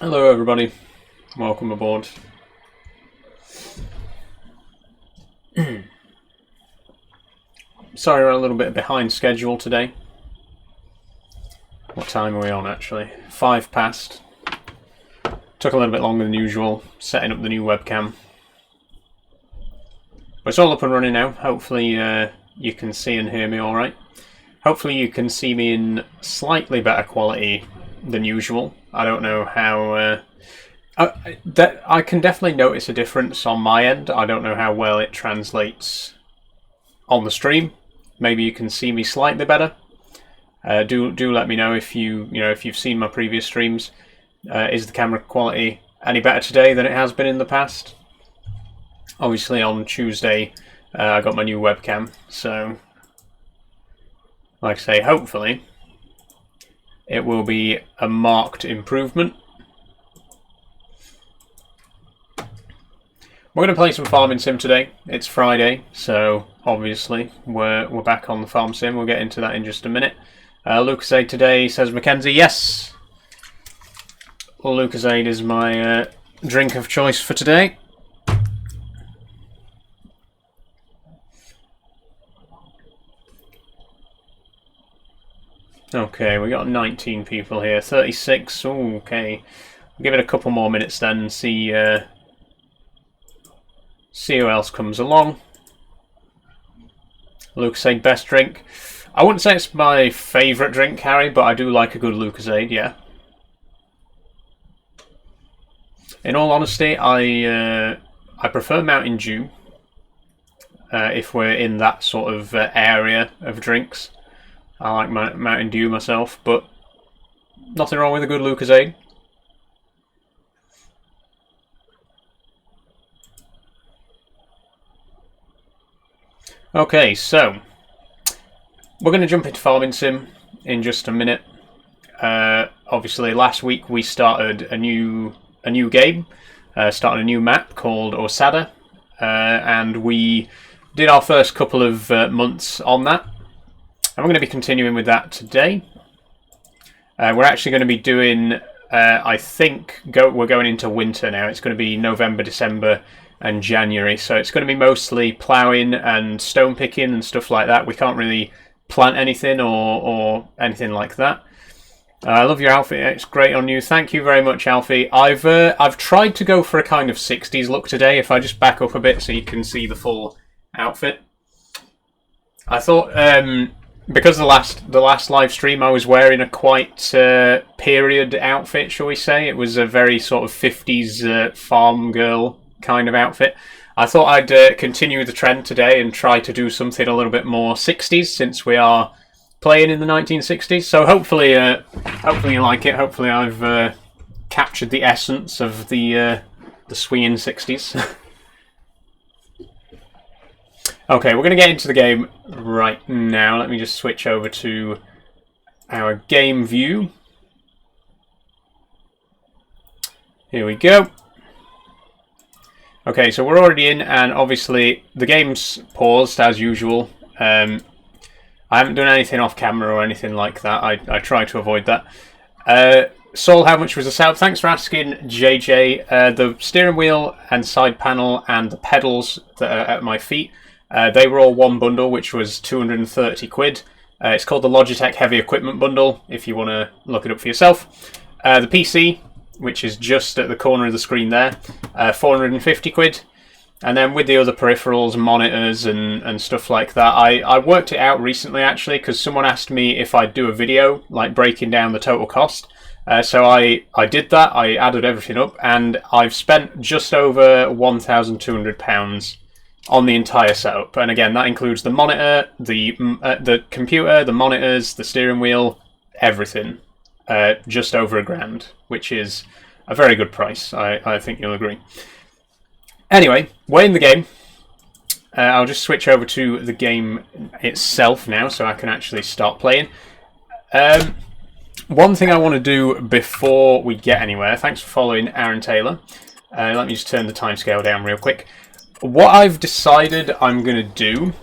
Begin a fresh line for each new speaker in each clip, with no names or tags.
Hello everybody, welcome aboard. Sorry we're a little bit behind schedule today. What time are we on actually? 5 past. Took a little bit longer than usual setting up the new webcam. But it's all up and running now. Hopefully you can see and hear me alright. Hopefully you can see me in slightly better quality than usual. I don't know how... I can definitely notice a difference on my end. I don't know how well it translates on the stream. Maybe you can see me slightly better. Do let me know if if you've seen my previous streams. Is the camera quality any better today than it has been in the past? Obviously on Tuesday I got my new webcam, so like I say, hopefully it will be a marked improvement. We're going to play some farming sim today. It's Friday, so obviously we're back on the farm sim. We'll get into that in just a minute. Lucozade today, says Mackenzie. Yes, Lucozade is my drink of choice for today. Okay, we got 19 people here. 36. Ooh, okay, we'll give it a couple more minutes then and see who else comes along. Lucozade, best drink. I wouldn't say it's my favourite drink, Harry, but I do like a good Lucozade, yeah. In all honesty, I prefer Mountain Dew if we're in that sort of area of drinks. I like Mountain Dew myself, but nothing wrong with a good Lucozade. Okay, so we're going to jump into farming sim in just a minute. Obviously, last week we started a new game, started a new map called Osada, and we did our first couple of months on that. And we're going to be continuing with that today. We're actually going to be doing, I think, we're going into winter now. It's going to be November, December and January, so it's going to be mostly ploughing and stone picking and stuff like that. We can't really plant anything or anything like that. I love your outfit, it's great on you. Thank you very much, Alfie. I've tried to go for a kind of 60s look today. If I just back up a bit so you can see the full outfit. I thought because the last live stream I was wearing a quite period outfit, shall we say. It was a very sort of 50s farm girl kind of outfit. I thought I'd continue the trend today and try to do something a little bit more 60s since we are playing in the 1960s. So hopefully you like it. Hopefully I've captured the essence of the swinging 60s. Okay, we're going to get into the game right now. Let me just switch over to our game view. Here we go. Okay, so we're already in, and obviously the game's paused as usual. I haven't done anything off camera or anything like that. I try to avoid that. Saul, how much was the setup? Thanks for asking, JJ. The steering wheel and side panel and the pedals that are at my feet, they were all one bundle, which was 230 quid. It's called the Logitech Heavy Equipment Bundle, if you want to look it up for yourself. The PC, which is just at the corner of the screen there, 450 quid. And then with the other peripherals, monitors and stuff like that, I worked it out recently actually, because someone asked me if I'd do a video like breaking down the total cost. So I did that, I added everything up, and I've spent just over £1,200 on the entire setup. And again, that includes the monitor, the computer, the monitors, the steering wheel, everything. Just over £1,000, which is a very good price. I think you'll agree. Anyway, we're in the game. I'll just switch over to the game itself now so I can actually start playing. One thing I want to do before we get anywhere, thanks for following Aaron Taylor. Let me just turn the timescale down real quick. What I've decided I'm going to do,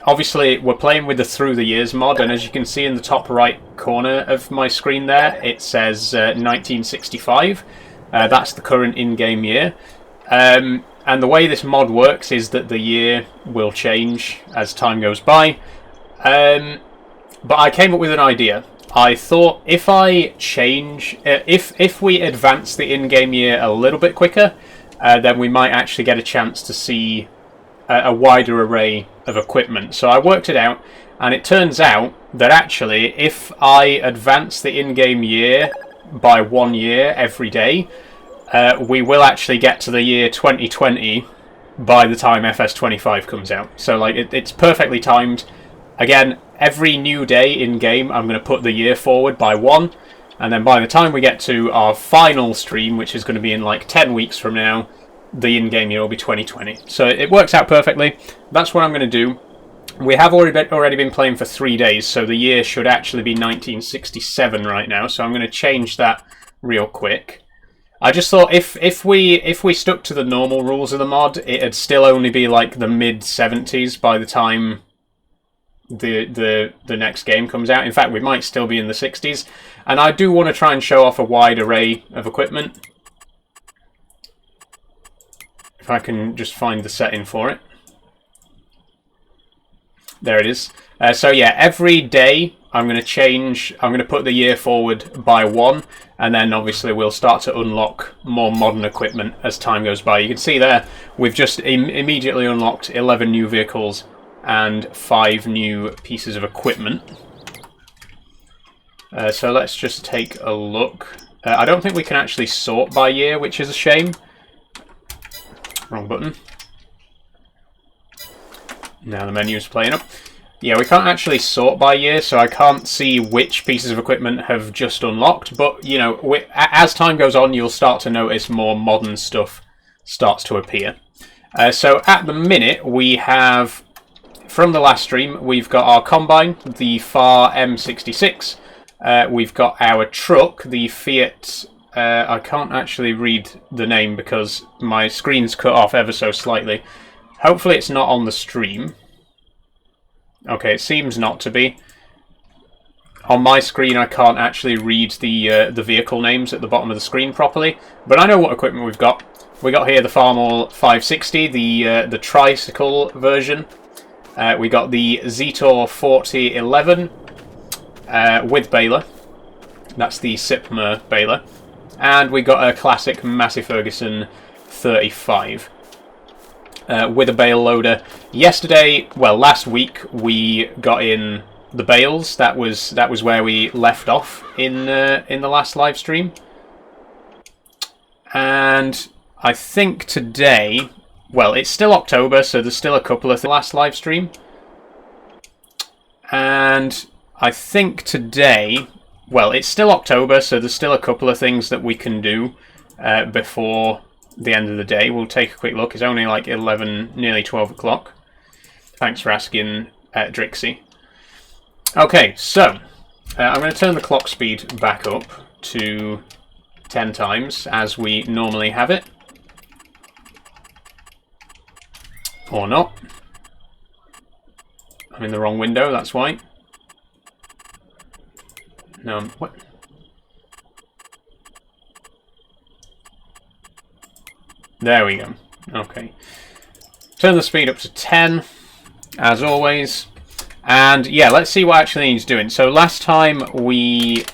obviously we're playing with the Through the Years mod, and as you can see in the top right corner of my screen there, it says 1965. That's the current in-game year. And the way this mod works is that the year will change as time goes by. But I came up with an idea. I thought if I change, if we advance the in-game year a little bit quicker, then we might actually get a chance to see a wider array of equipment. So I worked it out, and it turns out that actually if I advance the in-game year by 1 year every day, we will actually get to the year 2020 by the time FS25 comes out. So like it's perfectly timed. Again, every new day in-game I'm going to put the year forward by 1, and then by the time we get to our final stream, which is going to be in like 10 weeks from now, the in-game year will be 2020. So it works out perfectly. That's what I'm going to do. We have already been playing for 3 days, so the year should actually be 1967 right now. So I'm going to change that real quick. I just thought if we stuck to the normal rules of the mod, it'd still only be like the mid-70s by the time the next game comes out. In fact, we might still be in the 60s. And I do want to try and show off a wide array of equipment. If I can just find the setting for it. There it is. So yeah, every day I'm going to put the year forward by 1, and then obviously we'll start to unlock more modern equipment as time goes by. You can see there, we've just immediately unlocked 11 new vehicles and 5 new pieces of equipment. So let's just take a look. I don't think we can actually sort by year, which is a shame. Wrong button. Now the menu's playing up. Yeah, we can't actually sort by year, so I can't see which pieces of equipment have just unlocked. But, you know, as time goes on, you'll start to notice more modern stuff starts to appear. So at the minute, we have, from the last stream, we've got our Combine, the FAR M66. We've got our truck, the Fiat... I can't actually read the name because my screen's cut off ever so slightly. Hopefully it's not on the stream. Okay, it seems not to be. On my screen I can't actually read the vehicle names at the bottom of the screen properly, but I know what equipment we've got. We got here the Farmall 560, the tricycle version. We got the Zetor 4011 with baler. That's the Sipmer baler. And we got a classic Massey Ferguson 35 with a bale loader. Last week we got in the bales. That was where we left off in the last live stream. And I think today, well, it's still October, so there's still a couple of the last live stream. And I think today. Well, it's still October, so there's still a couple of things that we can do before the end of the day. We'll take a quick look. It's only like 11, nearly 12 o'clock. Thanks for asking, Drixie. Okay, so I'm going to turn the clock speed back up to 10 times, as we normally have it. Or not. I'm in the wrong window, that's why. No, what? There we go. Okay. Turn the speed up to 10, as always. And yeah, let's see what actually needs doing. So last time we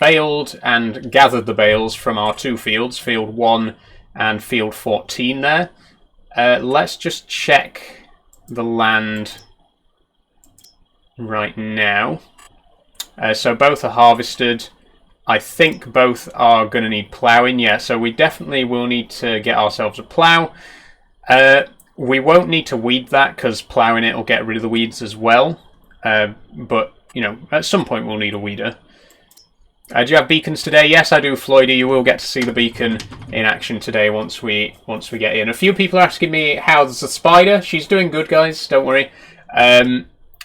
baled and gathered the bales from our 2 fields, Field 1 and Field 14 there. Let's just check the land right now. So both are harvested. I think both are going to need ploughing. Yeah, so we definitely will need to get ourselves a plough. We won't need to weed that because ploughing it will get rid of the weeds as well. But, you know, at some point we'll need a weeder. Do you have beacons today? Yes, I do, Floydy. You will get to see the beacon in action today once we get in. A few people are asking me how's the spider. She's doing good, guys. Don't worry.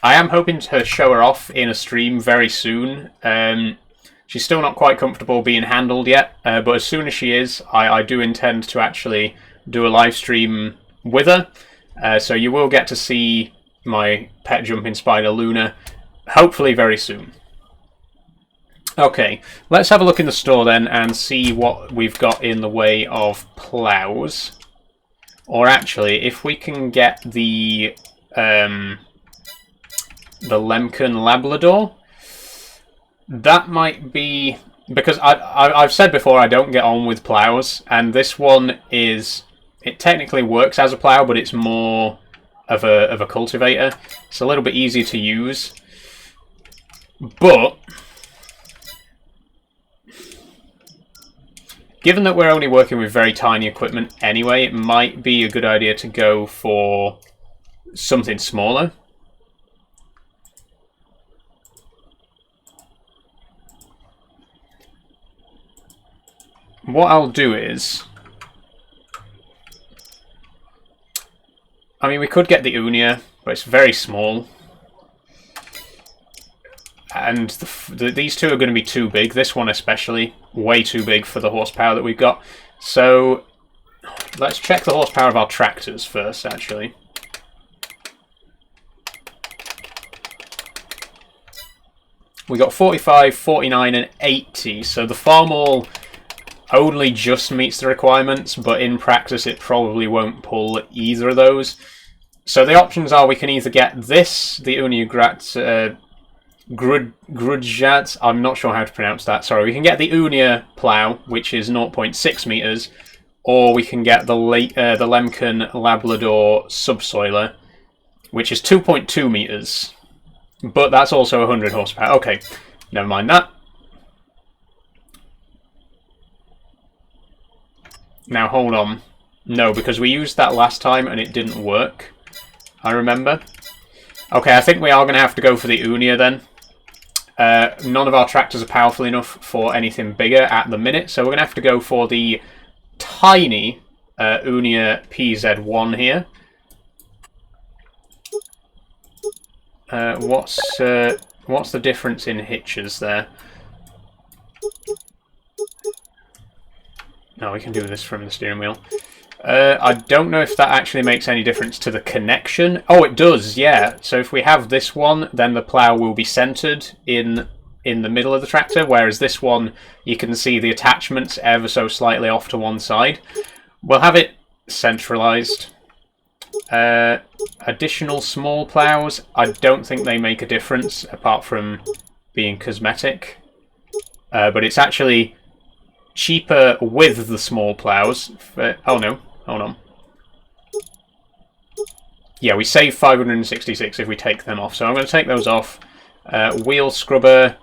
I am hoping to show her off in a stream very soon. She's still not quite comfortable being handled yet, but as soon as she is, I do intend to actually do a live stream with her. So you will get to see my pet jumping spider Luna, hopefully very soon. Okay, let's have a look in the store then and see what we've got in the way of plows. Or actually, if we can get the Lemken Labrador, that might be... Because I've said before I don't get on with plows, and this one is... It technically works as a plow, but it's more of a cultivator. It's a little bit easier to use. But... given that we're only working with very tiny equipment anyway, it might be a good idea to go for something smaller. What I'll do is... I mean, we could get the Unia, but it's very small. And these two are going to be too big. This one especially, way too big for the horsepower that we've got. So, let's check the horsepower of our tractors first, actually. We got 45, 49 and 80, so the farmall only just meets the requirements, but in practice it probably won't pull either of those. So the options are we can either get this, the Unia Grudjat, I'm not sure how to pronounce that, sorry. We can get the Unia plow, which is 0.6 meters, or we can get the Lemken Labrador subsoiler, which is 2.2 meters. But that's also 100 horsepower. Okay, never mind that. Now hold on. No, because we used that last time and it didn't work. I remember. Okay, I think we are going to have to go for the Unia then. None of our tractors are powerful enough for anything bigger at the minute, so we're going to have to go for the tiny Unia PZ1 here. What's the difference in hitches there? No, we can do this from the steering wheel. I don't know if that actually makes any difference to the connection. Oh, it does, yeah. So if we have this one, then the plough will be centered in the middle of the tractor, whereas this one, you can see the attachments ever so slightly off to one side. We'll have it centralized. Additional small ploughs, I don't think they make a difference, apart from being cosmetic. But it's actually cheaper with the small ploughs. Oh no, hold on. Yeah, we save 566 if we take them off, so I'm going to take those off. Wheel scrubber,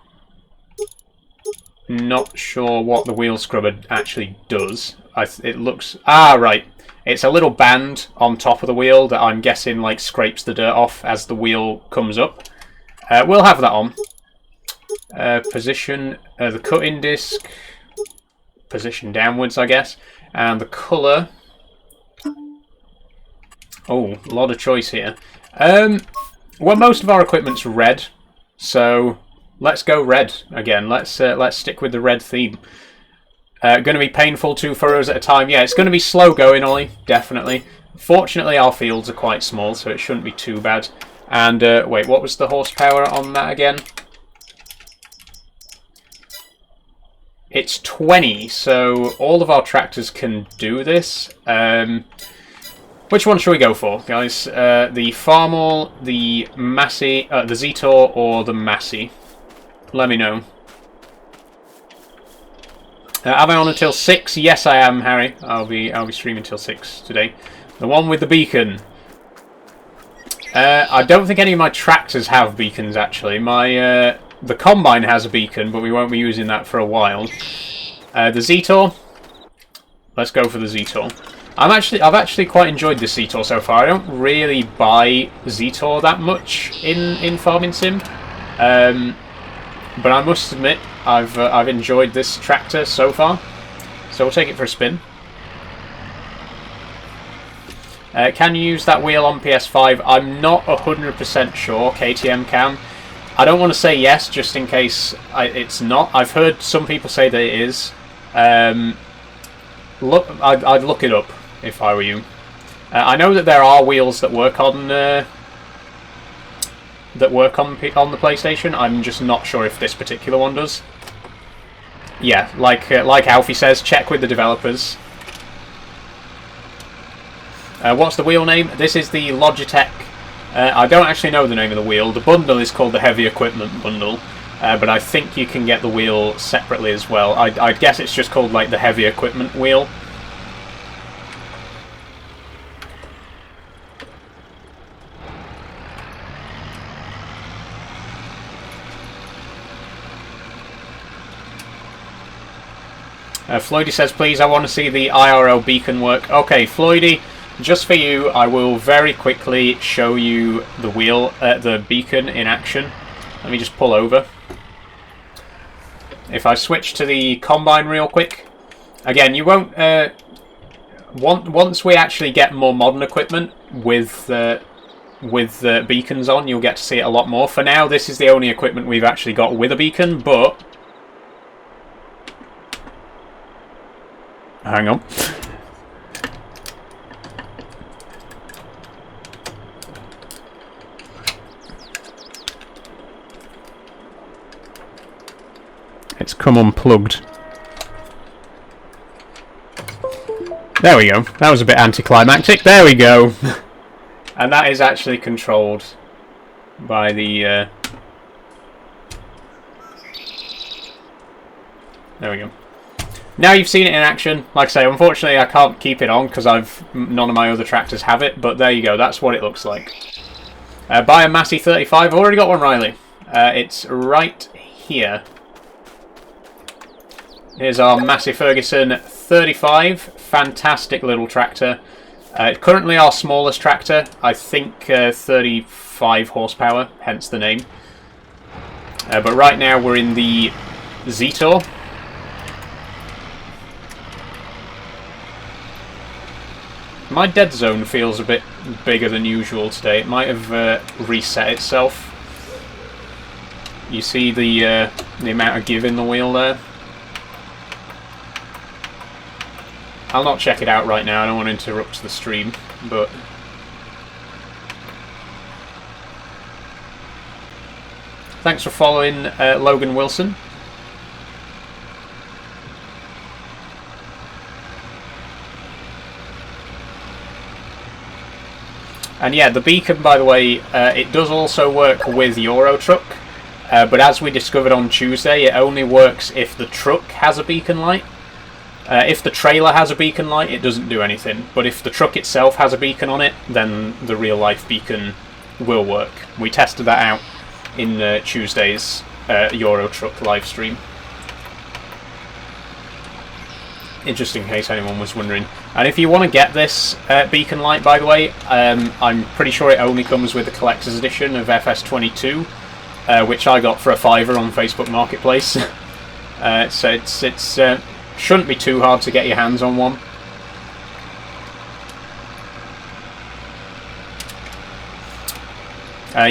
not sure what the wheel scrubber actually does. It looks... Ah, right. It's a little band on top of the wheel that I'm guessing like scrapes the dirt off as the wheel comes up. We'll have that on. Position the cutting disc. Position downwards, I guess. And the colour. Oh, a lot of choice here. Well, most of our equipment's red, so let's go red again. Let's stick with the red theme. Going to be painful 2 furrows at a time. Yeah, it's going to be slow going, Ollie, definitely. Fortunately, our fields are quite small, so it shouldn't be too bad. And, wait, what was the horsepower on that again? It's 20, so all of our tractors can do this. Which one should we go for, guys? The Farmall, the Massey, the Zetor, or the Massey? Let me know. Am I on until 6? Yes, I am, Harry. I'll be streaming till 6 today. The one with the beacon. I don't think any of my tractors have beacons, actually. The Combine has a beacon, but we won't be using that for a while. The Zetor. Let's go for the Zetor. I've actually quite enjoyed this Zetor so far. I don't really buy Zetor that much in Farming Sim. But I must admit, I've enjoyed this tractor so far. So we'll take it for a spin. Can you use that wheel on PS5? I'm not 100% sure KTM can. I don't want to say yes, just in case it's not. I've heard some people say that it is. I'd look it up if I were you. I know that there are wheels that work on that work on the PlayStation. I'm just not sure if this particular one does. Yeah, like Alfie says, check with the developers. What's the wheel name? This is the Logitech. I don't actually know the name of the wheel. The bundle is called the Heavy Equipment Bundle, but I think you can get the wheel separately as well. I'd guess it's just called like the Heavy Equipment wheel. Floydy says, please, I want to see the IRL beacon work. Okay, Floydy, just for you, I will very quickly show you the the beacon in action. Let me just pull over. If I switch to the Combine real quick, again, you won't... once we actually get more modern equipment with beacons on, you'll get to see it a lot more. For now, this is the only equipment we've actually got with a beacon, but... Hang on. It's come unplugged. There we go. That was a bit anticlimactic. There we go. And that is actually controlled by the... There we go. Now you've seen it in action. Like I say, unfortunately I can't keep it on because none of my other tractors have it, but there you go, that's what it looks like. Buy a Massey 35, I've already got one, Riley. It's right here. Here's our Massey Ferguson 35, fantastic little tractor. Currently our smallest tractor, I think 35 horsepower, hence the name. But right now we're in the Zetor. My dead zone feels a bit bigger than usual today. It might have reset itself. You see the amount of give in the wheel there? I'll not check it out right now, I don't want to interrupt the stream, but... Thanks for following Logan Wilson. And yeah, the beacon, by the way, it does also work with Euro Truck, but as we discovered on Tuesday, it only works if the truck has a beacon light. If the trailer has a beacon light, it doesn't do anything, but if the truck itself has a beacon on it, then the real-life beacon will work. We tested that out in Tuesday's Euro Truck live stream. Just in case anyone was wondering. And if you want to get this beacon light, by the way, I'm pretty sure it only comes with the collector's edition of FS22, which I got for $5 on Facebook Marketplace. So it's shouldn't be too hard to get your hands on one.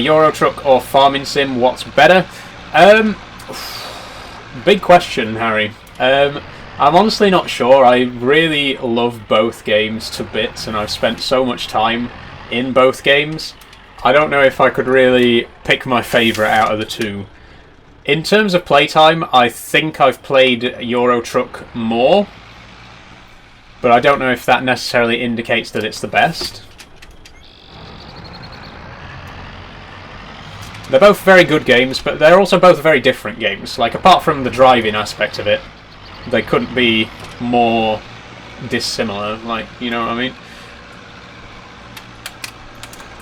Euro Truck or Farming Sim, what's better? Big question, Harry. I'm honestly not sure. I really love both games to bits, and I've spent so much time in both games. I don't know if I could really pick my favourite out of the two. In terms of playtime, I think I've played Euro Truck more, but I don't know if that necessarily indicates that it's the best. They're both very good games, but they're also both very different games. Like, apart from the driving aspect of it, they couldn't be more dissimilar, like, you know what I mean?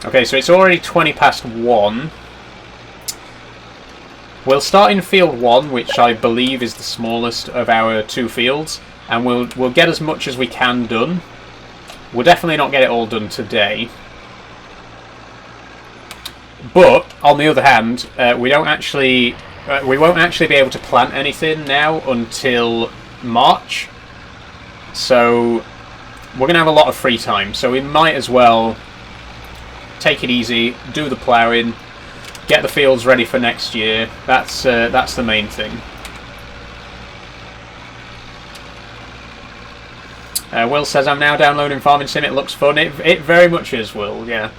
Okay, so it's already 20 past 1. We'll start in field 1, which I believe is the smallest of our two fields, and we'll get as much as we can done. We'll definitely not get it all done today. But, on the other hand, we won't actually be able to plant anything now until March, so we're going to have a lot of free time, so we might as well take it easy, do the ploughing, get the fields ready for next year. That's the main thing. Will says, I'm now downloading Farming Sim, it looks fun. It very much is, Will, yeah.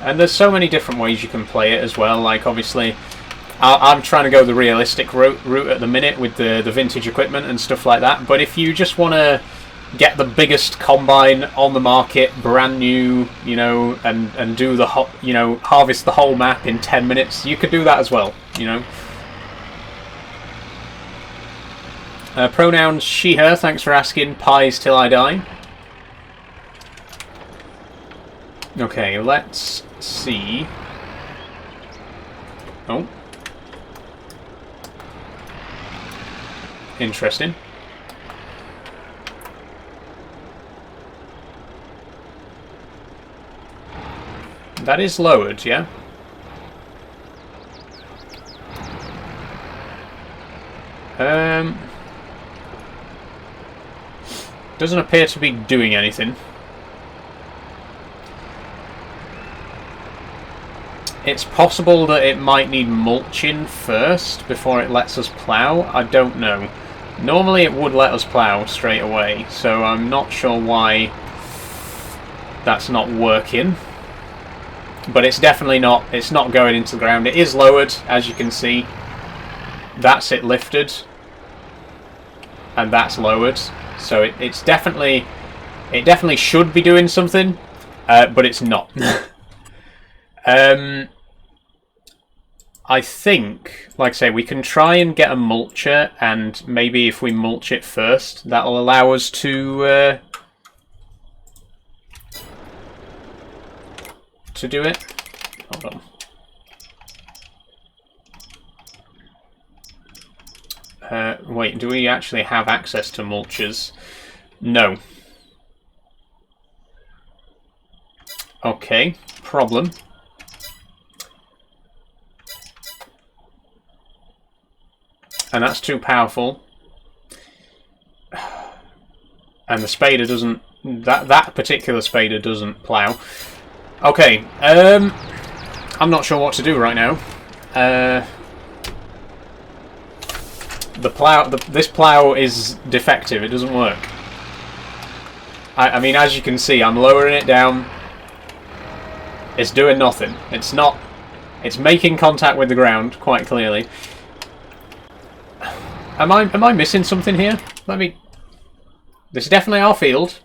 And there's so many different ways you can play it as well. Like, obviously, I'm trying to go the realistic route at the minute with the vintage equipment and stuff like that. But if you just want to get the biggest combine on the market, brand new, you know, and do the harvest the whole map in 10 minutes, you could do that as well, you know. Pronouns she, her, thanks for asking. Pies till I die. Okay, let's see. Oh. Interesting. That is lowered, yeah? Doesn't appear to be doing anything. It's possible that it might need mulching first before it lets us plough. I don't know. Normally it would let us plough straight away, so I'm not sure why that's not working. But it's definitely not, it's not going into the ground. It is lowered, as you can see. That's it lifted. And that's lowered. So it definitely should be doing something, but it's not. I think, like I say, we can try and get a mulcher, and maybe if we mulch it first, that'll allow us to do it. Hold on. Wait, do we actually have access to mulchers? No. Okay, problem. And that's too powerful. And the spader doesn't... That particular spader doesn't plough. Okay, I'm not sure what to do right now. This plough is defective. It doesn't work. I mean, as you can see, I'm lowering it down. It's doing nothing. It's not. It's making contact with the ground quite clearly. Am I missing something here? Let me. This is definitely our field.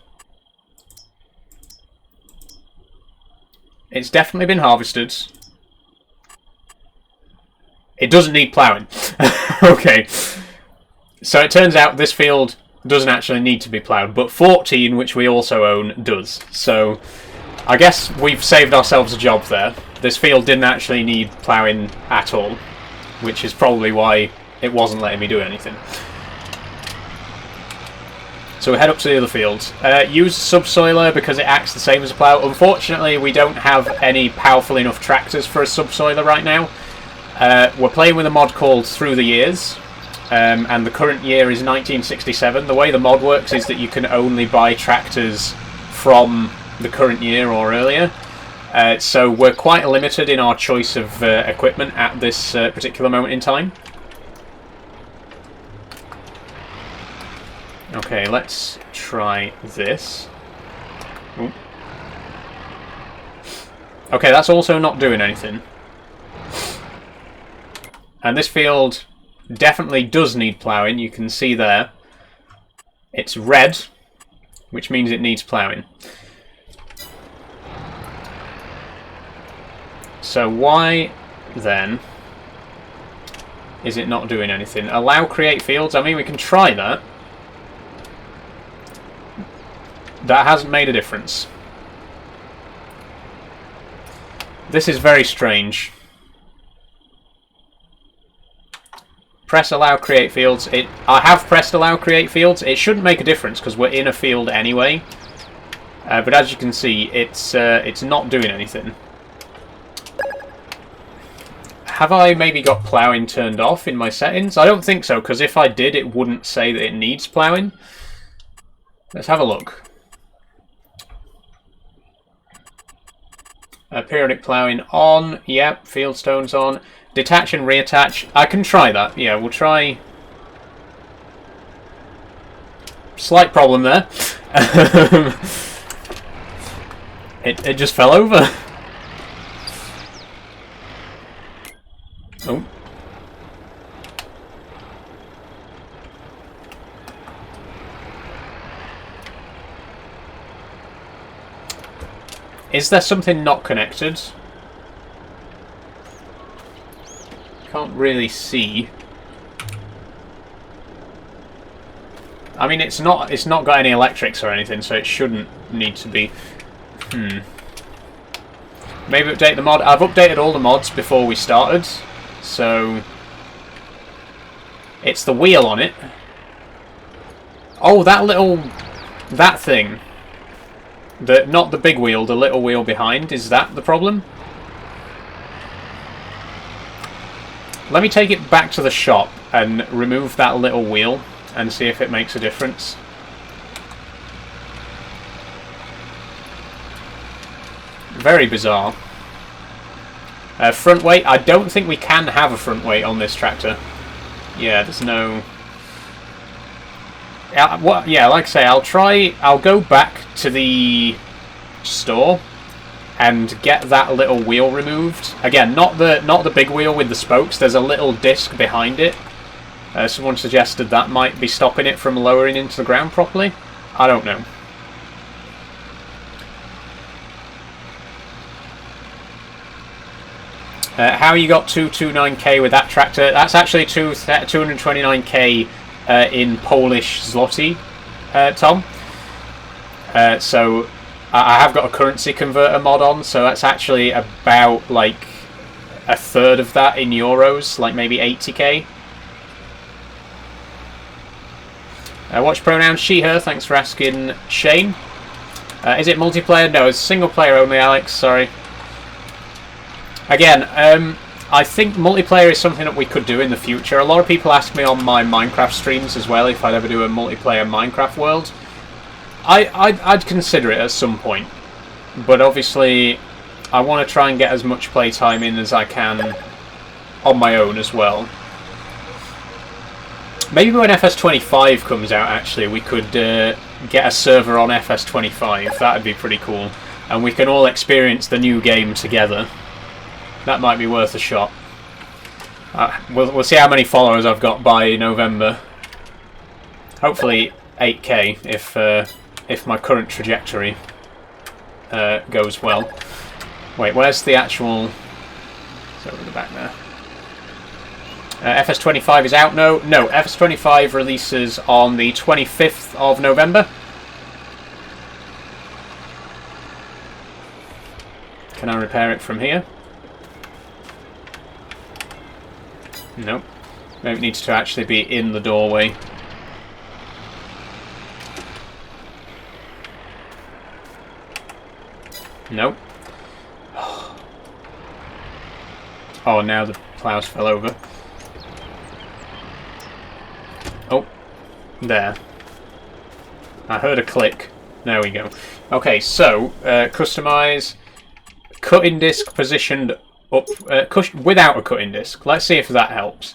It's definitely been harvested. It doesn't need ploughing. Okay. So it turns out this field doesn't actually need to be ploughed, but 14, which we also own, does. So I guess we've saved ourselves a job there. This field didn't actually need ploughing at all, which is probably why it wasn't letting me do anything. So we head up to the other fields. Use subsoiler because it acts the same as a plough. Unfortunately, we don't have any powerful enough tractors for a subsoiler right now. We're playing with a mod called Through the Years, and the current year is 1967. The way the mod works is that you can only buy tractors from the current year or earlier. So we're quite limited in our choice of equipment at this particular moment in time. Okay, let's try this. Ooh. Okay, that's also not doing anything. And this field definitely does need ploughing, you can see there. It's red, which means it needs ploughing. So why, then, is it not doing anything? Allow create fields? I mean, we can try that. That hasn't made a difference. This is very strange. Press allow create fields. I have pressed allow create fields. It shouldn't make a difference because we're in a field anyway. But as you can see, it's not doing anything. Have I maybe got ploughing turned off in my settings? I don't think so, because if I did, it wouldn't say that it needs ploughing. Let's have a look. Periodic ploughing on. Yep, field stones on. Detach and reattach. I can try that. Yeah, we'll try. Slight problem there. It just fell over. Oh. Is there something not connected? Can't really see. I mean, it's not got any electrics or anything, so it shouldn't need to be. Maybe update the mod. I've updated all the mods before we started, so it's the wheel on it. Oh, that thing. Not the big wheel, the little wheel behind. Is that the problem? Let me take it back to the shop and remove that little wheel and see if it makes a difference. Very bizarre. Front weight. I don't think we can have a front weight on this tractor. Yeah, there's no... Yeah, like I say, I'll go back to the store and get that little wheel removed. Again, not the big wheel with the spokes. There's a little disc behind it. Someone suggested that might be stopping it from lowering into the ground properly. I don't know. How you got 229k with that tractor? That's actually 229k in Polish zloty, Tom. So I have got a currency converter mod on, so that's actually about like a third of that in euros, like maybe 80k. Watch pronoun she, her. Thanks for asking, Shane. Is it multiplayer? No, it's single player only, Alex. Sorry. Again, I think multiplayer is something that we could do in the future. A lot of people ask me on my Minecraft streams as well if I'd ever do a multiplayer Minecraft world. I'd consider it at some point, but obviously I want to try and get as much playtime in as I can on my own as well. Maybe when FS25 comes out, actually, we could get a server on FS25. That'd be pretty cool, and we can all experience the new game together. That might be worth a shot. We'll see how many followers I've got by November. Hopefully 8k if my current trajectory goes well. Wait, where's the actual... It's over the back there. FS25 is out? No, FS25 releases on the 25th of November. Can I repair it from here? Nope. Maybe it needs to actually be in the doorway. Nope. Oh, now the plows fell over. Oh, there. I heard a click. There we go. Okay, so, customize, cutting disc positioned up, without a cutting disc. Let's see if that helps.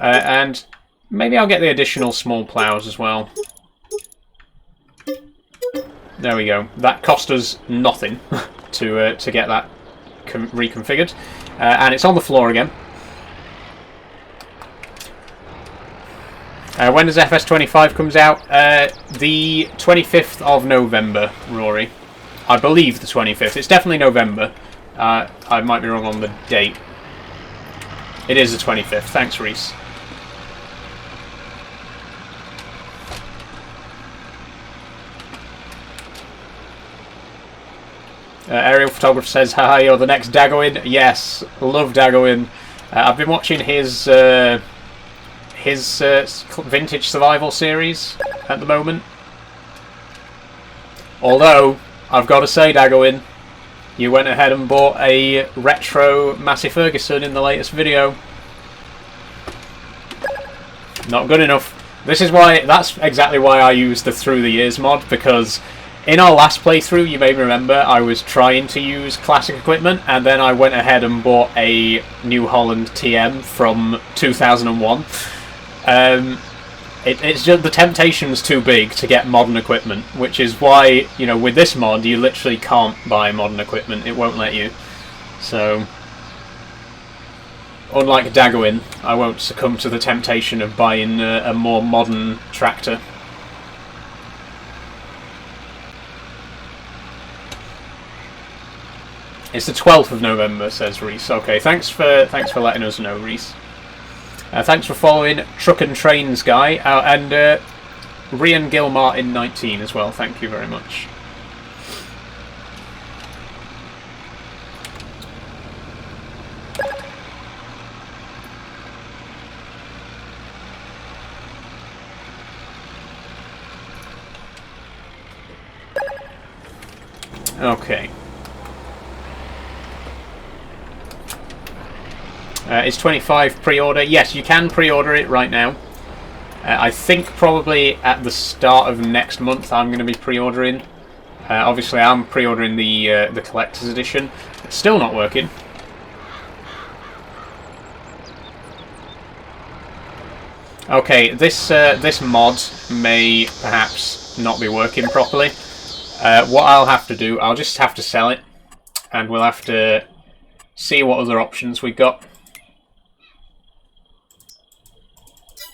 And maybe I'll get the additional small plows as well. There we go. That cost us nothing to get that reconfigured. And it's on the floor again. When does FS25 comes out? The 25th of November, Rory. I believe the 25th. It's definitely November. I might be wrong on the date. It is the 25th. Thanks, Reese. Aerial Photographer says, haha, you're the next Dagowin. Yes, love Dagowin. I've been watching his vintage survival series at the moment. Although, I've got to say, Dagowin, you went ahead and bought a retro Massey Ferguson in the latest video. Not good enough. This is why, that's exactly why I used the Through the Years mod, because in our last playthrough, you may remember, I was trying to use classic equipment, and then I went ahead and bought a New Holland TM from 2001. It's just the temptation's too big to get modern equipment, which is why, you know, with this mod, you literally can't buy modern equipment. It won't let you. So, unlike Daggerwin, I won't succumb to the temptation of buying a more modern tractor. It's the 12th of November, says Reese. Okay, thanks for letting us know, Reese. Thanks for following Truck and Trains Guy, and Rian Gilmartin 19 as well. Thank you very much. Okay. Is 25 pre-order? Yes, you can pre-order it right now. I think probably at the start of next month I'm going to be pre-ordering. Obviously I'm pre-ordering the collector's edition. It's still not working. Okay, this mod may perhaps not be working properly. What I'll have to do, I'll just have to sell it, and we'll have to see what other options we've got.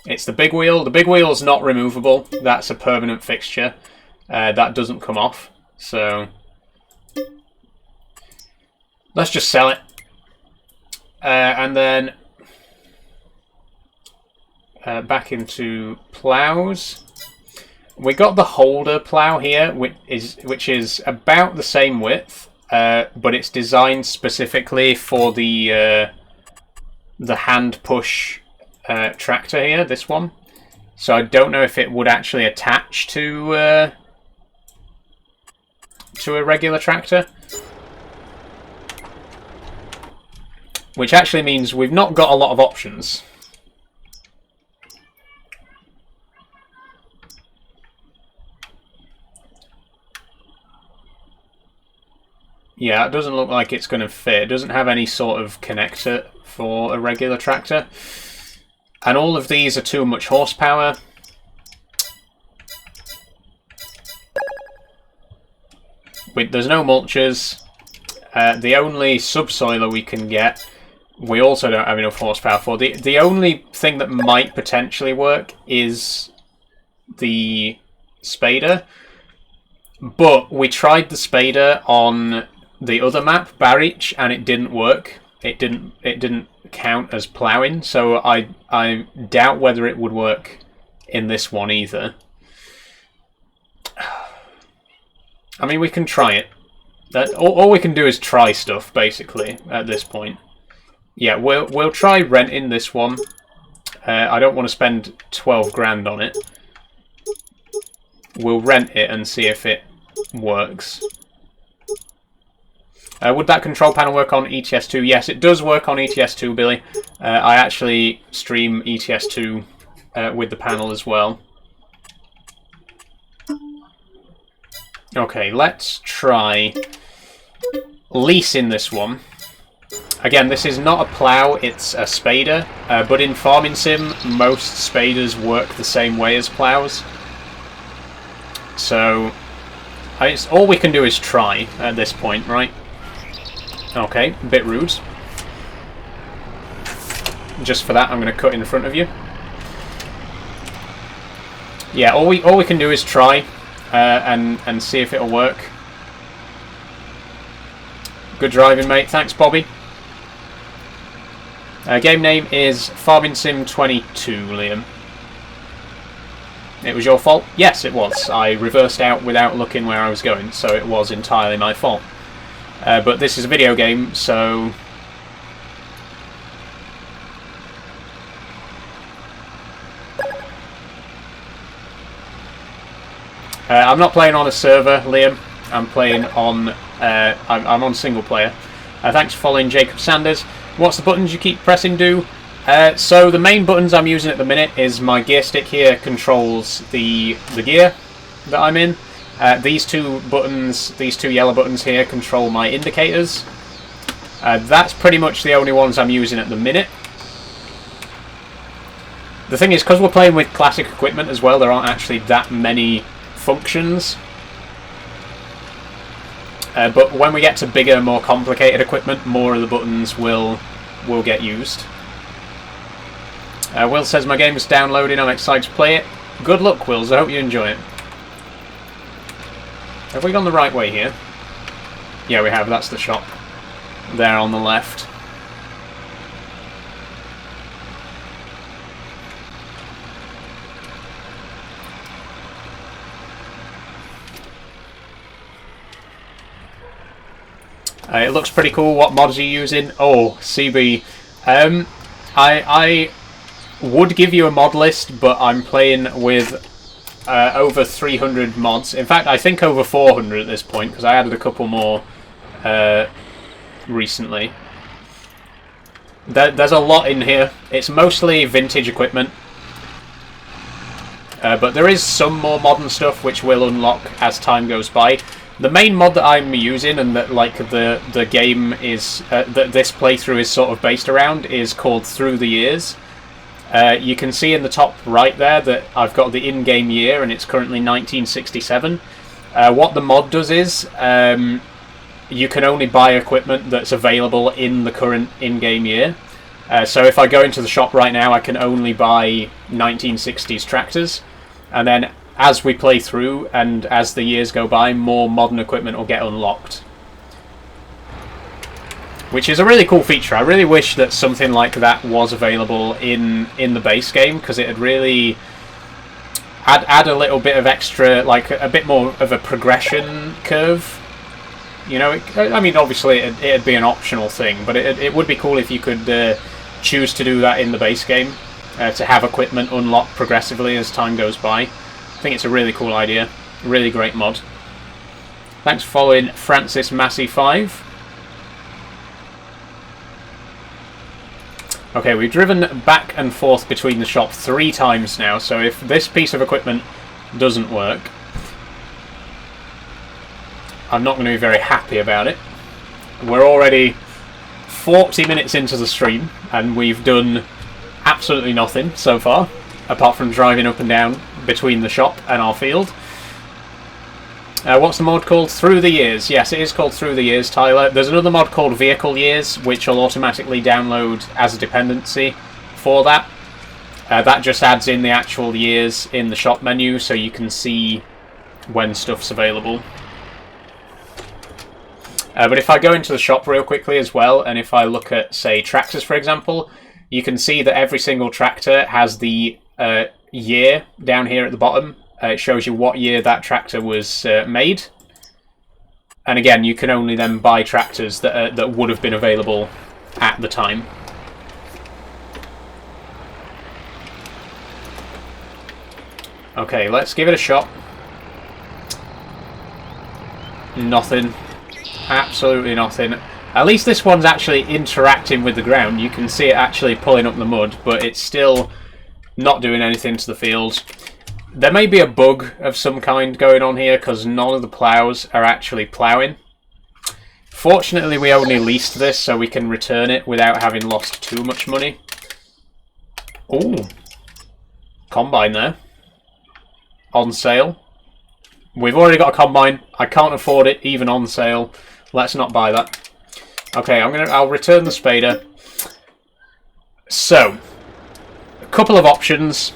It's the big wheel. The big wheel's not removable. That's a permanent fixture. That doesn't come off. So let's just sell it. And then back into plows. We got the holder plow here, which is about the same width, but it's designed specifically for the hand push tractor here, this one. So I don't know if it would actually attach to a regular tractor. Which actually means we've not got a lot of options. Yeah, it doesn't look like it's going to fit. It doesn't have any sort of connector for a regular tractor. And all of these are too much horsepower. There's no mulchers. The only subsoiler we can get, we also don't have enough horsepower for. The only thing that might potentially work is the spader. But we tried the spader on the other map, Barich, and it didn't work. It didn't count as ploughing, so I doubt whether it would work in this one either. I mean, we can try it. All we can do is try stuff, basically, at this point. Yeah, we'll try renting this one. I don't want to spend 12 grand on it. We'll rent it and see if it works. Would that control panel work on ETS2? Yes, it does work on ETS2, Billy. I actually stream ETS2 with the panel as well. Okay, let's try leasing this one. Again, this is not a plough, it's a spader. But in Farming Sim, most spaders work the same way as ploughs. So, all we can do is try at this point, right? Okay, a bit rude. Just for that, I'm going to cut in front of you. Yeah, all we can do is try and see if it'll work. Good driving, mate. Thanks, Bobby. Game name is Farming Sim 22, Liam. It was your fault? Yes, it was. I reversed out without looking where I was going, so it was entirely my fault. But this is a video game, so... I'm not playing on a server, Liam. I'm playing on... I'm on single player. Thanks for following Jacob Sanders. What's the buttons you keep pressing do? So the main buttons I'm using at the minute is my gear stick here controls the gear that I'm in. These two buttons, these two yellow buttons here, control my indicators. That's pretty much the only ones I'm using at the minute. The thing is, because we're playing with classic equipment as well, there aren't actually that many functions. But when we get to bigger, more complicated equipment, more of the buttons will get used. Will says, my game is downloading, I'm excited to play it. Good luck, Wills, I hope you enjoy it. Have we gone the right way here? Yeah, we have, that's the shop. There on the left. It looks pretty cool. What mods are you using? Oh, CB. I would give you a mod list, but I'm playing with over 300 mods. In fact, I think over 400 at this point, because I added a couple more recently. There's a lot in here. It's mostly vintage equipment. But there is some more modern stuff which will unlock as time goes by. The main mod that I'm using, and that like the game is that this playthrough is sort of based around, is called Through the Years. You can see in the top right there that I've got the in-game year, and it's currently 1967. What the mod does is you can only buy equipment that's available in the current in-game year. So if I go into the shop right now, I can only buy 1960s tractors, and then as we play through and as the years go by, more modern equipment will get unlocked. Which is a really cool feature. I really wish that something like that was available in the base game, because it'd really add a little bit of extra, like a bit more of a progression curve. You know, I mean, obviously it'd be an optional thing, but it would be cool if you could choose to do that in the base game, to have equipment unlock progressively as time goes by. I think it's a really cool idea. Really great mod. Thanks for following Francis Massey 5. Okay, we've driven back and forth between the shop 3 times now, so if this piece of equipment doesn't work, I'm not going to be very happy about it. We're already 40 minutes into the stream, and we've done absolutely nothing so far, apart from driving up and down between the shop and our field. What's the mod called? Through the Years. Yes, it is called Through the Years, Tyler. There's another mod called Vehicle Years, which will automatically download as a dependency for that. That just adds in the actual years in the shop menu, so you can see when stuff's available. But if I go into the shop real quickly as well, and if I look at, say, tractors, for example, you can see that every single tractor has the year down here at the bottom. It shows you what year that tractor was made. And again, you can only then buy tractors that would have been available at the time. Okay, let's give it a shot. Nothing. Absolutely nothing. At least this one's actually interacting with the ground. You can see it actually pulling up the mud, but it's still not doing anything to the field. There may be a bug of some kind going on here, because none of the plows are actually ploughing. Fortunately, we only leased this, so we can return it without having lost too much money. Ooh. Combine there. On sale. We've already got a combine. I can't afford it, even on sale. Let's not buy that. Okay, I'll return the spader. So, a couple of options.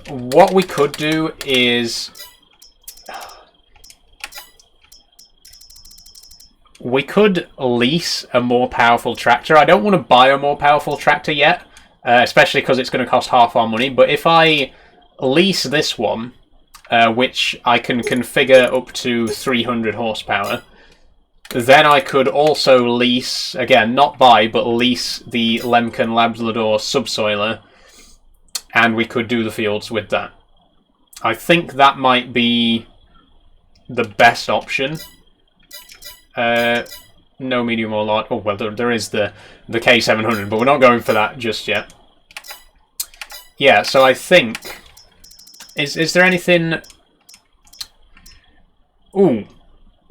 What we could do is we could lease a more powerful tractor. I don't want to buy a more powerful tractor yet, especially because it's going to cost half our money. But if I lease this one, which I can configure up to 300 horsepower, then I could also lease, again, not buy, but lease the Lemken Labrador subsoiler, and we could do the fields with that. I think that might be the best option. No medium or large. Oh, well, there is the K700, but we're not going for that just yet. Yeah, so I think... Is there anything... Ooh.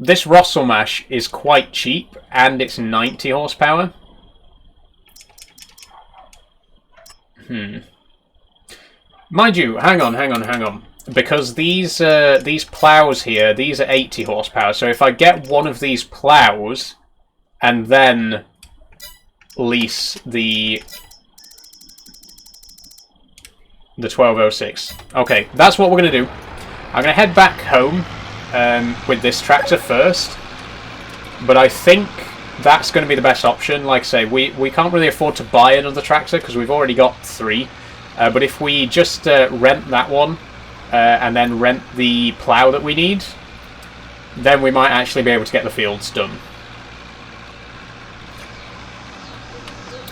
This Rosselmash is quite cheap, and it's 90 horsepower. Mind you, hang on. Because these plows here, these are 80 horsepower. So if I get one of these plows and then lease the The 1206. Okay, that's what we're going to do. I'm going to head back home with this tractor first. But I think that's going to be the best option. Like I say, we can't really afford to buy another tractor because we've already got 3. But if we just rent that one and then rent the plough that we need, then we might actually be able to get the fields done.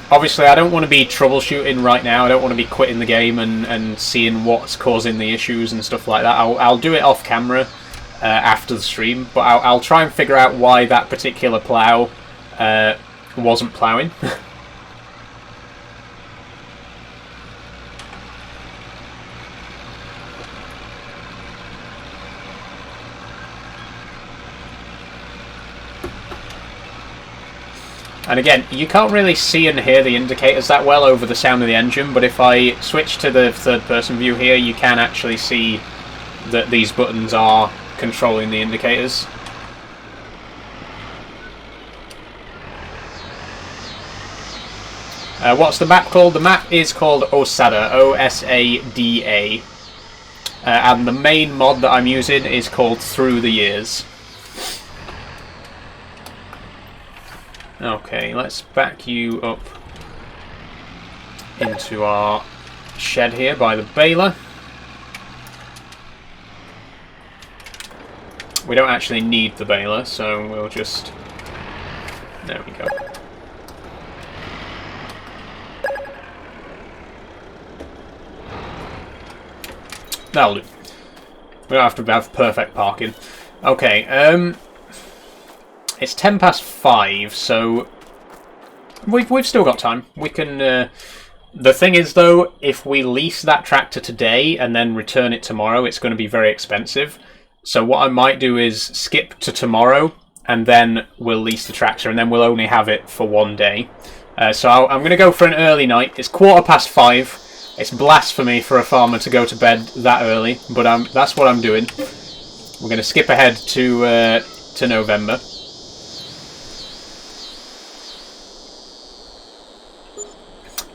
Obviously, I don't want to be troubleshooting right now. I don't want to be quitting the game and seeing what's causing the issues and stuff like that. I'll do it off camera after the stream, but I'll try and figure out why that particular plough wasn't ploughing. And again, you can't really see and hear the indicators that well over the sound of the engine, but if I switch to the third-person view here, you can actually see that these buttons are controlling the indicators. What's the map called? The map is called Osada, O-S-A-D-A. And the main mod that I'm using is called Through the Years. Okay, let's back you up into our shed here by the baler. We don't actually need the baler, so we'll just... There we go. That'll do. We don't have to have perfect parking. Okay, it's 5:10, so we've still got time. We can. The thing is, though, if we lease that tractor today and then return it tomorrow, it's going to be very expensive. So what I might do is skip to tomorrow, and then we'll lease the tractor, and then we'll only have it for one day. So I'm going to go for an early night. It's 5:15. It's blasphemy for a farmer to go to bed that early, but that's what I'm doing. We're going to skip ahead to November.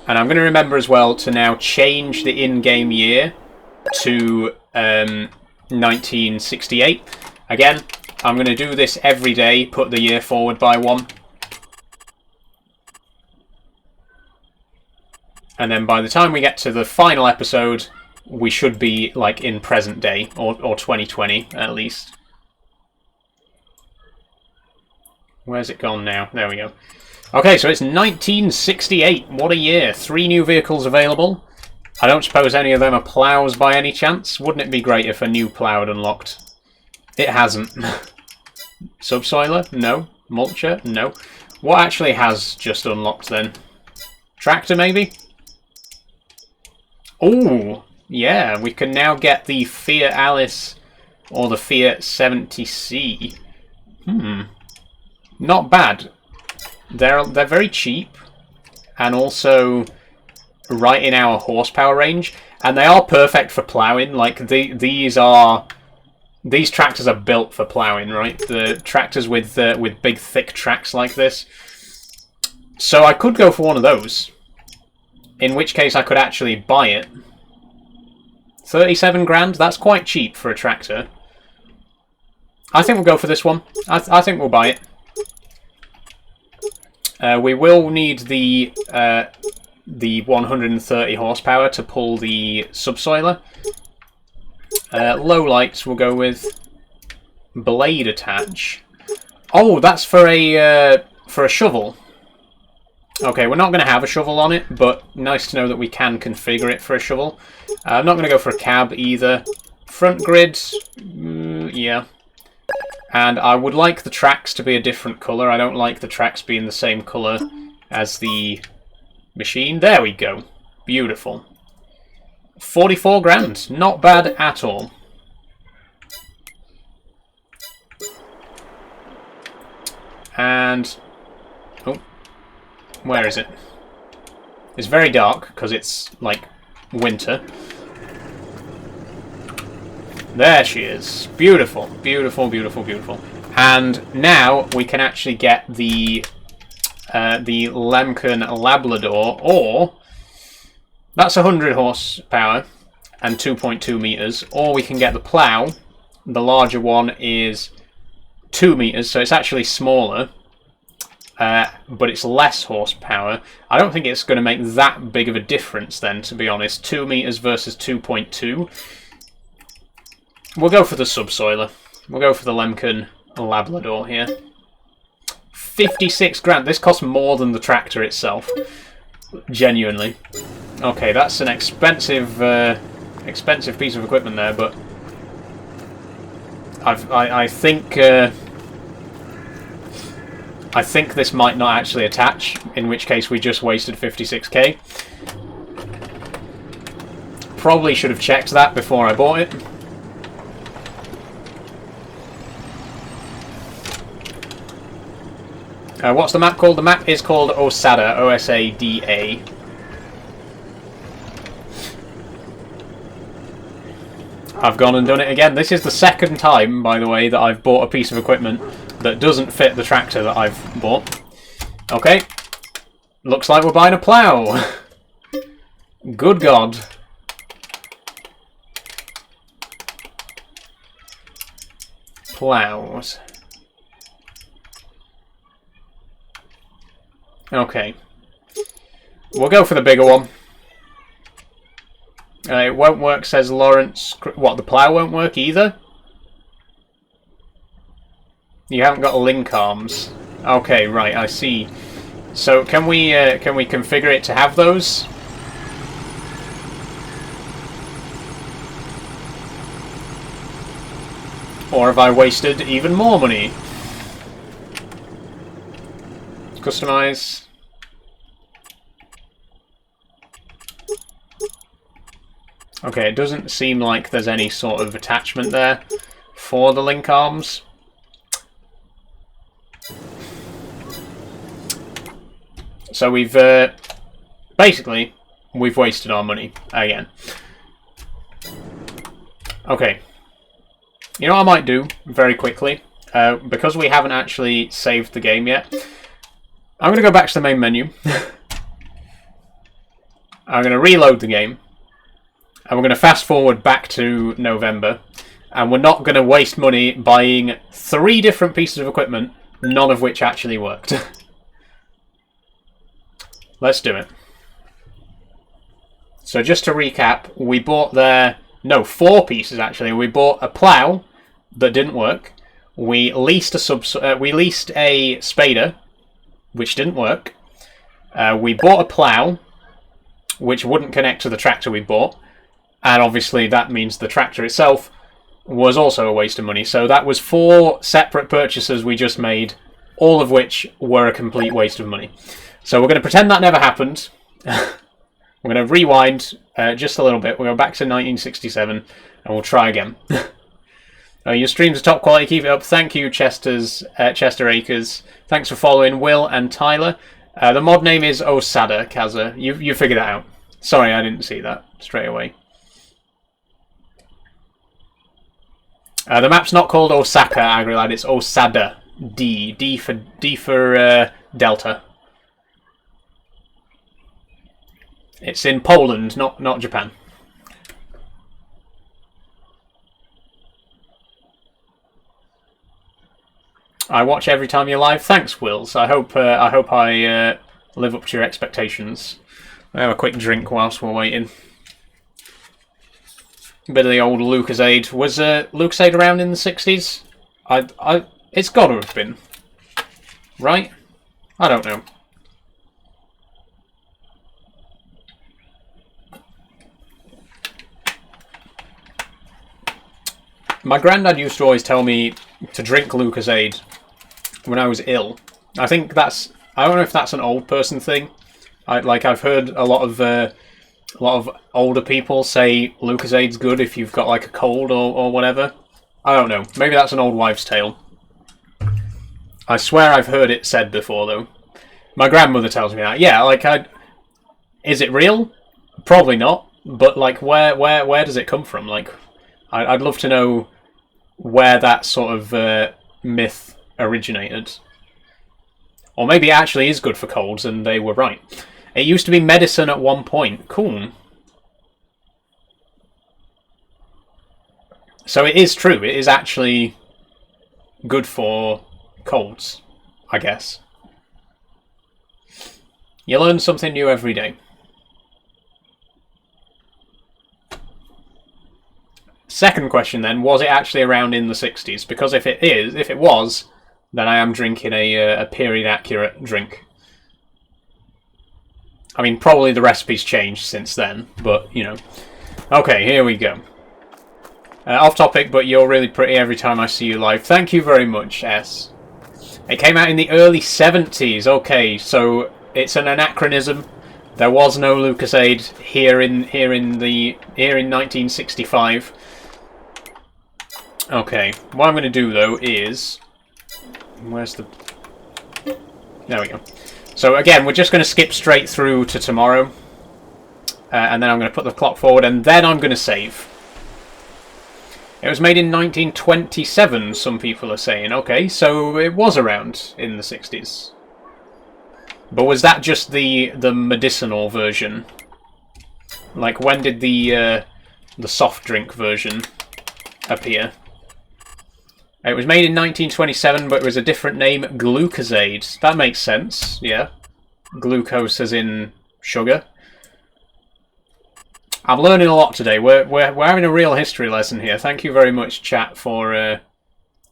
And I'm going to remember as well to now change the in-game year to 1968. Again, I'm going to do this every day, put the year forward by 1. And then by the time we get to the final episode, we should be like in present day, or 2020 at least. Where's it gone now? There we go. Okay, so it's 1968. What a year. 3 new vehicles available. I don't suppose any of them are ploughs by any chance. Wouldn't it be great if a new plough had unlocked? It hasn't. Subsoiler? No. Mulcher? No. What actually has just unlocked then? Tractor, maybe? Oh, yeah. We can now get the Fiat Alice or the Fiat 70C. Not bad. They're very cheap, and also right in our horsepower range, and they are perfect for ploughing. Like these tractors are built for ploughing, right? The tractors with big thick tracks like this. So I could go for one of those, in which case I could actually buy it. 37 grand. That's quite cheap for a tractor. I think we'll go for this one. I think we'll buy it. We will need the 130 horsepower to pull the subsoiler. Low lights we'll go with. Blade attach. Oh, that's for a shovel. Okay, we're not going to have a shovel on it, but nice to know that we can configure it for a shovel. I'm not going to go for a cab either. Front grid, yeah. And I would like the tracks to be a different colour. I don't like the tracks being the same colour as the machine. There we go. Beautiful. 44 grand. Not bad at all. And... oh. Where is it? It's very dark because it's, like, winter. There she is. Beautiful, beautiful, beautiful, beautiful. And now we can actually get the Lemken Labrador, or that's 100 horsepower. and 2.2 meters, or we can get the plough. The larger one is 2 meters, so it's actually smaller, but it's less horsepower. I don't think it's going to make that big of a difference then, to be honest. 2 meters versus 2.2. We'll go for the subsoiler. We'll go for the Lemken Labrador here. 56 grand. This costs more than the tractor itself. Genuinely. Okay, that's an expensive expensive piece of equipment there, but I think this might not actually attach, in which case we just wasted 56k. Probably should have checked that before I bought it. What's the map called? The map is called Osada, O-S-A-D-A. I've gone and done it again. This is the second time, by the way, that I've bought a piece of equipment that doesn't fit the tractor that I've bought. Okay. Looks like we're buying a plough. Good God. Ploughs. Okay. We'll go for the bigger one. It won't work, says Lawrence. What, the plough won't work either? You haven't got link arms. Okay, right, I see. So can we configure it to have those? Or have I wasted even more money? Customize. Okay, it doesn't seem like there's any sort of attachment there for the link arms. So we've basically we've wasted our money again. Okay. You know what I might do very quickly? Because we haven't actually saved the game yet, I'm going to go back to the main menu. I'm going to reload the game. And we're going to fast forward back to November. And we're not going to waste money buying 3 different pieces of equipment, none of which actually worked. Let's do it. So just to recap, we bought 4 pieces actually. We bought a plough that didn't work. We leased a spader, which didn't work. We bought a plough, which wouldn't connect to the tractor we bought. And obviously that means the tractor itself was also a waste of money. So that was 4 separate purchases we just made, all of which were a complete waste of money. So we're going to pretend that never happened. We're going to rewind just a little bit. We'll go back to 1967 and we'll try again. Your streams are top quality. Keep it up. Thank you, Chester Acres. Thanks for following, Will and Tyler. The mod name is Osada, Kaza. You figured that out. Sorry, I didn't see that straight away. The map's not called Osaka, Agrilad. It's Osada. D for Delta. It's in Poland, not Japan. I watch every time you're live. Thanks, Wills. I hope I live up to your expectations. I'll have a quick drink whilst we're waiting. A bit of the old Lucasade. Was Lucasade around in the 60s? It's got to have been, right? I don't know. My granddad used to always tell me to drink Lucasade when I was ill. I think that's... I don't know if that's an old person thing. I've heard a lot of older people say Lucasade's good if you've got like a cold or whatever. I don't know. Maybe that's an old wives' tale. I swear I've heard it said before though. My grandmother tells me that. Yeah, like is it real? Probably not. But like where does it come from? Like I'd love to know where that sort of myth originated. Or maybe it actually is good for colds and they were right. It used to be medicine at one point. Cool. So it is true. It is actually good for colds, I guess. You learn something new every day. Second question then, was it actually around in the 60s? Because if it was, then I am drinking a period accurate drink. I mean, probably the recipe's changed since then, but, you know. Okay, here we go. Off topic, but you're really pretty every time I see you live. Thank you very much, S. It came out in the early 70s. Okay, so it's an anachronism. There was no Lucasade here in 1965. Okay, what I'm going to do though is, where's the? There we go. So again, we're just going to skip straight through to tomorrow, and then I'm going to put the clock forward, and then I'm going to save. It was made in 1927, some people are saying. Okay, so it was around in the 60s. But was that just the medicinal version? Like, when did the soft drink version appear? It was made in 1927, but it was a different name, Glucosade. That makes sense, yeah. Glucose as in sugar. I'm learning a lot today. We're having a real history lesson here. Thank you very much, chat, for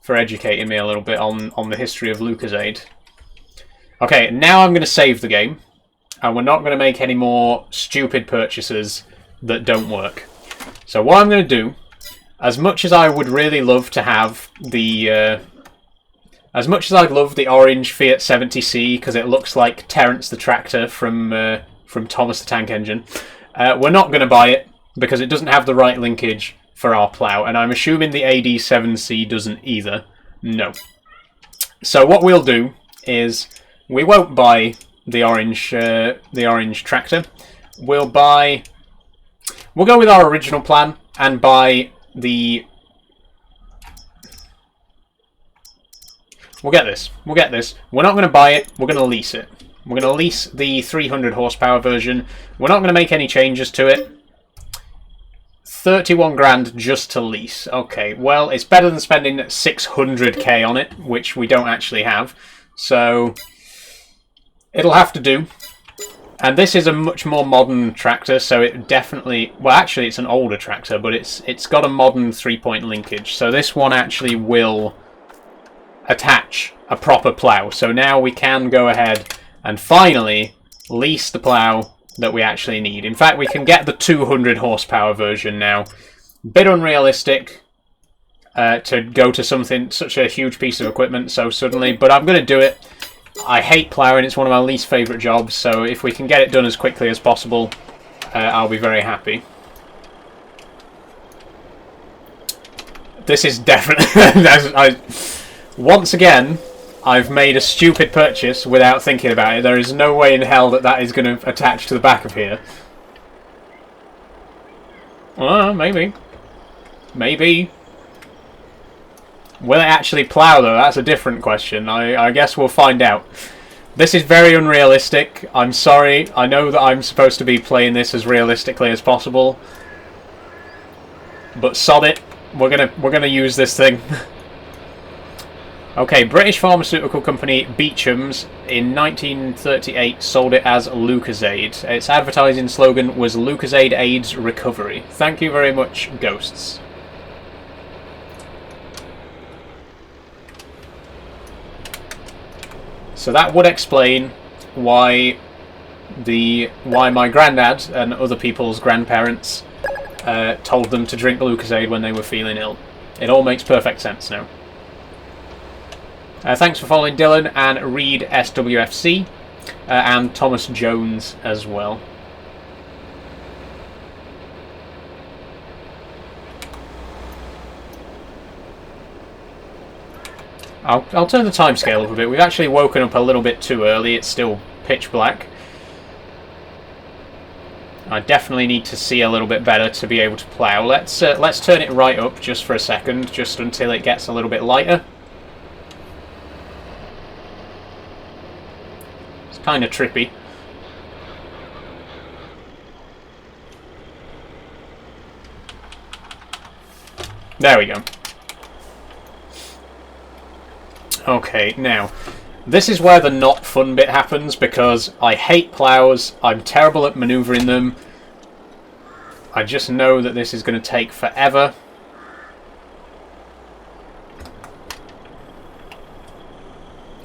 educating me a little bit on the history of Lucasade. Okay, now I'm going to save the game, and we're not going to make any more stupid purchases that don't work. So what I'm going to do, as much as I would really love to have the, as much as I'd love the orange Fiat 70C because it looks like Terence the Tractor from Thomas the Tank Engine. We're not going to buy it because it doesn't have the right linkage for our plough, and I'm assuming the AD7C doesn't either. No. So what we'll do is we won't buy the orange tractor. We'll go with our original plan and buy the. We'll get this. We'll get this. We're not going to buy it. We're going to lease it. We're going to lease the 300 horsepower version. We're not going to make any changes to it. 31 grand just to lease. Okay, well, it's better than spending 600k on it, which we don't actually have. So, it'll have to do. And this is a much more modern tractor, so it definitely... Well, actually, it's an older tractor, but it's got a modern 3-point linkage. So this one actually will attach a proper plough. So now we can go ahead and finally lease the plough that we actually need. In fact, we can get the 200 horsepower version now. Bit unrealistic to go to such a huge piece of equipment so suddenly, but I'm going to do it. I hate ploughing, it's one of my least favourite jobs, so if we can get it done as quickly as possible, I'll be very happy. This is definitely... once again, I've made a stupid purchase without thinking about it. There is no way in hell that is going to attach to the back of here. Well, maybe. Maybe. Will it actually plough, though? That's a different question. I guess we'll find out. This is very unrealistic. I'm sorry. I know that I'm supposed to be playing this as realistically as possible. But sod it. We're gonna use this thing. Okay, British pharmaceutical company Beecham's in 1938 sold it as Lucasade. Its advertising slogan was Lucasade aids recovery. Thank you very much, Ghosts. So that would explain why my granddad and other people's grandparents told them to drink Lucasade when they were feeling ill. It all makes perfect sense now. Thanks for following Dylan and Reed SWFC and Thomas Jones as well. I'll turn the timescale up a bit. We've actually woken up a little bit too early. It's still pitch black. I definitely need to see a little bit better to be able to plough. Let's turn it right up just for a second, just until it gets a little bit lighter. It's kind of trippy. There we go. Okay, now, this is where the not fun bit happens, because I hate plows, I'm terrible at manoeuvring them. I just know that this is going to take forever.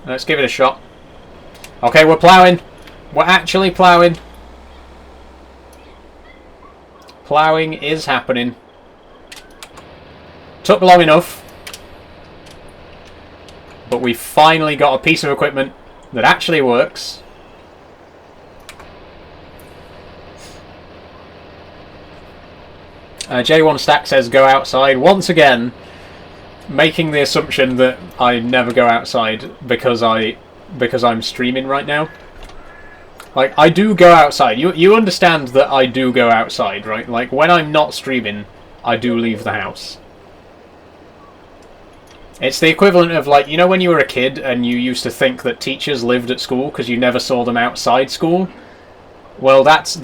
Let's give it a shot. Okay, we're ploughing. We're actually ploughing. Ploughing is happening. Took long enough. But we finally got a piece of equipment that actually works. J1 Stack says go outside. Once again, making the assumption that I never go outside because I'm streaming right now. Like, I do go outside. You understand that I do go outside, right? Like, when I'm not streaming, I do leave the house. It's the equivalent of, like, you know when you were a kid and you used to think that teachers lived at school because you never saw them outside school? Well, that's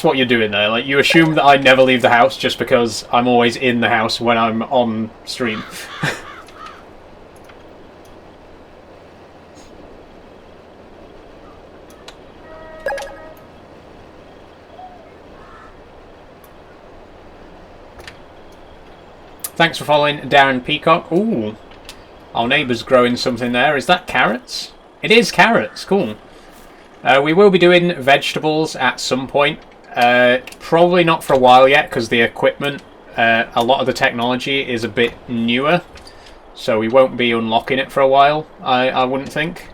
what you're doing there. Like, you assume that I never leave the house just because I'm always in the house when I'm on stream. Thanks for following Darren Peacock. Ooh, our neighbour's growing something there. Is that carrots? It is carrots. Cool. We will be doing vegetables at some point. Probably not for a while yet because the equipment, a lot of the technology is a bit newer. So we won't be unlocking it for a while, I wouldn't think.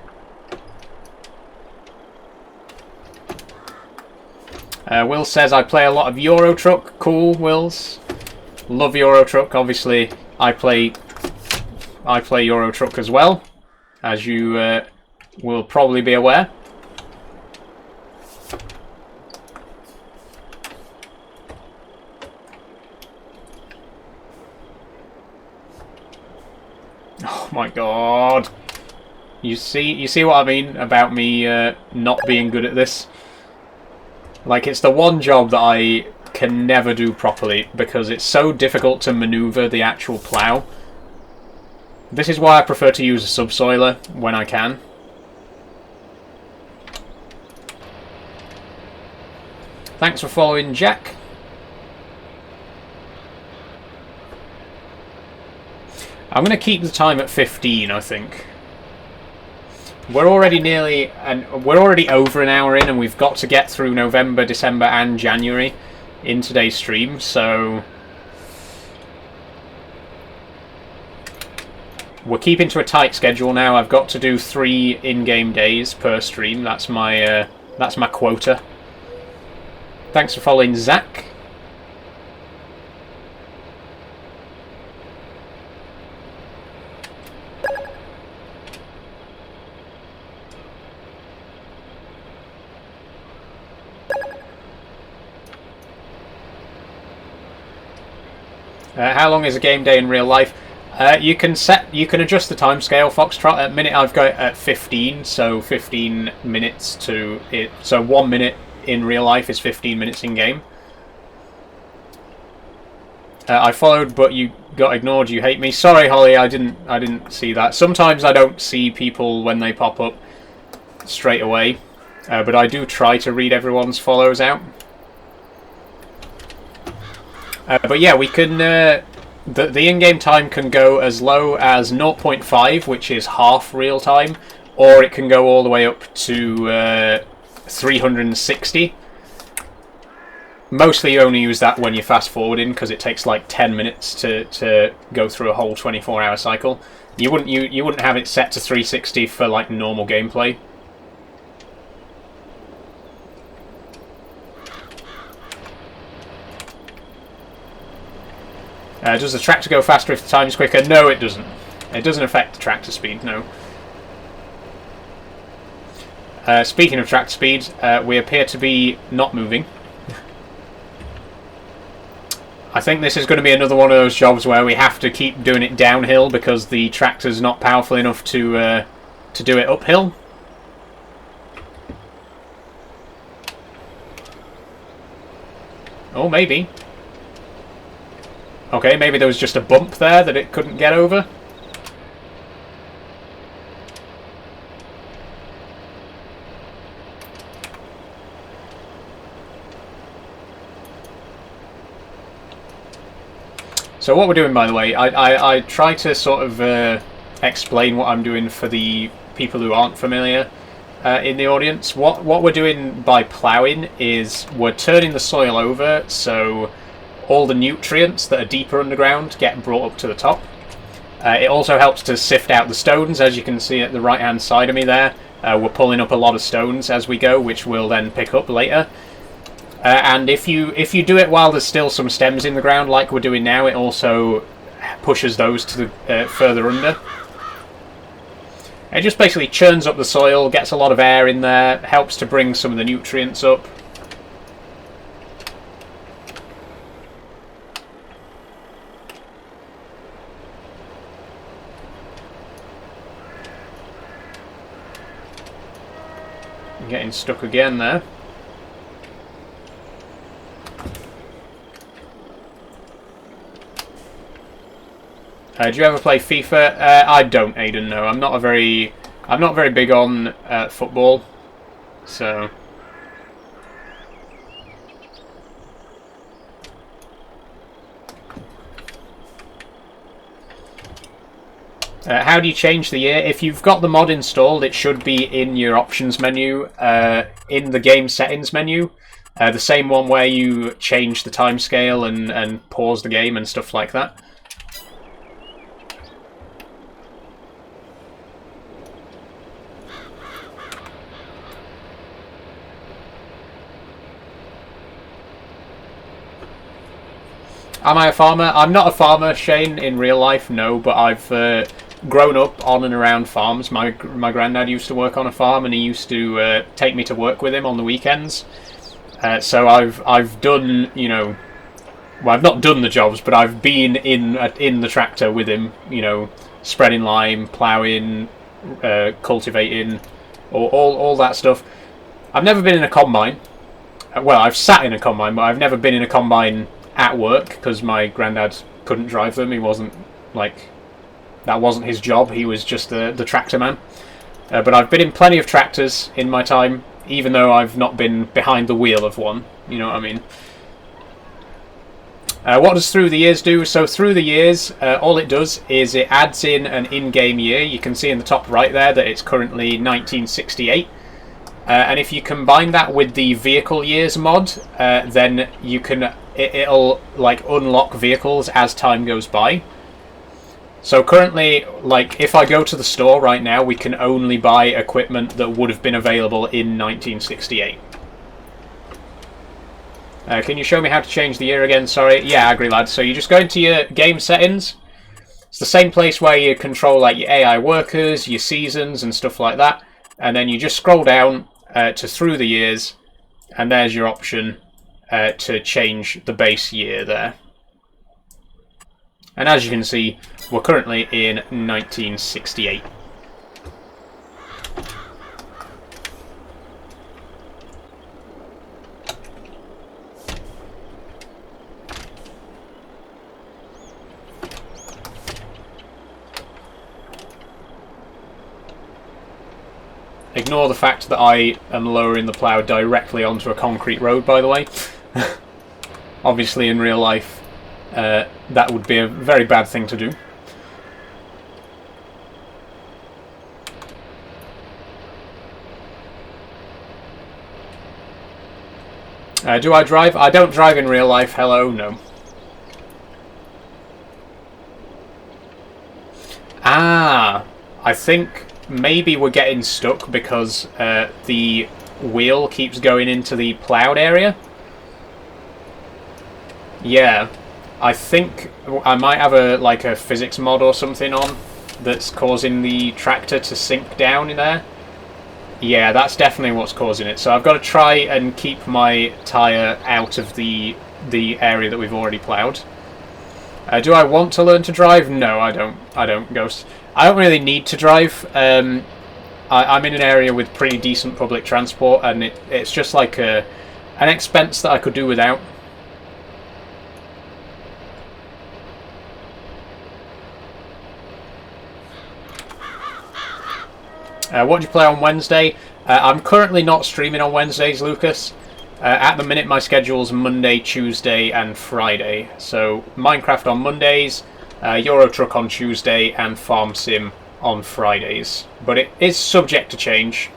Will says, I play a lot of Euro Truck. Cool, Wills. Love Euro Truck. Obviously, I play Euro Truck as well, as you will probably be aware. Oh my god! You see what I mean about me not being good at this? Like, it's the one job that I can never do properly because it's so difficult to maneuver the actual plough. This is why I prefer to use a subsoiler when I can. Thanks for following, Jack. I'm going to keep the time at 15, I think. We're already we're already over an hour in, and we've got to get through November, December, and January in today's stream, so we're keeping to a tight schedule now. I've got to do 3 in-game days per stream. That's my quota. Thanks for following, Zach. How long is a game day in real life? You can adjust the timescale, Foxtrot. At minute I've got it at 15, so 15 minutes to it. So 1 minute in real life is 15 minutes in game. I followed, but you got ignored. You hate me. Sorry, Holly. I didn't see that. Sometimes I don't see people when they pop up straight away, but I do try to read everyone's follows out. But yeah, we can. The in-game time can go as low as 0.5, which is half real time, or it can go all the way up to 360. Mostly you only use that when you're fast forwarding because it takes like 10 minutes to go through a whole 24-hour cycle. You wouldn't have it set to 360 for like normal gameplay. Does the tractor go faster if the time is quicker? No, it doesn't. It doesn't affect the tractor speed, no. Speaking of tractor speed, we appear to be not moving. I think this is going to be another one of those jobs where we have to keep doing it downhill because the tractor's not powerful enough to do it uphill. Oh, maybe. Okay, maybe there was just a bump there that it couldn't get over. So what we're doing, by the way, I try to sort of explain what I'm doing for the people who aren't familiar in the audience. What we're doing by ploughing is we're turning the soil over so all the nutrients that are deeper underground get brought up to the top. It also helps to sift out the stones, as you can see at the right hand side of me there. We're pulling up a lot of stones as we go, which we'll then pick up later. And if you do it while there's still some stems in the ground, like we're doing now, it also pushes those to the further under. It just basically churns up the soil, gets a lot of air in there, helps to bring some of the nutrients up. Getting stuck again there. Do you ever play FIFA? I don't, Aiden. No, I'm not very big on football, so. How do you change the year? If you've got the mod installed, it should be in your options menu, in the game settings menu, the same one where you change the timescale and pause the game and stuff like that. Am I a farmer? I'm not a farmer, Shane, in real life, no, but I've grown up on and around farms. My granddad used to work on a farm, and he used to take me to work with him on the weekends. So I've done, you know, well, I've not done the jobs, but I've been in the tractor with him, you know, spreading lime, ploughing, cultivating, all that stuff. I've never been in a combine. Well, I've sat in a combine, but I've never been in a combine at work because my granddad couldn't drive them. He wasn't, like, that wasn't his job. He was just the tractor man. But I've been in plenty of tractors in my time, even though I've not been behind the wheel of one. You know what I mean? What does through the years do? So through the years, all it does is it adds in an in-game year. You can see in the top right there that it's currently 1968. And if you combine that with the vehicle years mod, then you can it'll like unlock vehicles as time goes by. So currently, like, if I go to the store right now, we can only buy equipment that would have been available in 1968. Can you show me how to change the year again? Sorry. Yeah, Agri Lad. So you just go into your game settings. It's the same place where you control like your AI workers, your seasons and stuff like that. And then you just scroll down to through the years, and there's your option to change the base year there. And as you can see, we're currently in 1968. Ignore the fact that I am lowering the plough directly onto a concrete road, by the way. Obviously, in real life, that would be a very bad thing to do. Do I drive? I don't drive in real life. Hello, no. Ah, I think maybe we're getting stuck because the wheel keeps going into the ploughed area. Yeah, I think I might have a physics mod or something on that's causing the tractor to sink down in there. Yeah, that's definitely what's causing it. So I've got to try and keep my tyre out of the area that we've already ploughed. Do I want to learn to drive? No, I don't. I don't, Ghost. I don't really need to drive. I'm in an area with pretty decent public transport, and it's just like an expense that I could do without. What do you play on Wednesday? I'm currently not streaming on Wednesdays, Lucas. At the minute, my schedule's Monday, Tuesday, and Friday. So Minecraft on Mondays, Euro Truck on Tuesday, and Farm Sim on Fridays. But it is subject to change.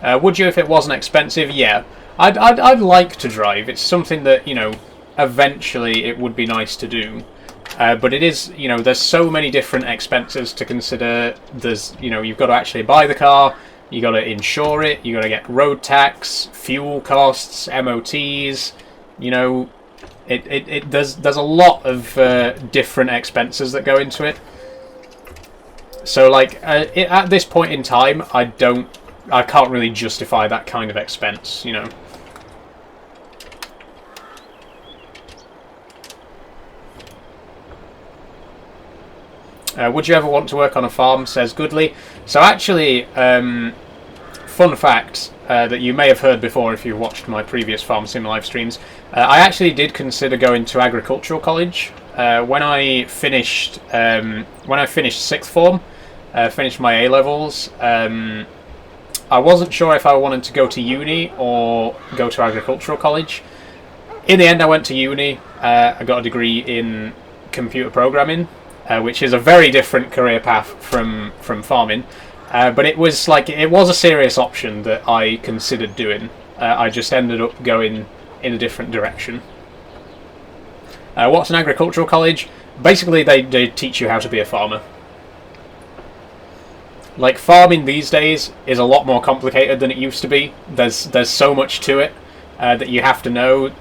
Would you if it wasn't expensive? Yeah. I'd like to drive. It's something that, you know, eventually it would be nice to do. But it is, you know, there's so many different expenses to consider. There's, you know, you've got to actually buy the car, you got to insure it, you got to get road tax, fuel costs, MOTs. You know, there's a lot of different expenses that go into it. So, like, at this point in time, I can't really justify that kind of expense, you know. Would you ever want to work on a farm, says Goodley. So actually, fun fact that you may have heard before if you watched my previous Farm Sim live streams, I actually did consider going to agricultural college. When I finished sixth form, finished my A-levels, I wasn't sure if I wanted to go to uni or go to agricultural college. In the end, I went to uni. I got a degree in computer programming, which is a very different career path from farming, but it was a serious option that I considered doing. I just ended up going in a different direction. What's an agricultural college? Basically, they teach you how to be a farmer. Like, farming these days is a lot more complicated than it used to be. There's so much to it that you have to know.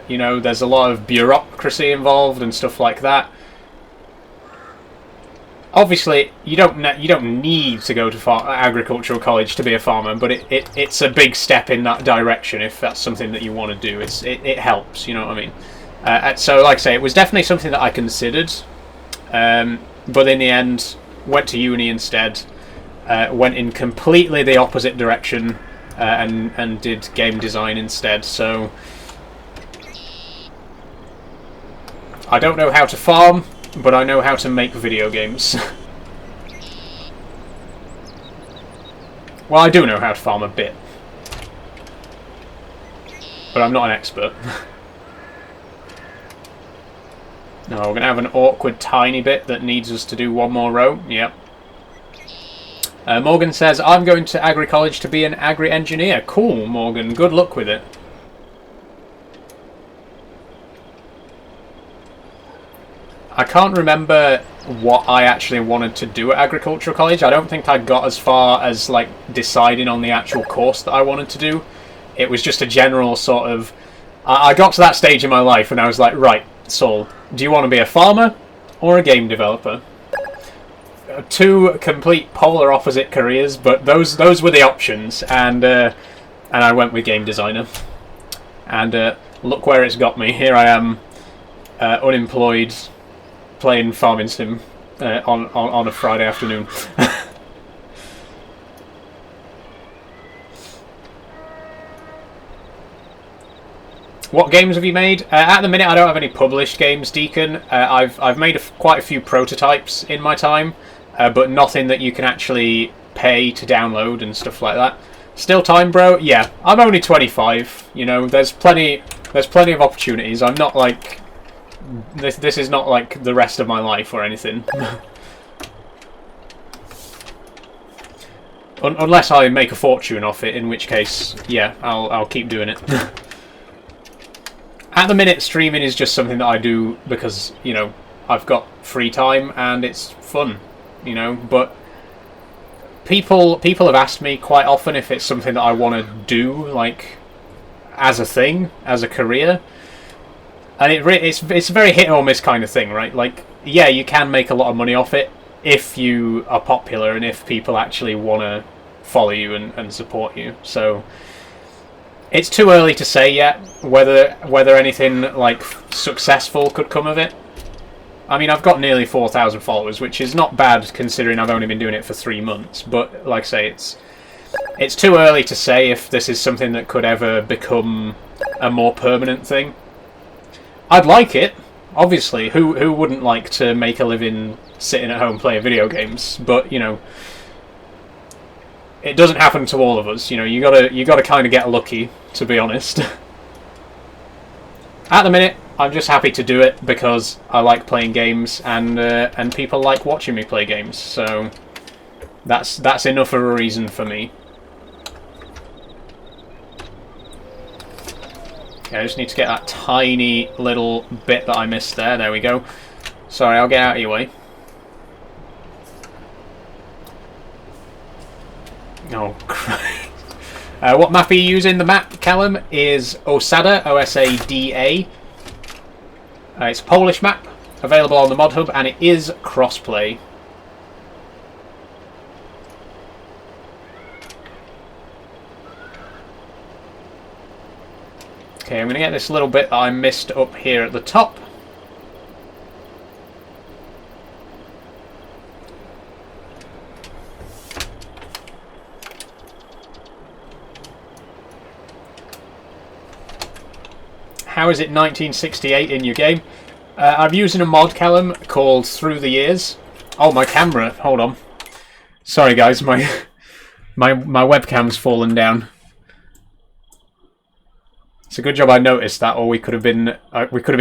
You know, there's a lot of bureaucracy involved and stuff like that. Obviously, you don't need to go to agricultural college to be a farmer, but it's a big step in that direction if that's something that you want to do. It helps, you know what I mean? So, like I say, it was definitely something that I considered, but in the end, went to uni instead. Went in completely the opposite direction, and did game design instead. So I don't know how to farm, but I know how to make video games. Well, I do know how to farm a bit, but I'm not an expert. No, we're going to have an awkward tiny bit that needs us to do one more row. Yep. Morgan says, I'm going to agri-college to be an agri-engineer. Cool, Morgan. Good luck with it. I can't remember what I actually wanted to do at agricultural college. I don't think I got as far as, like, deciding on the actual course that I wanted to do. It was just a general sort of... I got to that stage in my life and I was like, right, Saul, do you want to be a farmer or a game developer? Two complete polar opposite careers, but those were the options, and I went with game designer. And look where it's got me. Here I am, unemployed, playing Farming Sim on a Friday afternoon. What games have you made? At the minute, I don't have any published games, Deacon. I've made quite a few prototypes in my time. But nothing that you can actually pay to download and stuff like that. Still time, bro? Yeah, I'm only 25. You know, there's plenty of opportunities. I'm not like this is not like the rest of my life or anything. Unless I make a fortune off it, in which case, yeah, I'll keep doing it. At the minute, streaming is just something that I do because, you know, I've got free time and it's fun. You know, but people have asked me quite often if it's something that I want to do, like, as a thing, as a career, and it's a very hit or miss kind of thing, right? Like, yeah, you can make a lot of money off it if you are popular and if people actually want to follow you and support you. So it's too early to say yet whether anything like successful could come of it. I mean, I've got nearly 4,000 followers, which is not bad considering I've only been doing it for 3 months. But, like I say, it's too early to say if this is something that could ever become a more permanent thing. I'd like it, obviously. Who wouldn't like to make a living sitting at home playing video games? But, you know, it doesn't happen to all of us. You know, you gotta kind of get lucky, to be honest. At the minute, I'm just happy to do it because I like playing games, and people like watching me play games. So that's enough of a reason for me. Okay, I just need to get that tiny little bit that I missed there. There we go. Sorry, I'll get out of your way. Oh, Christ. What map are you using? The map, Callum, is Osada, O-S-A-D-A. It's a Polish map, available on the Mod Hub, and it is crossplay. Okay, I'm going to get this little bit that I missed up here at the top. How is it 1968 in your game? I'm using a mod, Callum, called Through the Years. Oh, my camera. Hold on. Sorry, guys. My webcam's fallen down. It's a good job I noticed that, or we could have been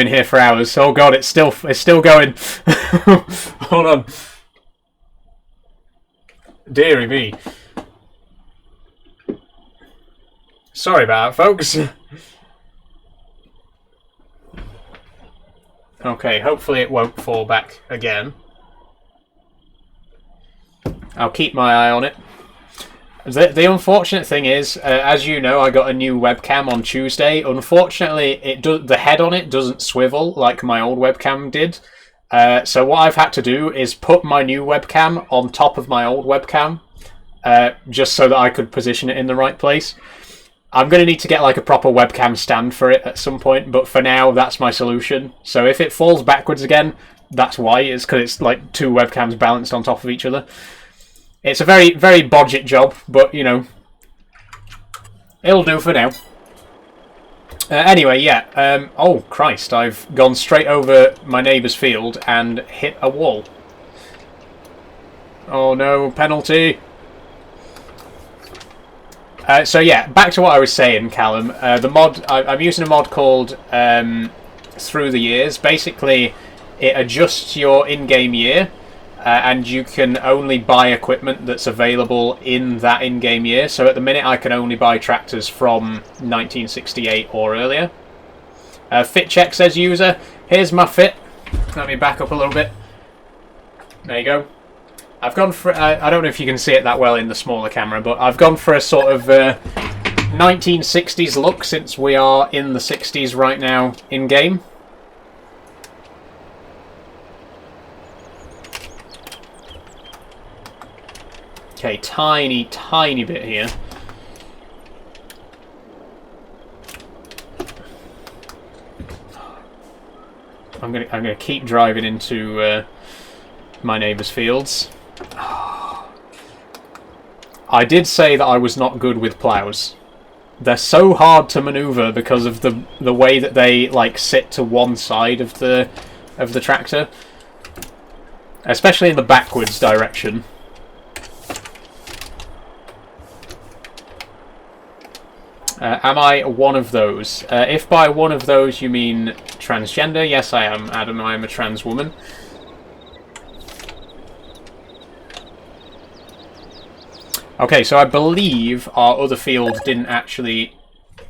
here for hours. Oh God, it's still going. Hold on. Deary me. Sorry about that, folks. Okay, hopefully it won't fall back again. I'll keep my eye on it. The unfortunate thing is, as you know, I got a new webcam on Tuesday. Unfortunately, the head on it doesn't swivel like my old webcam did. So what I've had to do is put my new webcam on top of my old webcam, just so that I could position it in the right place. I'm going to need to get like a proper webcam stand for it at some point, but for now, that's my solution. So if it falls backwards again, that's why. It's because it's like two webcams balanced on top of each other. It's a very, very budget job, but, you know, it'll do for now. Anyway, yeah. Oh, Christ, I've gone straight over my neighbour's field and hit a wall. Oh, no, penalty. So, yeah, back to what I was saying, Callum. The mod, I'm using a mod called Through the Years. Basically, it adjusts your in-game year. And you can only buy equipment that's available in that in-game year. So at the minute I can only buy tractors from 1968 or earlier. Fit check, says user. Here's my fit. Let me back up a little bit. There you go. I've gone for... I don't know if you can see it that well in the smaller camera, but I've gone for a sort of 1960s look, since we are in the 60s right now in-game. Okay, tiny, tiny bit here. I'm gonna keep driving into my neighbour's fields. I did say that I was not good with ploughs. They're so hard to manoeuvre because of the way that they like sit to one side of the tractor, especially in the backwards direction. Am I one of those? If by one of those you mean transgender, yes I am, Adam. I am a trans woman. Okay, so I believe our other field didn't actually...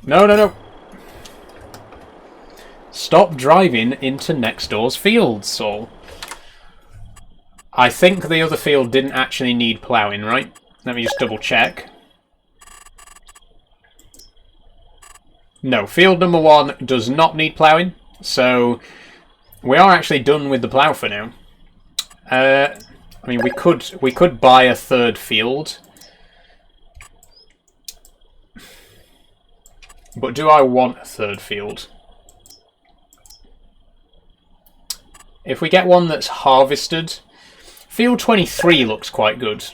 No, no, no! Stop driving into next door's field, Saul. I think the other field didn't actually need ploughing, right? Let me just double check. No, field number 1 does not need ploughing, so we are actually done with the plough for now. I mean, we could buy a third field, but do I want a third field? If we get one that's harvested, field 23 looks quite good.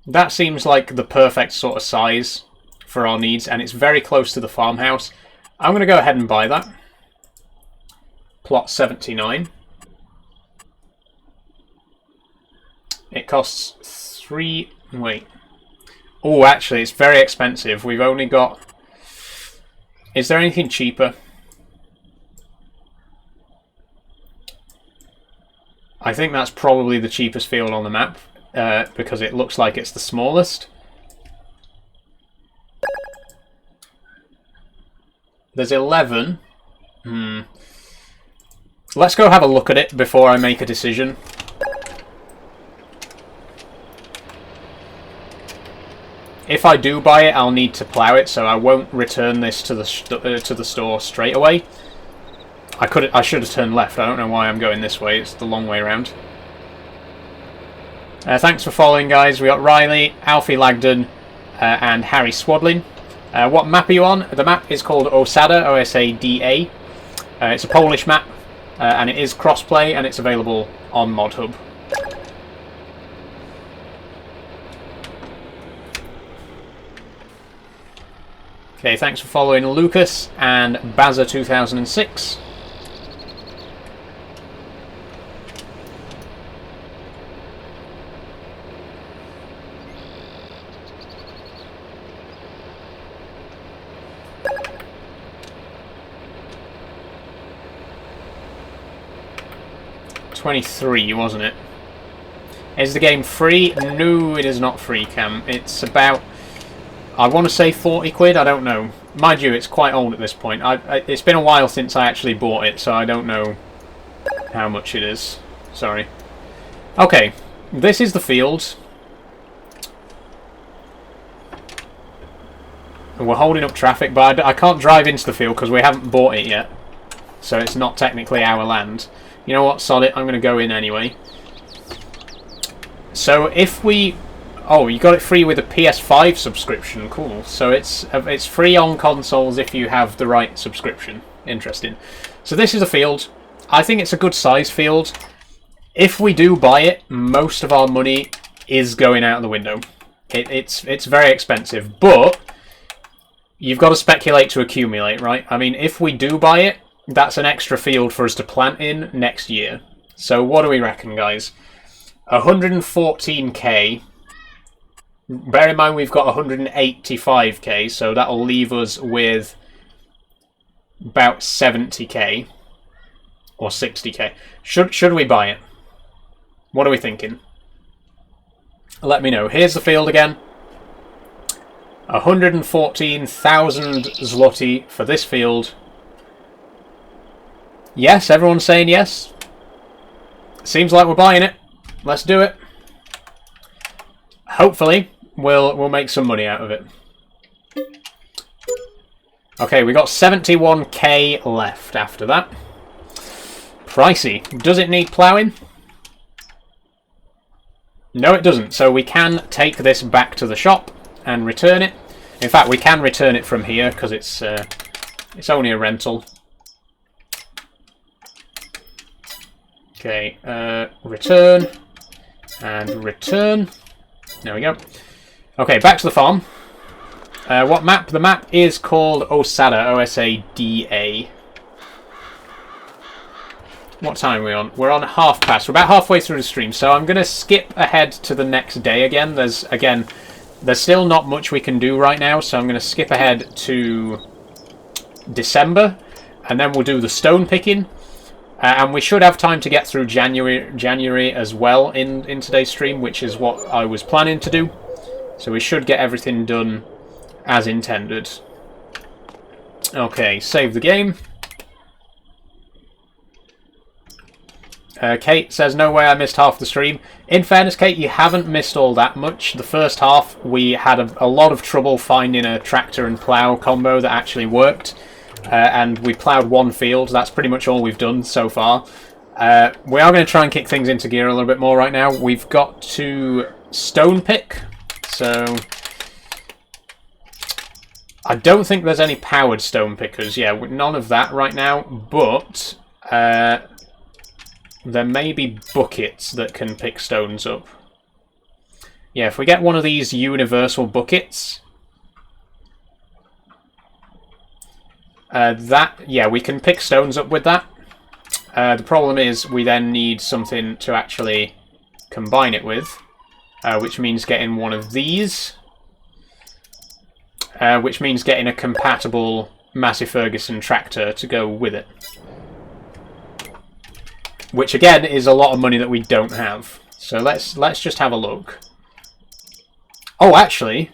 That seems like the perfect sort of size for our needs, and it's very close to the farmhouse. I'm going to go ahead and buy that. Plot 79. It costs 3... Wait. Oh, actually, it's very expensive. We've only got... Is there anything cheaper? I think that's probably the cheapest field on the map, because it looks like it's the smallest. There's 11. Let's go have a look at it before I make a decision. If I do buy it, I'll need to plough it, so I won't return this to the store straight away. I should have turned left. I don't know why I'm going this way. It's the long way around. Thanks for following, guys. We got Riley, Alfie Lagdon, and Harry Swadlin. What map are you on? The map is called Osada, O-S-A-D-A. It's a Polish map, and it is crossplay, and it's available on ModHub. Okay, thanks for following Lucas and Baza2006. $23, wasn't it? Is the game free? No, it is not free, Cam. It's about, I want to say 40 quid, I don't know. Mind you, it's quite old at this point. It's been a while since I actually bought it, so I don't know how much it is. Sorry. Okay, this is the field. We're holding up traffic, but I can't drive into the field because we haven't bought it yet. So it's not technically our land. You know what, sod it, I'm going to go in anyway. So if we... Oh, you got it free with a PS5 subscription, cool. So it's free on consoles if you have the right subscription. Interesting. So this is a field. I think it's a good size field. If we do buy it, most of our money is going out the window. It's very expensive, but you've got to speculate to accumulate, right? I mean, if we do buy it, that's an extra field for us to plant in next year. So what do we reckon, guys? 114k. Bear in mind we've got 185k, so that'll leave us with about 70k or 60k. Should we buy it? What are we thinking? Let me know. Here's the field again. 114,000 zloty for this field. Yes, everyone's saying yes. Seems like we're buying it. Let's do it. Hopefully, we'll make some money out of it. Okay, we got 71k left after that. Pricey. Does it need ploughing? No, it doesn't. So we can take this back to the shop and return it. In fact, we can return it from here because it's only a rental. Okay, return and return. There we go. Okay, back to the farm. What map? The map is called Osada, O-S-A-D-A. What time are we on? We're on 1/2 We're about halfway through the stream, so I'm going to skip ahead to the next day again. There's still not much we can do right now, so I'm going to skip ahead to December, and then we'll do the stone picking. And we should have time to get through January as well in today's stream, which is what I was planning to do. So we should get everything done as intended. Okay, save the game. Kate says, no way I missed half the stream. In fairness, Kate, you haven't missed all that much. The first half, we had a lot of trouble finding a tractor and plough combo that actually worked. And we ploughed one field. That's pretty much all we've done so far. We are going to try and kick things into gear a little bit more right now. We've got to stone pick. So I don't think there's any powered stone pickers. Yeah, none of that right now. But there may be buckets that can pick stones up. Yeah, if we get one of these universal buckets... yeah, we can pick stones up with that. The problem is we then need something to actually combine it with, which means getting one of these. which means getting a compatible Massey Ferguson tractor to go with it. Which again is a lot of money that we don't have. So let's just have a look. Oh, actually,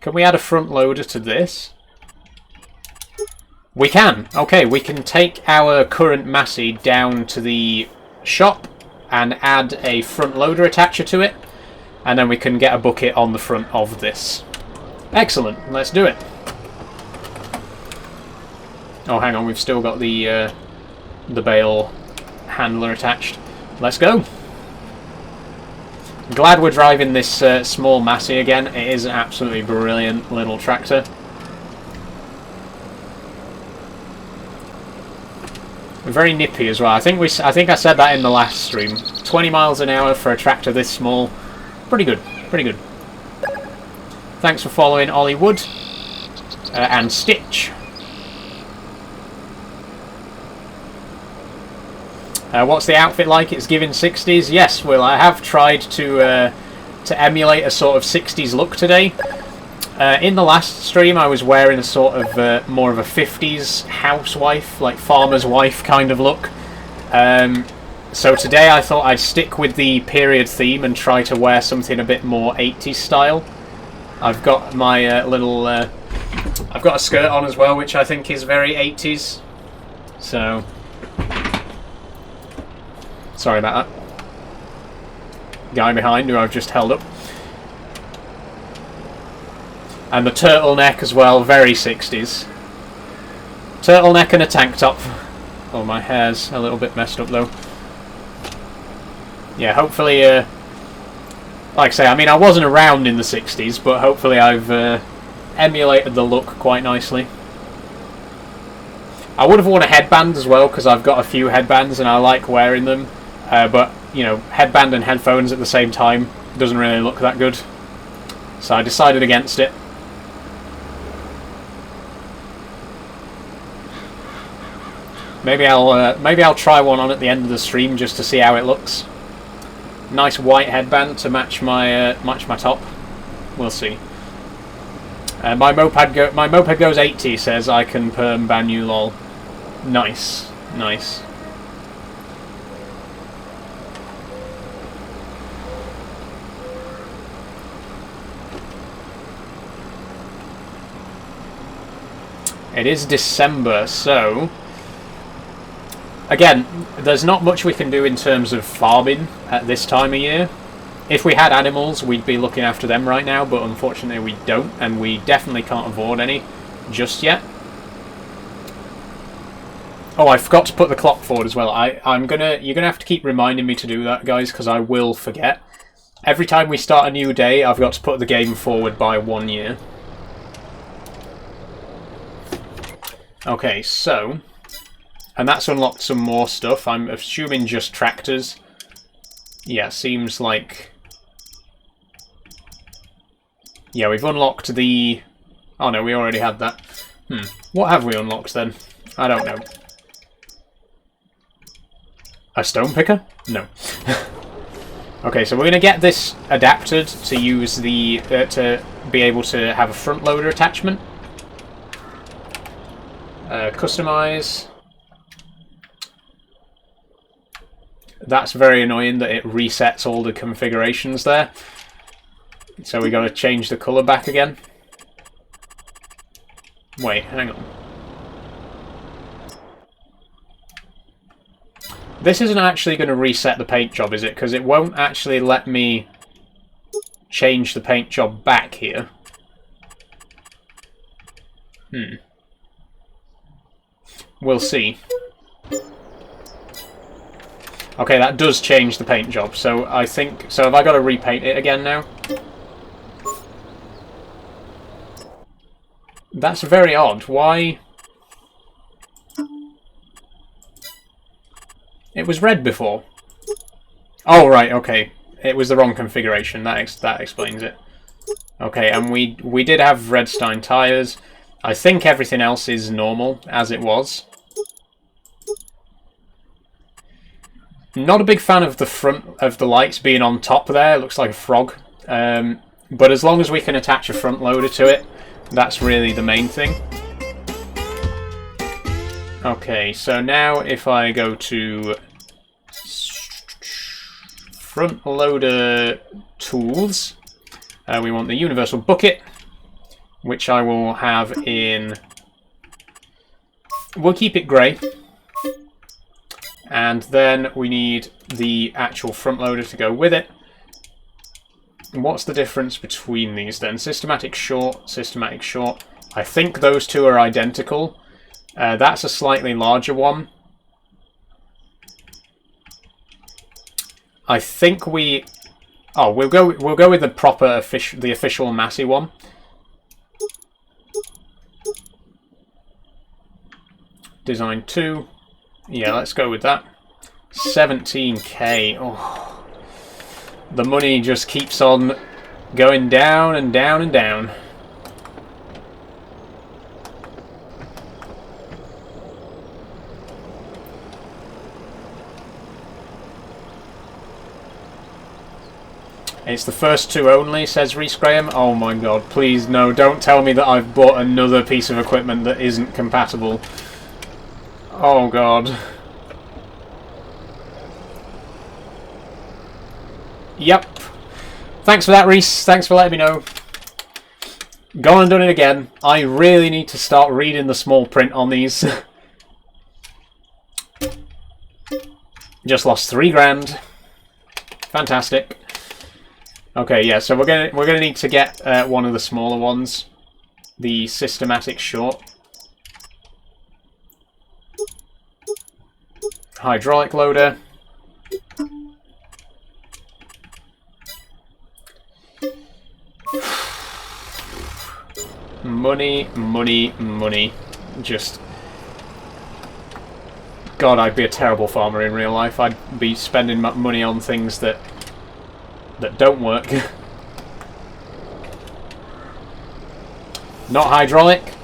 can we add a front loader to this? We can. Okay, we can take our current Massey down to the shop and add a front loader attacher to it, and then we can get a bucket on the front of this. Excellent. Let's do it. Oh, hang on. We've still got the bale handler attached. Let's go. Glad we're driving this small Massey again. It is an absolutely brilliant little tractor. Very nippy as well. I think I said that in the last stream. 20 miles an hour for a tractor this small. Pretty good. Pretty good. Thanks for following Ollie Wood and Stitch. What's the outfit like? It's giving 60s. Yes, Will. I have tried to emulate a sort of 60s look today. In the last stream, I was wearing a sort of more of a 50s housewife, like farmer's wife kind of look. So today I thought I'd stick with the period theme and try to wear something a bit more 80s style. I've got my I've got a skirt on as well, which I think is very 80s. So, sorry about that. Guy behind who I've just held up. And the turtleneck as well, very 60s. Turtleneck and a tank top. Oh, my hair's a little bit messed up though. Yeah, hopefully, like I say, I mean, I wasn't around in the 60s, but hopefully I've emulated the look quite nicely. I would have worn a headband as well, because I've got a few headbands and I like wearing them. But, you know, headband and headphones at the same time doesn't really look that good. So I decided against it. Maybe I'll try one on at the end of the stream just to see how it looks. Nice white headband to match my top. We'll see. My moped goes 80. Says I can perm ban you, lol. Nice, nice. It is December, so again, there's not much we can do in terms of farming at this time of year. If we had animals, we'd be looking after them right now, but unfortunately we don't, and we definitely can't afford any just yet. Oh, I forgot to put the clock forward as well. You're gonna have to keep reminding me to do that, guys, because I will forget. Every time we start a new day, I've got to put the game forward by 1 year. Okay, so, and that's unlocked some more stuff. I'm assuming just tractors. Yeah, seems like... Yeah, we've unlocked the... Oh no, we already had that. What have we unlocked then? I don't know. A stone picker? No. Okay, so we're going to get this adapted to use the... to be able to have a front loader attachment. Customize. That's very annoying that it resets all the configurations there. So we got to change the colour back again. Wait, hang on. This isn't actually going to reset the paint job, is it? Because it won't actually let me change the paint job back here. We'll see. Okay, that does change the paint job, so I think... So have I got to repaint it again now? That's very odd. Why... It was red before. Oh, right, okay. It was the wrong configuration. That explains it. Okay, and we did have Redstein tyres. I think everything else is normal, as it was. Not a big fan of the front of the lights being on top there. It looks like a frog. But as long as we can attach a front loader to it, that's really the main thing. Okay, so now if I go to front loader tools, we want the universal bucket, which I will have in... We'll keep it grey. And then we need the actual front loader to go with it. What's the difference between these then? Systematic short, systematic short. I think those two are identical. That's a slightly larger one. I think we... Oh, we'll go with the proper the official Massey one. Design 2. Yeah, let's go with that. 17k. Oh. The money just keeps on going down and down and down. It's the first two only, says Reese Graham. Oh my god, please no, don't tell me that I've bought another piece of equipment that isn't compatible. Oh god. Yep. Thanks for that, Reese. Thanks for letting me know. Gone and done it again. I really need to start reading the small print on these. Just lost 3 grand. Fantastic. Okay, yeah, so we're gonna need to get one of the smaller ones, the systematic short. Hydraulic loader. Money, money, money. Just... God, I'd be a terrible farmer in real life. I'd be spending money on things that don't work. Not hydraulic.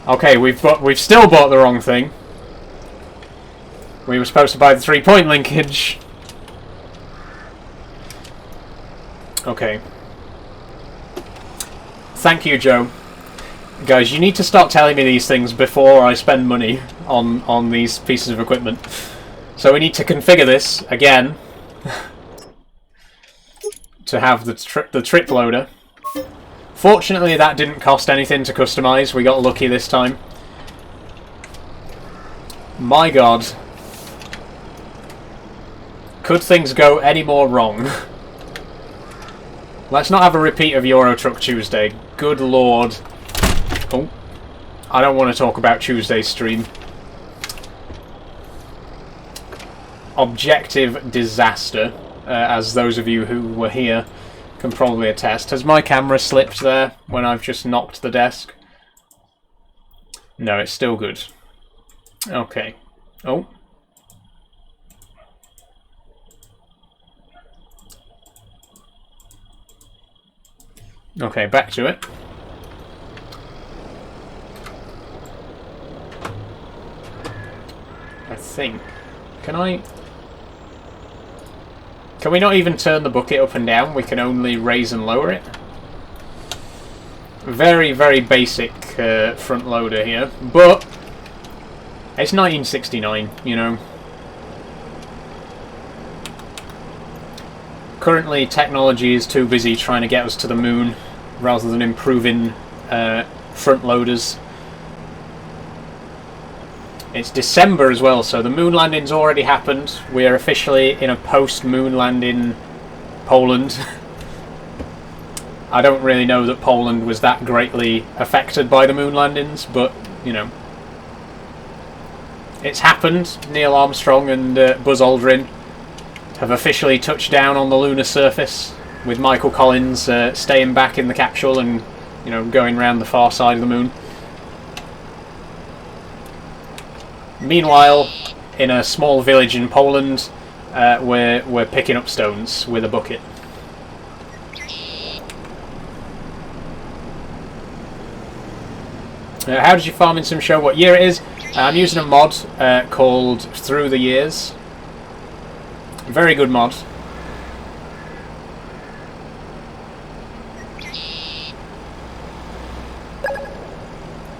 Okay, we've still bought the wrong thing. We were supposed to buy the 3-point linkage. Okay. Thank you, Joe. Guys, you need to start telling me these things before I spend money on these pieces of equipment. So we need to configure this again to have the trip loader. Fortunately, that didn't cost anything to customize. We got lucky this time. My god. Could things go any more wrong? Let's not have a repeat of Euro Truck Tuesday. Good lord. Oh. I don't want to talk about Tuesday's stream. Objective disaster, as those of you who were here can probably attest. Has my camera slipped there when I've just knocked the desk? No, it's still good. Okay. Oh. Okay, back to it. I think. Can we not even turn the bucket up and down? We can only raise and lower it. Very, very basic front loader here, but it's 1969, you know. Currently, technology is too busy trying to get us to the moon rather than improving front loaders. It's December as well, so the moon landing's already happened. We are officially in a post-moon landing Poland. I don't really know that Poland was that greatly affected by the moon landings, but, you know. It's happened. Neil Armstrong and Buzz Aldrin have officially touched down on the lunar surface, with Michael Collins staying back in the capsule and, you know, going around the far side of the moon. Meanwhile, in a small village in Poland, we're picking up stones with a bucket. How did you farm in Sim show what year it is? I'm using a mod called Through the Years. Very good mod.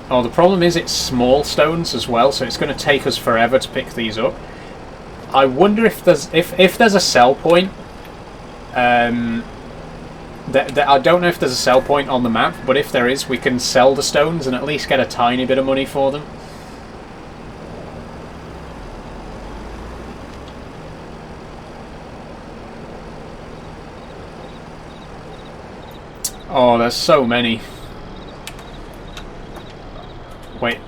Oh, the problem is it's small stones as well, so it's going to take us forever to pick these up. I wonder if there's a sell point. I don't know if there's a sell point on the map, but if there is, we can sell the stones and at least get a tiny bit of money for them. Oh, there's so many. Wait.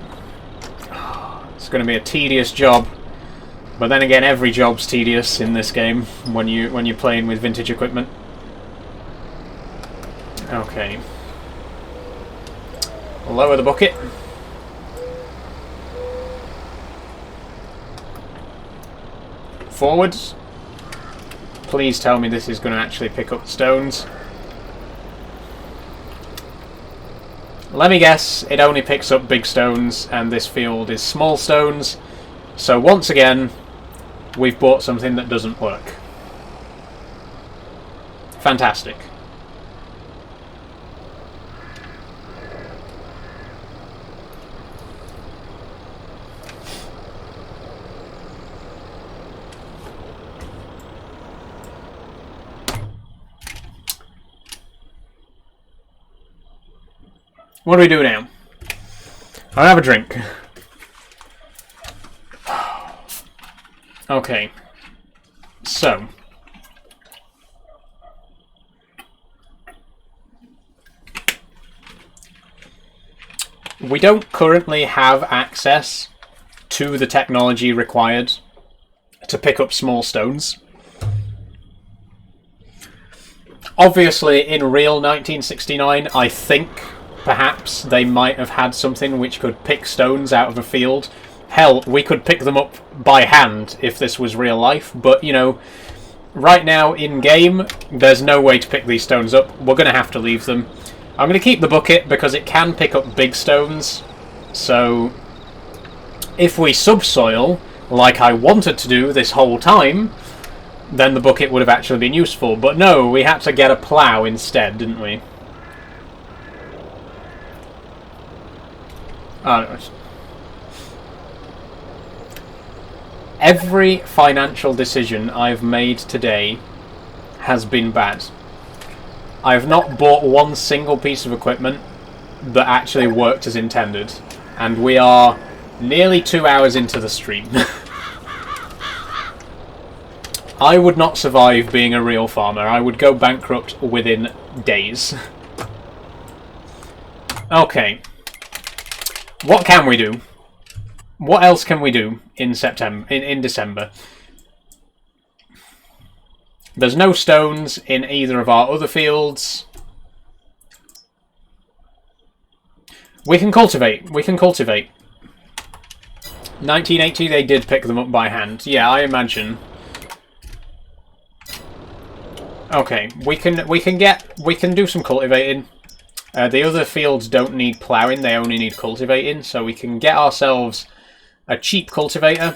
It's going to be a tedious job. But then again, every job's tedious in this game when you're playing with vintage equipment. Okay. Lower the bucket. Forwards. Please tell me this is going to actually pick up stones. Let me guess, it only picks up big stones, and this field is small stones. So once again, we've bought something that doesn't work. Fantastic. What do we do now? I'll have a drink. Okay. So. We don't currently have access to the technology required to pick up small stones. Obviously, in real 1969, I think perhaps they might have had something which could pick stones out of a field. Hell, we could pick them up by hand if this was real life, but, you know, right now, in-game, there's no way to pick these stones up. We're going to have to leave them. I'm going to keep the bucket because it can pick up big stones, so if we subsoil, like I wanted to do this whole time, then the bucket would have actually been useful. But no, we had to get a plough instead, didn't we? Every financial decision I've made today has been bad. I have not bought one single piece of equipment that actually worked as intended. And we are nearly 2 hours into the stream. I would not survive being a real farmer. I would go bankrupt within days. Okay. What can we do? What else can we do in December? There's no stones in either of our other fields. We can cultivate. We can cultivate. 1980, they did pick them up by hand. Yeah, I imagine. Okay, we can do some cultivating. The other fields don't need ploughing; they only need cultivating. So we can get ourselves a cheap cultivator.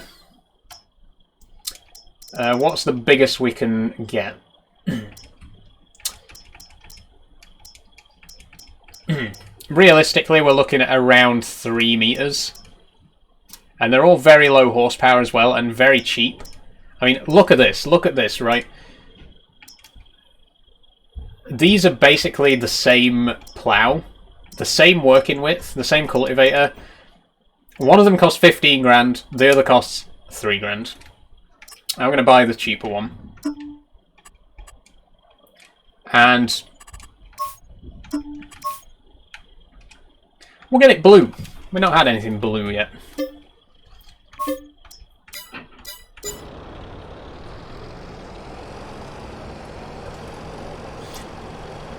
What's the biggest we can get? Realistically, we're looking at around 3 meters. And they're all very low horsepower as well, and very cheap. I mean, look at this, right? These are basically the same plough, the same working width, the same cultivator. One of them costs 15 grand, the other costs 3 grand. I'm going to buy the cheaper one. And we'll get it blue. We've not had anything blue yet.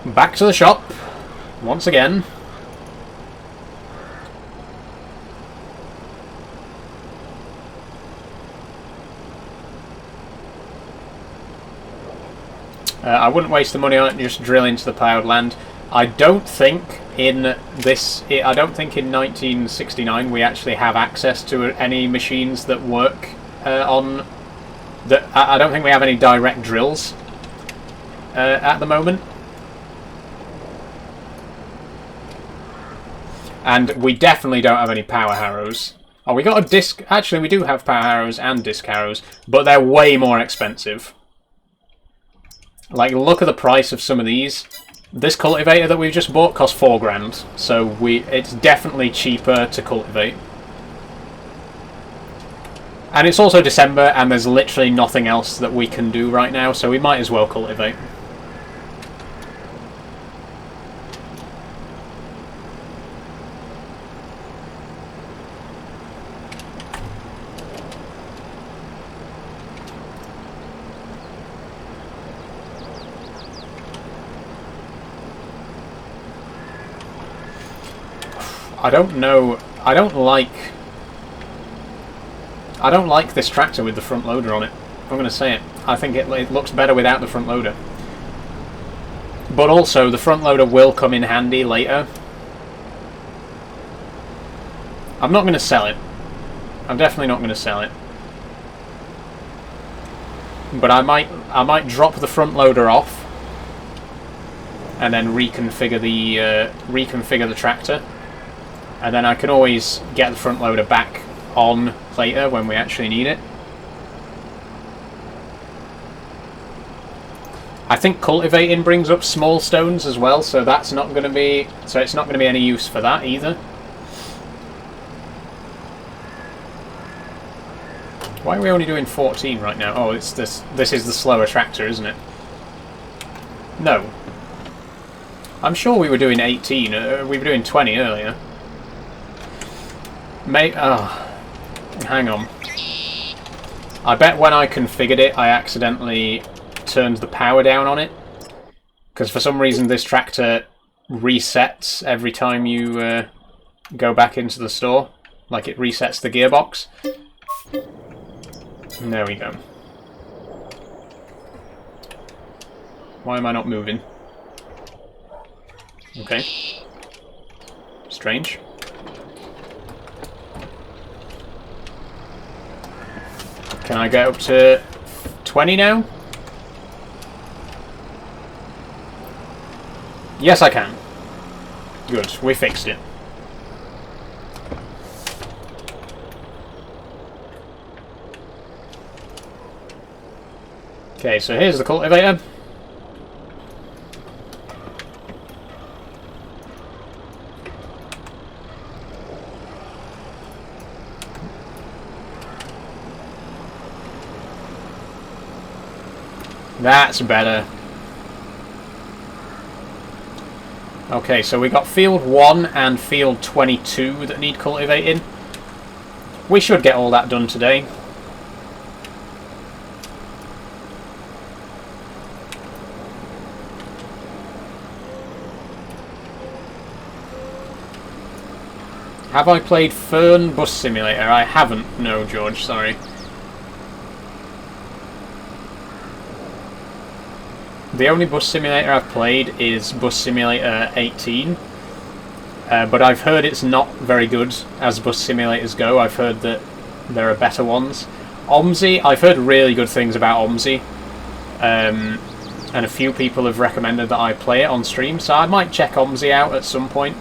Back to the shop, once again. I wouldn't waste the money on it, just drill into the ploughed land. I don't think in 1969 we actually have access to any machines that work on... I don't think we have any direct drills at the moment. And we definitely don't have any power harrows. Oh, we got a disc... Actually, we do have power harrows and disc harrows, but they're way more expensive. Like, look at the price of some of these. This cultivator that we've just bought cost 4 grand, so it's definitely cheaper to cultivate. And it's also December, and there's literally nothing else that we can do right now, so we might as well cultivate. I don't know. I don't like this tractor with the front loader on it. I'm going to say it. I think it looks better without the front loader. But also, the front loader will come in handy later. I'm not going to sell it. I'm definitely not going to sell it. But I might drop the front loader off and then reconfigure the tractor. And then I can always get the front loader back on later when we actually need it. I think cultivating brings up small stones as well, so that's not going to be it's not going to be any use for that either. Why are we only doing 14 right now? Oh, it's this is the slower tractor, isn't it? No. I'm sure we were doing 18. We were doing 20 earlier. Hang on. I bet when I configured it, I accidentally turned the power down on it. Because for some reason this tractor resets every time you go back into the store. Like it resets the gearbox. And there we go. Why am I not moving? Okay. Strange. Can I get up to 20 now? Yes, I can. Good, we fixed it. Okay, so here's the cultivator. That's better. Okay, so we got field 1 and field 22 that need cultivating. We should get all that done today. Have I played Fern Bus Simulator? I haven't. No, George, sorry. The only bus simulator I've played is Bus Simulator 18, but I've heard it's not very good as bus simulators go. I've heard that there are better ones. OMSI, I've heard really good things about OMSI, and a few people have recommended that I play it on stream, so I might check OMSI out at some point.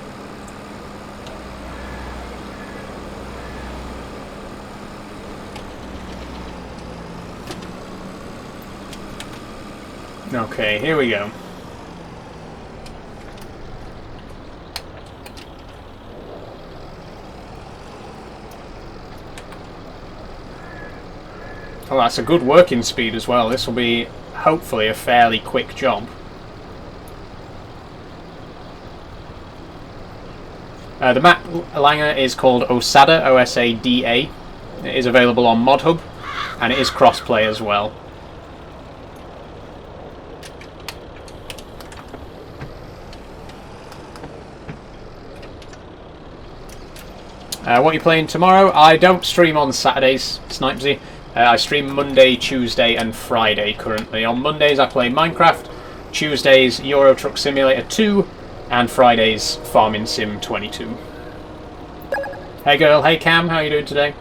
Okay, here we go. Oh, that's a good working speed as well. This will be, hopefully, a fairly quick job. The map Langer is called Osada, O-S-A-D-A. It is available on ModHub, and it is cross-play as well. What are you playing tomorrow? I don't stream on Saturdays, Snipesy. I stream Monday, Tuesday and Friday currently. On Mondays I play Minecraft, Tuesdays Euro Truck Simulator 2, and Fridays Farming Sim 22. Hey girl, hey Cam, how are you doing today?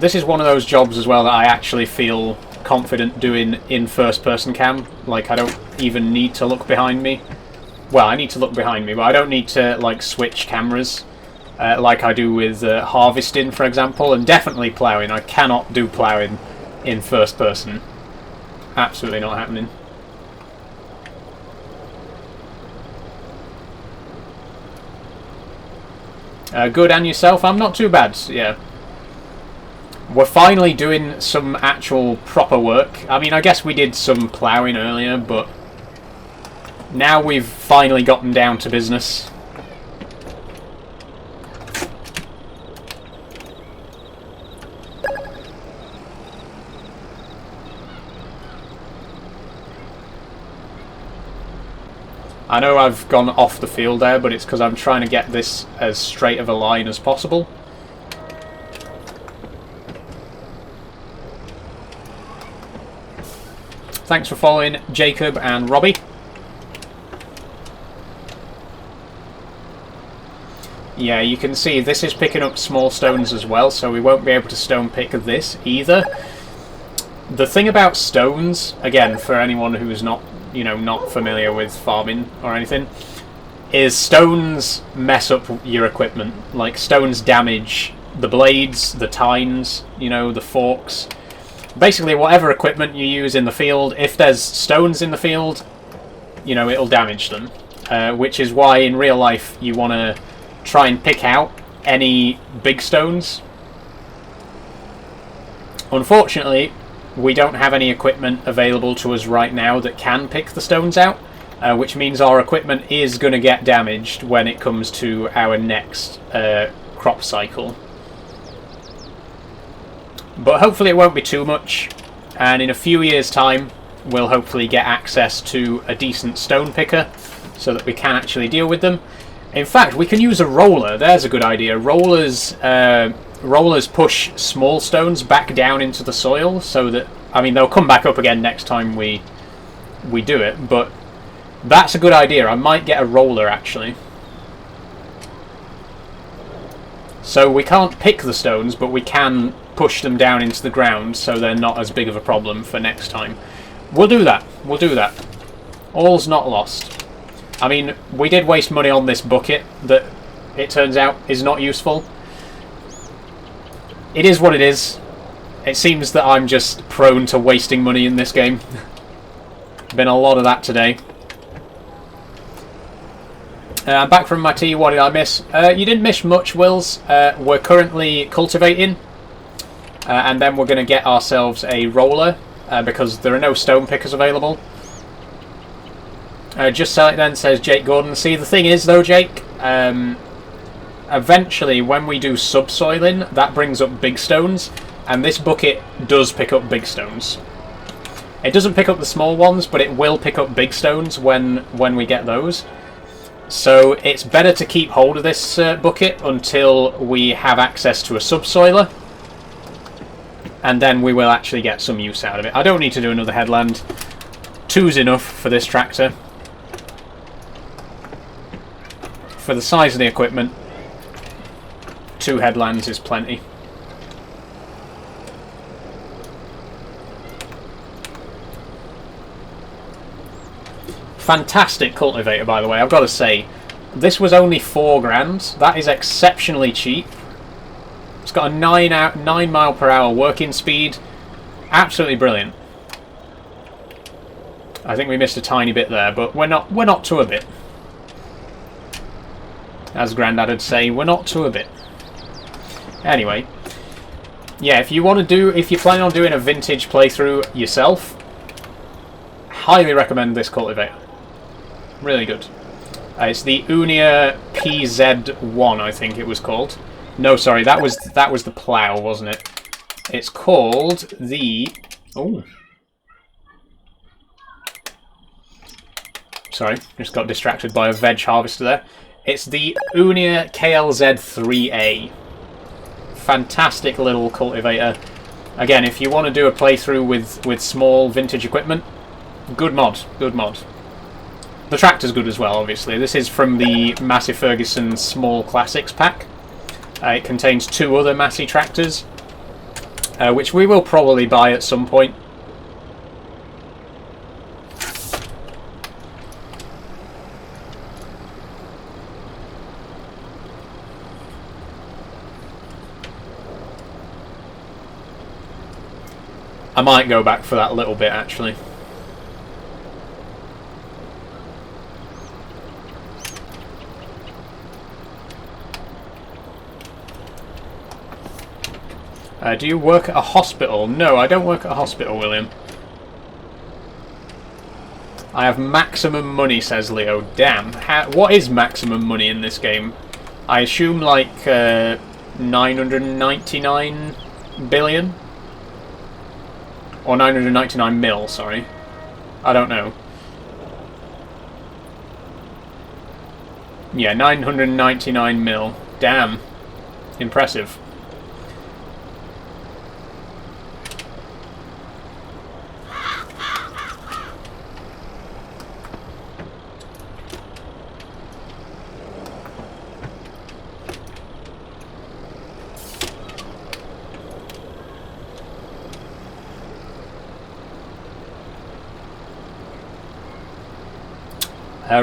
this is one of those jobs as well that I actually feel confident doing in first-person cam. Like, I don't even need to look behind me. Well, I need to look behind me, but I don't need to, like, switch cameras like I do with harvesting, for example, and definitely ploughing. I cannot do ploughing in first-person. Absolutely not happening. Good, and yourself? I'm not too bad, yeah. We're finally doing some actual proper work. I mean, I guess we did some ploughing earlier, but now we've finally gotten down to business. I know I've gone off the field there, but it's because I'm trying to get this as straight of a line as possible. Thanks for following Jacob and Robbie. Yeah, you can see this is picking up small stones as well, so we won't be able to stone pick this either. The thing about stones, again, for anyone who's not, you know, not familiar with farming or anything, is stones mess up your equipment. Like, stones damage the blades, the tines, you know, the forks. Basically, whatever equipment you use in the field, if there's stones in the field, you know, it'll damage them. Which is why in real life you want to try and pick out any big stones. Unfortunately, we don't have any equipment available to us right now that can pick the stones out, which means our equipment is going to get damaged when it comes to our next crop cycle. But hopefully it won't be too much, and in a few years' time we'll hopefully get access to a decent stone picker so that we can actually deal with them. In fact, we can use a roller. There's a good idea. Rollers push small stones back down into the soil so that, I mean, they'll come back up again next time we do it, but that's a good idea. I might get a roller, actually. So we can't pick the stones, but we can push them down into the ground so they're not as big of a problem for next time. We'll do that. We'll do that. All's not lost. I mean, we did waste money on this bucket that it turns out is not useful. It is what it is. It seems that I'm just prone to wasting money in this game. Been a lot of that today. I'm back from my tea. What did I miss? You didn't miss much, Wills. We're currently cultivating. And then we're going to get ourselves a roller because there are no stone pickers available. Just sell it then, says Jake Gordon. See, the thing is though, Jake, eventually when we do subsoiling, that brings up big stones, and this bucket does pick up big stones. It doesn't pick up the small ones, but it will pick up big stones when we get those. So it's better to keep hold of this bucket until we have access to a subsoiler, and then we will actually get some use out of it. I don't need to do another headland. 2's enough for this tractor. For the size of the equipment, 2 headlands is plenty. Fantastic cultivator, by the way. I've got to say, this was only £4 grand. That is exceptionally cheap. It's got a 9 mile per hour working speed. Absolutely brilliant. I think we missed a tiny bit there, but we're not to a bit. As Grandad would say, we're not to a bit. Anyway, yeah, if you plan on doing a vintage playthrough yourself, highly recommend this cultivator. Really good. It's the Unia PZ1, I think it was called. No, sorry, that was the plough, wasn't it? It's called the... Oh. Sorry, just got distracted by a veg harvester there. It's the Unia KLZ3A. Fantastic little cultivator. Again, if you want to do a playthrough with small vintage equipment, good mod, good mod. The tractor's good as well, obviously. This is from the Massey Ferguson Small Classics pack. It contains 2 other Massey tractors. which we will probably buy at some point. I might go back for that little bit, actually. Do you work at a hospital? No, I don't work at a hospital, William. I have maximum money, says Leo. Damn. What is maximum money in this game? I assume like 999 billion? Or 999 mil, sorry. I don't know. Yeah, 999 mil. Damn. Impressive.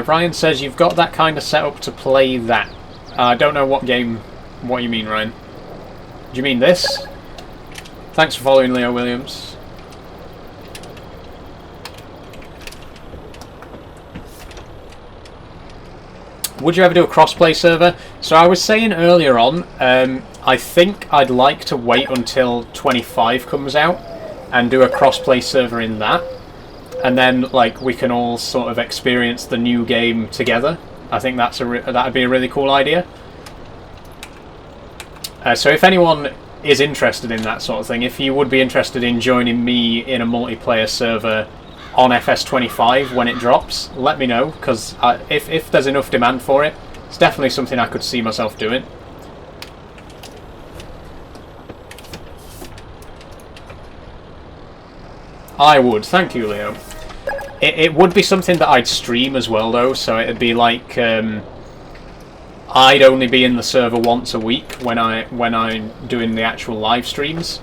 Ryan says you've got that kind of setup to play that. I don't know what game, what you mean, Ryan. Do you mean this? Thanks for following, Leo Williams. Would you ever do a crossplay server? So I was saying earlier on, I think I'd like to wait until 25 comes out and do a crossplay server in that. And then, like, we can all sort of experience the new game together. I think that's that'd be a really cool idea. So if anyone is interested in that sort of thing, if you would be interested in joining me in a multiplayer server on FS25 when it drops, let me know, because if there's enough demand for it, it's definitely something I could see myself doing. I would, thank you, Leo. It would be something that I'd stream as well, though, so it'd be like I'd only be in the server once a week when I'm doing the actual live streams.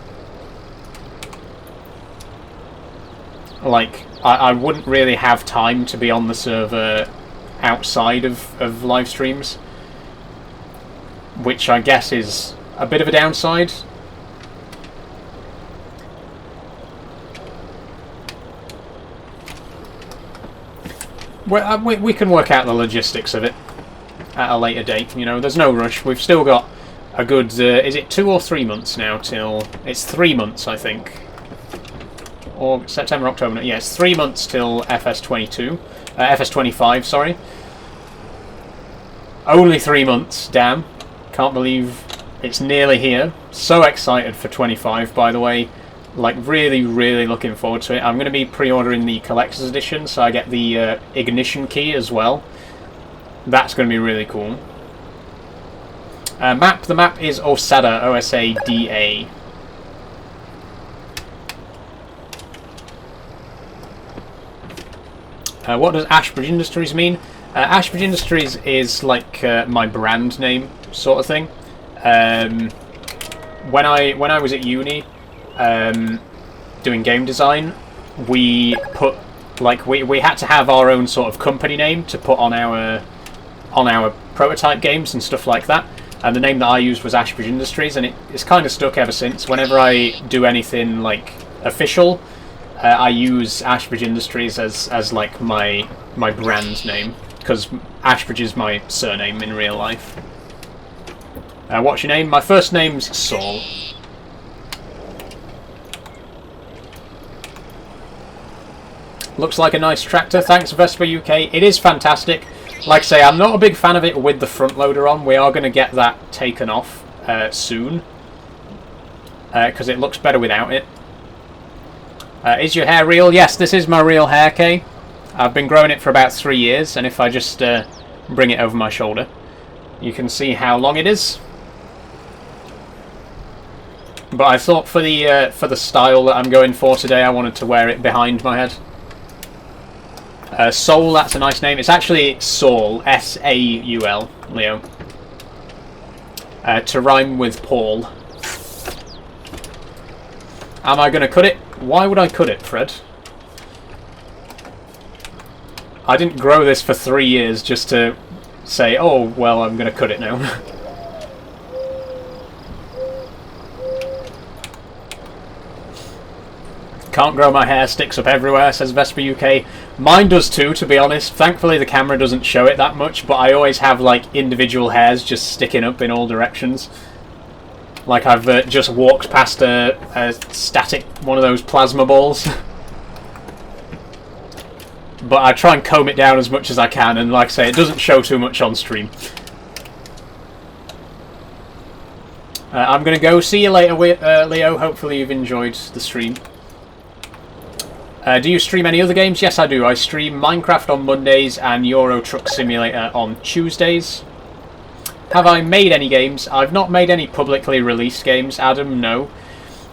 Like, I wouldn't really have time to be on the server outside of live streams, which I guess is a bit of a downside. Well, we can work out the logistics of it at a later date. You know, there's no rush. We've still got a good... is it 2 or 3 months now till... It's 3 months, I think. Or September, October... No, yeah, it's 3 months till FS22. FS25, sorry. Only 3 months, damn. Can't believe it's nearly here. So excited for 25, by the way. Like, really, really looking forward to it. I'm going to be pre-ordering the Collector's Edition, so I get the Ignition Key as well. That's going to be really cool. Map. The map is Osada, O-S-A-D-A. What does Ashbridge Industries mean? Ashbridge Industries is like my brand name, sort of thing. When I was at uni... doing game design, we put we had to have our own sort of company name to put on our prototype games and stuff like that, and the name that I used was Ashbridge Industries, and it's kind of stuck ever since. Whenever I do anything like official, I use Ashbridge Industries as like my brand name, because Ashbridge is my surname in real life. What's your name? My first name's Saul. Looks like a nice tractor. Thanks, Vespa UK. It is fantastic. Like I say, I'm not a big fan of it with the front loader on. We are going to get that taken off soon, because it looks better without it. Is your hair real? Yes, this is my real hair, Kay. I've been growing it for about 3 years, and if I just bring it over my shoulder, you can see how long it is. But I thought for the style that I'm going for today, I wanted to wear it behind my head. Saul, that's a nice name. It's actually Saul, S-A-U-L, Leo. To rhyme with Paul. Am I going to cut it? Why would I cut it, Fred? I didn't grow this for 3 years just to say, oh, well, I'm going to cut it now. Can't grow my hair, sticks up everywhere, says Vespa UK. Mine does too, to be honest. Thankfully the camera doesn't show it that much, but I always have like individual hairs just sticking up in all directions. Like I've just walked past a static, one of those plasma balls. But I try and comb it down as much as I can, and like I say, it doesn't show too much on stream. I'm going to go. See you later, Leo. Hopefully you've enjoyed the stream. Do you stream any other games? Yes, I do. I stream Minecraft on Mondays and Euro Truck Simulator on Tuesdays. Have I made any games? I've not made any publicly released games, Adam, no.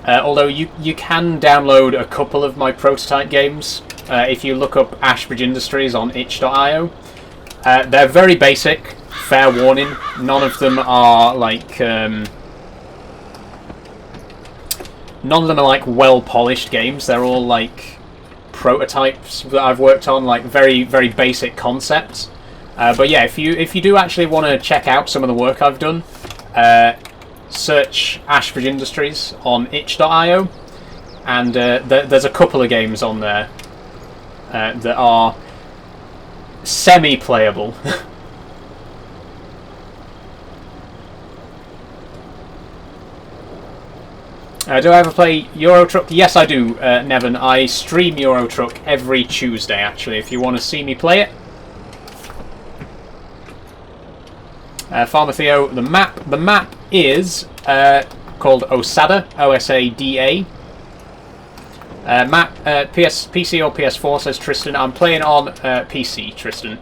Although you can download a couple of my prototype games if you look up Ashbridge Industries on itch.io. They're very basic, fair warning. None of them are like well polished games. They're all like prototypes that I've worked on, like very, very basic concepts. But yeah, if you do actually want to check out some of the work I've done, search Ashbridge Industries on itch.io, and there's a couple of games on there that are semi-playable. Do I ever play Euro Truck? Yes, I do, Nevin. I stream Euro Truck every Tuesday, actually, if you want to see me play it. Farmer Theo, the map is called Osada, O-S-A-D-A. Map PC or PS4, says Tristan. I'm playing on PC, Tristan.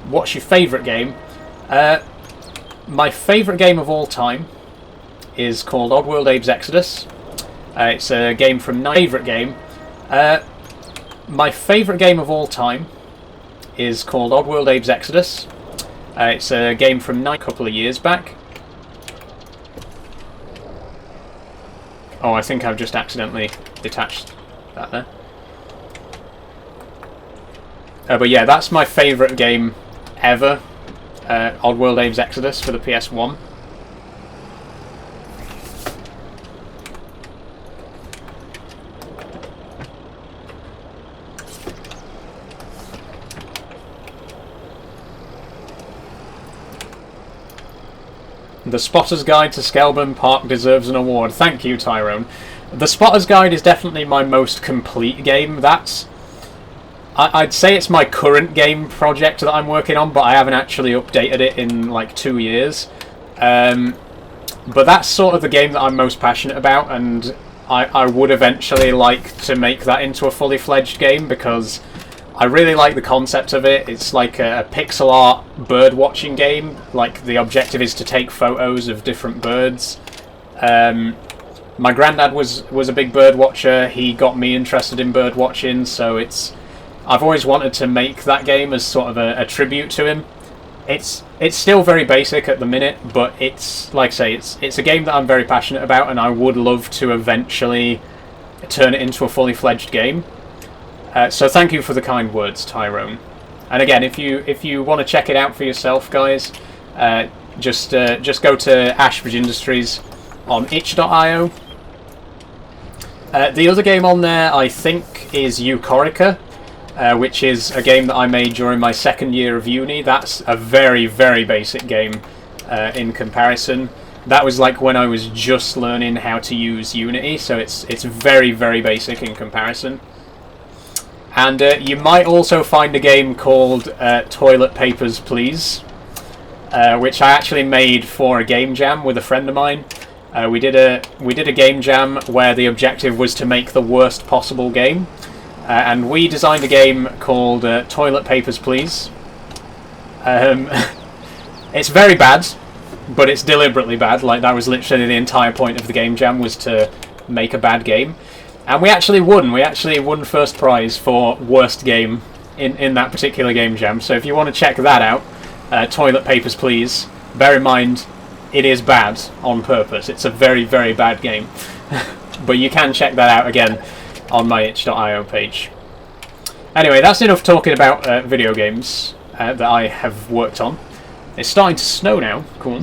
What's your favourite game? My favourite game of all time is called Oddworld Abe's Exodus. It's a game from my favourite game. My favourite game of all time is called Oddworld Abe's Exodus. It's a game from a couple of years back. Oh, I think I've just accidentally detached that there. But yeah, that's my favourite game ever. Oddworld Abe's Exodus for the PS1. The Spotter's Guide to Skelburn Park deserves an award. Thank you, Tyrone. The Spotter's Guide is definitely my most complete game. I'd say it's my current game project that I'm working on, but I haven't actually updated it in like 2 years. But that's sort of the game that I'm most passionate about, and I would eventually like to make that into a fully fledged game because I really like the concept of it. It's like a pixel art bird watching game. Like the objective is to take photos of different birds. My granddad was a big bird watcher. He got me interested in bird watching, so I've always wanted to make that game as sort of a tribute to him. It's still very basic at the minute, but it's like I say, it's a game that I'm very passionate about, and I would love to eventually turn it into a fully fledged game. So thank you for the kind words, Tyrone. And again, if you want to check it out for yourself, guys, just go to Ashbridge Industries on itch.io. The other game on there, I think, is Euchorica, which is a game that I made during my second year of uni. That's a very, very basic game in comparison. That was like when I was just learning how to use Unity, so it's very, very basic in comparison. And you might also find a game called Toilet Papers, Please, which I actually made for a game jam with a friend of mine. We did a game jam where the objective was to make the worst possible game, and we designed a game called Toilet Papers, Please. It's very bad, but it's deliberately bad. Like, that was literally the entire point of the game jam, was to make a bad game. And we actually won. We actually won first prize for worst game in that particular game jam. So if you want to check that out, Toilet Papers, Please, Bear in mind, it is bad on purpose. It's a very, very bad game. But you can check that out again on my itch.io page. Anyway, that's enough talking about video games that I have worked on. It's starting to snow now. Cool.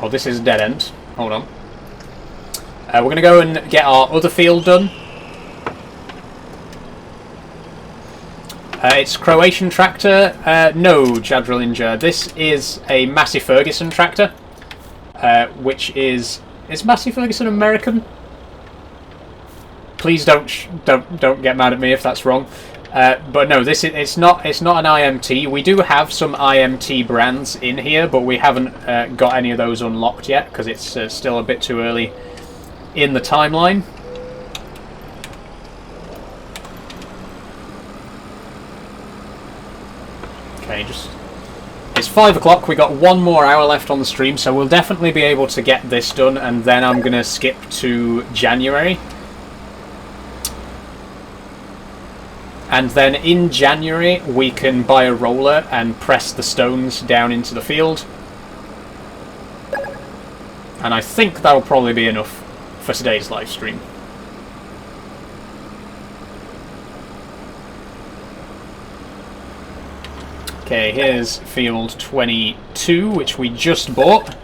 Oh, this is a dead end. Hold on. We're going to go and get our other field done. It's Croatian tractor. No, Jadrolinja. This is a Massey Ferguson tractor, which is Massey Ferguson American? Please don't get mad at me if that's wrong. But no, it's not an IMT. We do have some IMT brands in here, but we haven't got any of those unlocked yet because it's still a bit too early in the timeline. Okay, it's 5 o'clock. We got 1 more hour left on the stream, so we'll definitely be able to get this done, and then I'm gonna skip to January. And then in January we can buy a roller and press the stones down into the field. And I think that'll probably be enough for today's live stream. Okay, here's field 22, which we just bought.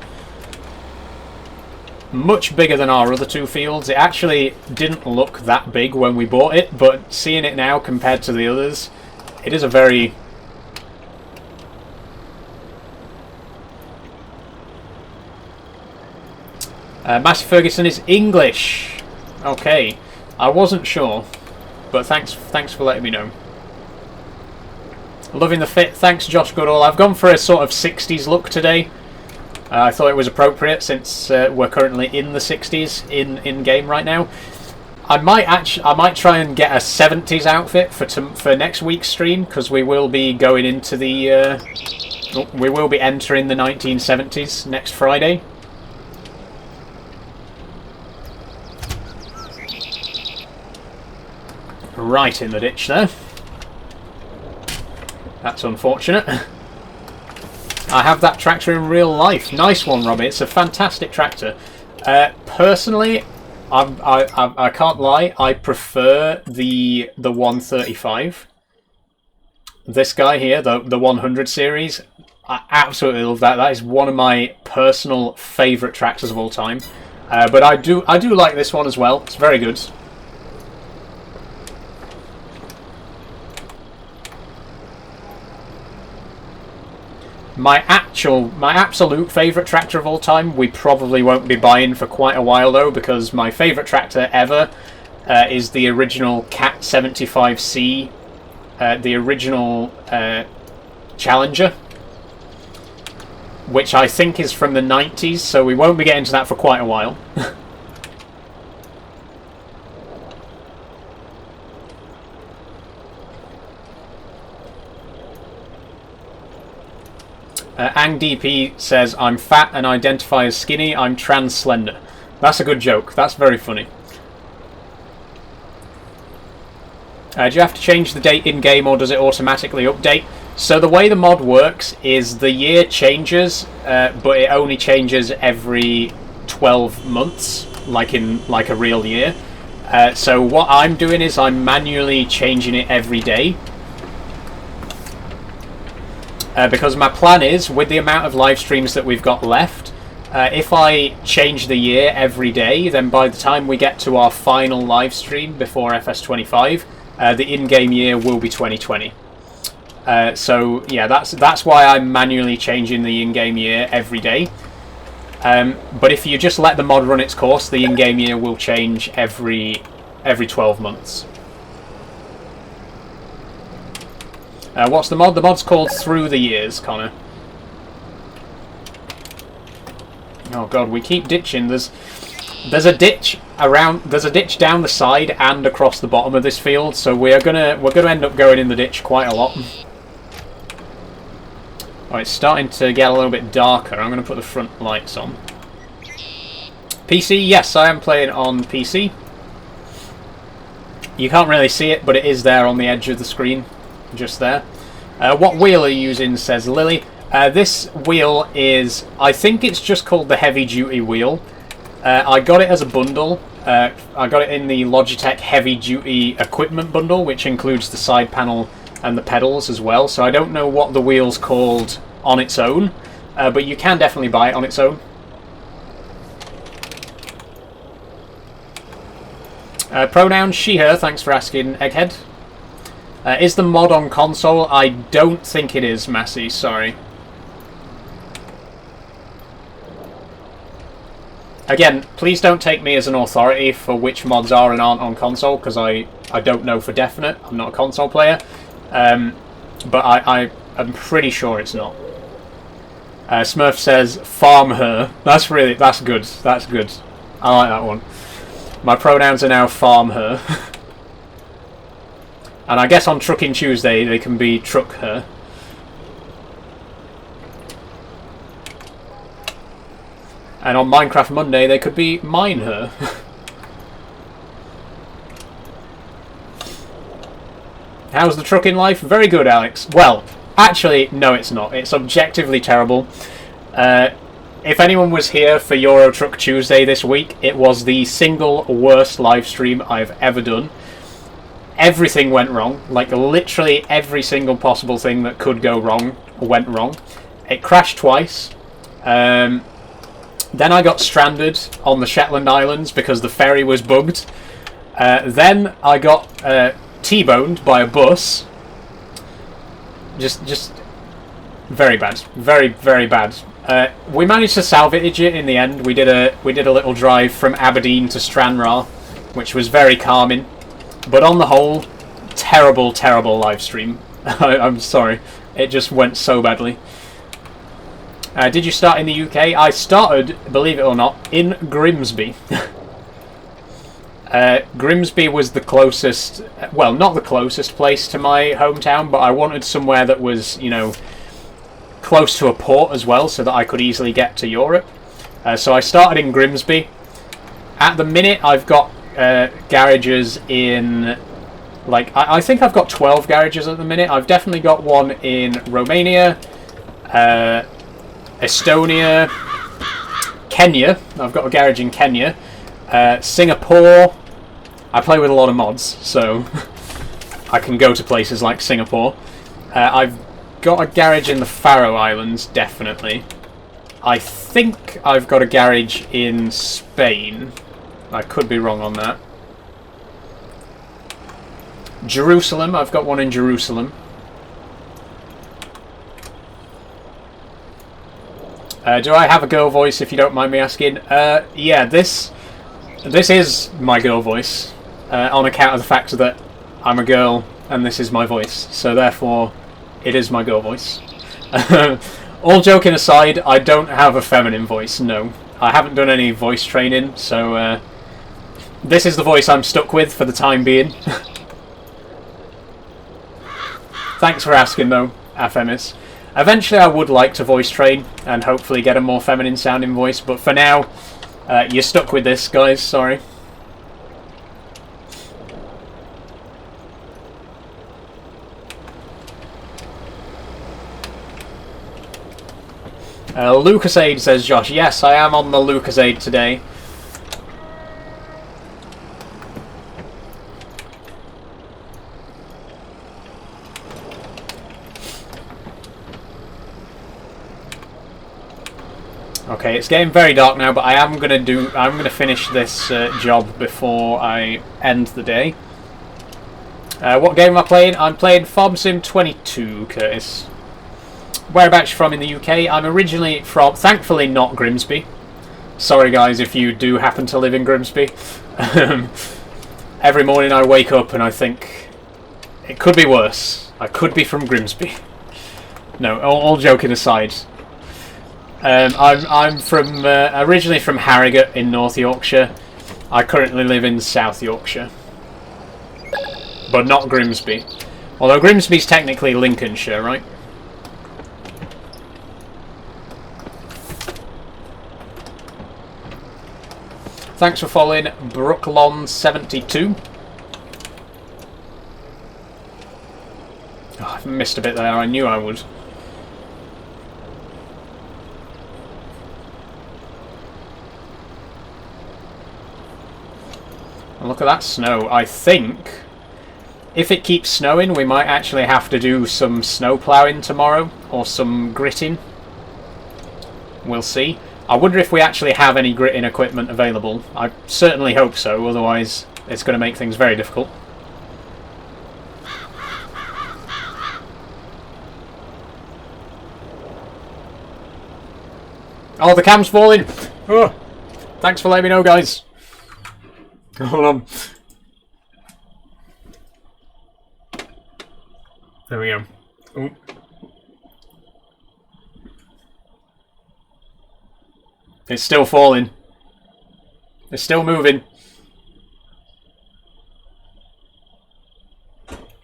Much bigger than our other 2 fields. It actually didn't look that big when we bought it, but seeing it now compared to the others, it is a very... Massey Ferguson is English. Okay, I wasn't sure, but thanks for letting me know. Loving the fit. Thanks, Josh Goodall. I've gone for a sort of 60s look today. I thought it was appropriate since we're currently in the 60s in game right now. I might try and get a 70s outfit for next week's stream, because we will be going into the we will be entering the 1970s next Friday. Right in the ditch there. That's unfortunate. I have that tractor in real life. Nice one, Robbie. It's a fantastic tractor. Personally, I can't lie. I prefer the 135. This guy here, the 100 series. I absolutely love that. That is one of my personal favourite tractors of all time. But I do like this one as well. It's very good. My absolute favourite tractor of all time, we probably won't be buying for quite a while though, because my favourite tractor ever is the original Cat 75C, the original Challenger, which I think is from the 90s, so we won't be getting to that for quite a while. AngDP says, I'm fat and identify as skinny, I'm trans slender. That's a good joke. That's very funny. Do you have to change the date in-game, or does it automatically update? So the way the mod works is the year changes, but it only changes every 12 months, like a real year. So what I'm doing is I'm manually changing it every day. Because my plan is, with the amount of live streams that we've got left, if I change the year every day, then by the time we get to our final live stream before FS25, the in-game year will be 2020. So yeah, that's why I'm manually changing the in-game year every day. But if you just let the mod run its course, the in-game year will change every 12 months. What's the mod? The mod's called Through the Years, Connor. Oh god, we keep ditching. There's a ditch around. There's a ditch down the side and across the bottom of this field, so we're gonna end up going in the ditch quite a lot. Oh, it's starting to get a little bit darker. I'm gonna put the front lights on. PC, yes, I am playing on PC. You can't really see it, but it is there on the edge of the screen. just there. What wheel are you using, says Lily. This wheel is, I think it's just called the heavy duty wheel. I got it as a bundle. I got it in the Logitech heavy duty equipment bundle, which includes the side panel and the pedals as well. So I don't know what the wheel's called on its own, but you can definitely buy it on its own. Pronoun she, her, thanks for asking, Egghead. Is the mod on console? I don't think it is, Massey, sorry. Again, please don't take me as an authority for which mods are and aren't on console, because I don't know for definite. I'm not a console player. But I'm pretty sure it's not. Smurf says, farm her. That's good. That's good. I like that one. My pronouns are now farm her. And I guess on Trucking Tuesday they can be truck her. And on Minecraft Monday they could be mine her. How's the trucking life? Very good, Alex. Well, actually, no it's not. It's objectively terrible. If anyone was here for Euro Truck Tuesday this week, it was the single worst live stream I've ever done. Everything went wrong. Like, literally every single possible thing that could go wrong went wrong. It crashed twice. Then I got stranded on the Shetland Islands because the ferry was bugged. Then I got T-boned by a bus. Just very bad. Very, very bad. We managed to salvage it in the end. We did a little drive from Aberdeen to Stranraer, which was very calming. But on the whole, terrible, terrible live stream. I'm sorry. It just went so badly. Did you start in the UK? I started, believe it or not, in Grimsby. Grimsby was the closest, well, not the closest place to my hometown, but I wanted somewhere that was, you know, close to a port as well, so that I could easily get to Europe. So I started in Grimsby. At the minute, I've got garages in, like, I think I've got 12 garages at the minute. I've definitely got one in Romania, Estonia, Kenya. I've got a garage in Kenya, Singapore. I play with a lot of mods, so I can go to places like Singapore. I've got a garage in the Faroe Islands, definitely. I think I've got a garage in Spain. I could be wrong on that. Jerusalem, I've got one in Jerusalem. Do I have a girl voice, if you don't mind me asking? Yeah, this is my girl voice, on account of the fact that I'm a girl and this is my voice, so therefore it is my girl voice. All joking aside, I don't have a feminine voice, no. I haven't done any voice training, so this is the voice I'm stuck with for the time being. Thanks for asking though, Afemis. Eventually I would like to voice train and hopefully get a more feminine sounding voice, but for now, you're stuck with this, guys, sorry. Lucasade, says Josh. Yes, I am on the Lucasade today. Okay, it's getting very dark now, but I'm gonna finish this job before I end the day. What game am I playing? I'm playing Farm Sim 22, Curtis. Whereabouts you from in the UK? I'm originally from, thankfully not Grimsby. Sorry guys if you do happen to live in Grimsby. Every morning I wake up and I think, it could be worse. I could be from Grimsby. No, all joking aside. I'm from originally from Harrogate in North Yorkshire. I currently live in South Yorkshire, but not Grimsby. Although Grimsby's technically Lincolnshire, right? Thanks for following Brooklon72. missed a bit there. I knew I would. And look at that snow. I think if it keeps snowing, we might actually have to do some snow ploughing tomorrow, or some gritting. We'll see. I wonder if we actually have any gritting equipment available. I certainly hope so, otherwise it's going to make things very difficult. Oh, the cam's falling! Oh, thanks for letting me know, guys. Hold on. There we go. Ooh. It's still falling. It's still moving.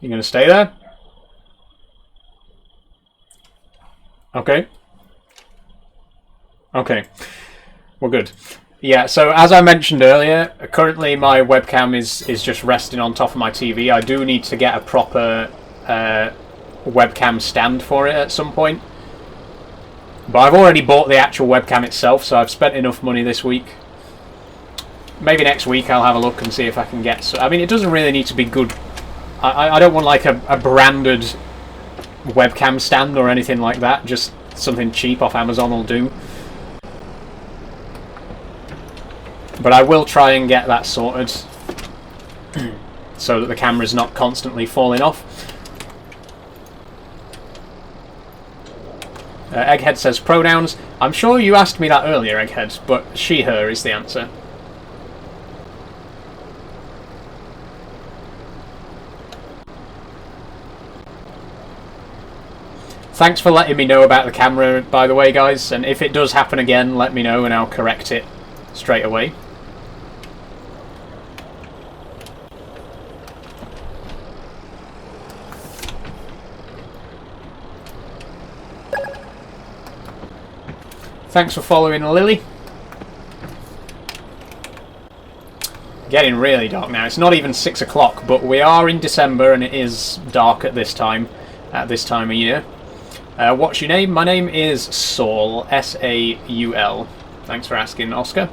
You gonna stay there? Okay. Okay. We're good. Yeah, so as I mentioned earlier, currently my webcam is just resting on top of my TV. I do need to get a proper webcam stand for it at some point. But I've already bought the actual webcam itself, so I've spent enough money this week. Maybe next week I'll have a look and see if I can get... I mean, it doesn't really need to be good. I don't want like a branded webcam stand or anything like that. Just something cheap off Amazon will do. But I will try and get that sorted so that the camera's not constantly falling off. Egghead says pronouns. I'm sure you asked me that earlier, Egghead, but she, her is the answer. Thanks for letting me know about the camera, by the way, guys, and if it does happen again, let me know and I'll correct it straight away. Thanks for following, Lily. Getting really dark now. It's not even 6 o'clock, but we are in December and it is dark at this time of year. What's your name? My name is Saul, S-A-U-L. Thanks for asking, Oscar.